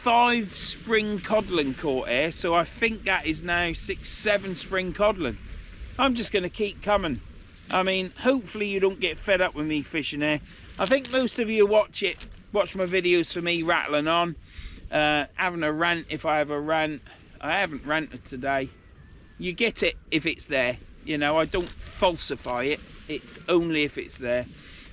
5 spring codlin caught here, so I think that is now 6, 7 spring codlin. I'm just going to keep coming. I mean, hopefully you don't get fed up with me fishing here. I think most of you watch my videos for me rattling on, having a rant if I have a rant. I haven't ranted today. You get it if it's there. You know, I don't falsify it. It's only if it's there.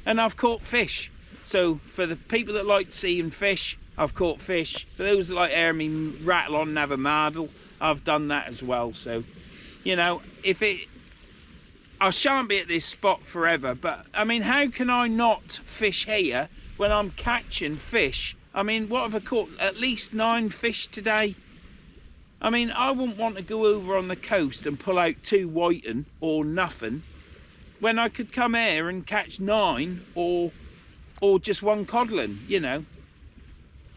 And I've caught fish. So for the people that like seeing fish, I've caught fish. For those that like hearing me rattle on and have a mardle, I've done that as well. So, you know, I shan't be at this spot forever, but I mean, how can I not fish here when I'm catching fish? I mean, what have I caught? At least 9 fish today. I mean, I wouldn't want to go over on the coast and pull out 2 whiting or nothing when I could come here and catch 9 or just 1 codlin, you know.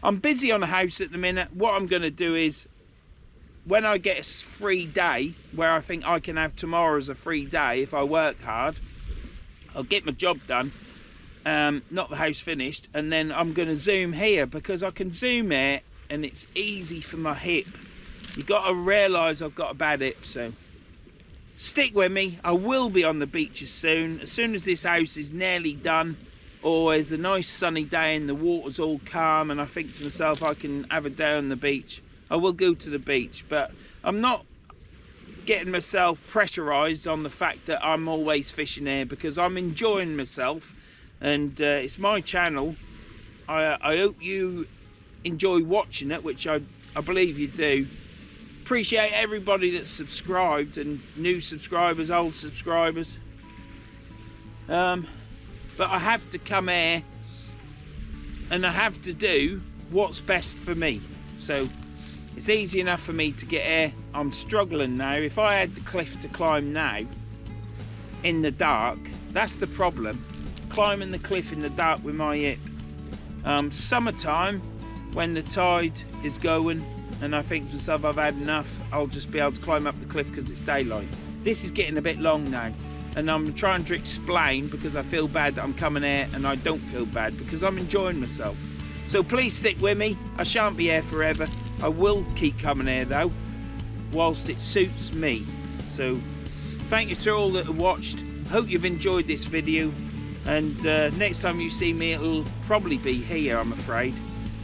I'm busy on a house at the minute. What I'm going to do is, when I get a free day, where I think I can have tomorrow as a free day if I work hard, I'll get my job done, not the house finished, and then I'm going to zoom here, because I can zoom here and it's easy for my hip. You got to realise I've got a bad hip, so stick with me. I will be on the beaches soon as this house is nearly done, or there's a nice sunny day and the water's all calm and I think to myself I can have a day on the beach. I will go to the beach, but I'm not getting myself pressurised on the fact that I'm always fishing here, because I'm enjoying myself and it's my channel. I hope you enjoy watching it, which I believe you do. Appreciate everybody that's subscribed, and new subscribers, old subscribers. But I have to come here and I have to do what's best for me. So it's easy enough for me to get here. I'm struggling now. If I had the cliff to climb now in the dark, that's the problem. Climbing the cliff in the dark with my hip. Summertime, when the tide is going and I think to myself I've had enough, I'll just be able to climb up the cliff because it's daylight. This is getting a bit long now, and I'm trying to explain because I feel bad that I'm coming here, and I don't feel bad because I'm enjoying myself. So please stick with me. I shan't be here forever. I will keep coming here though. whilst it suits me. So thank you to all that have watched. Hope you've enjoyed this video, and next time you see me it'll probably be here, I'm afraid.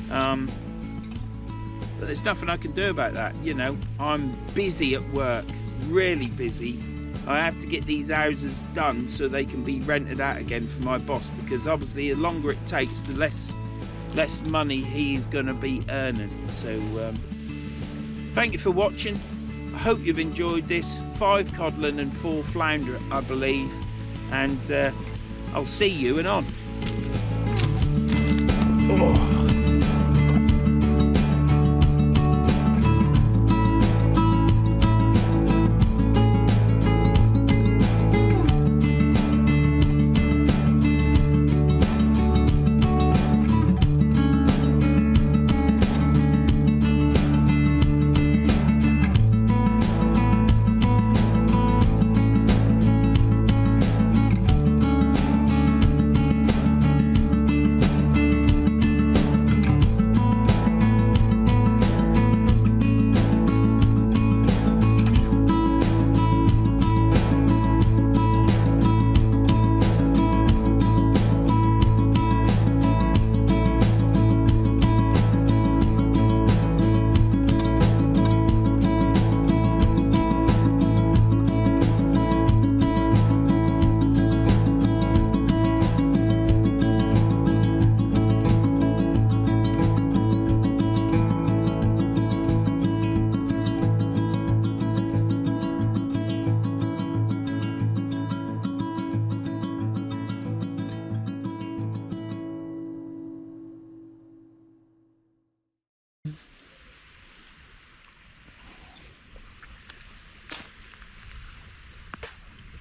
But there's nothing I can do about that, you know. I'm busy at work, really busy. I have to get these houses done so they can be rented out again for my boss, because obviously the longer it takes, the less money he's going to be earning. So thank you for watching. I hope you've enjoyed this. 5 codlin and 4 flounder, I believe, and I'll see you and on. Oh.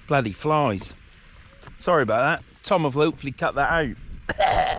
Bloody flies. Sorry about that. Tom will hopefully cut that out.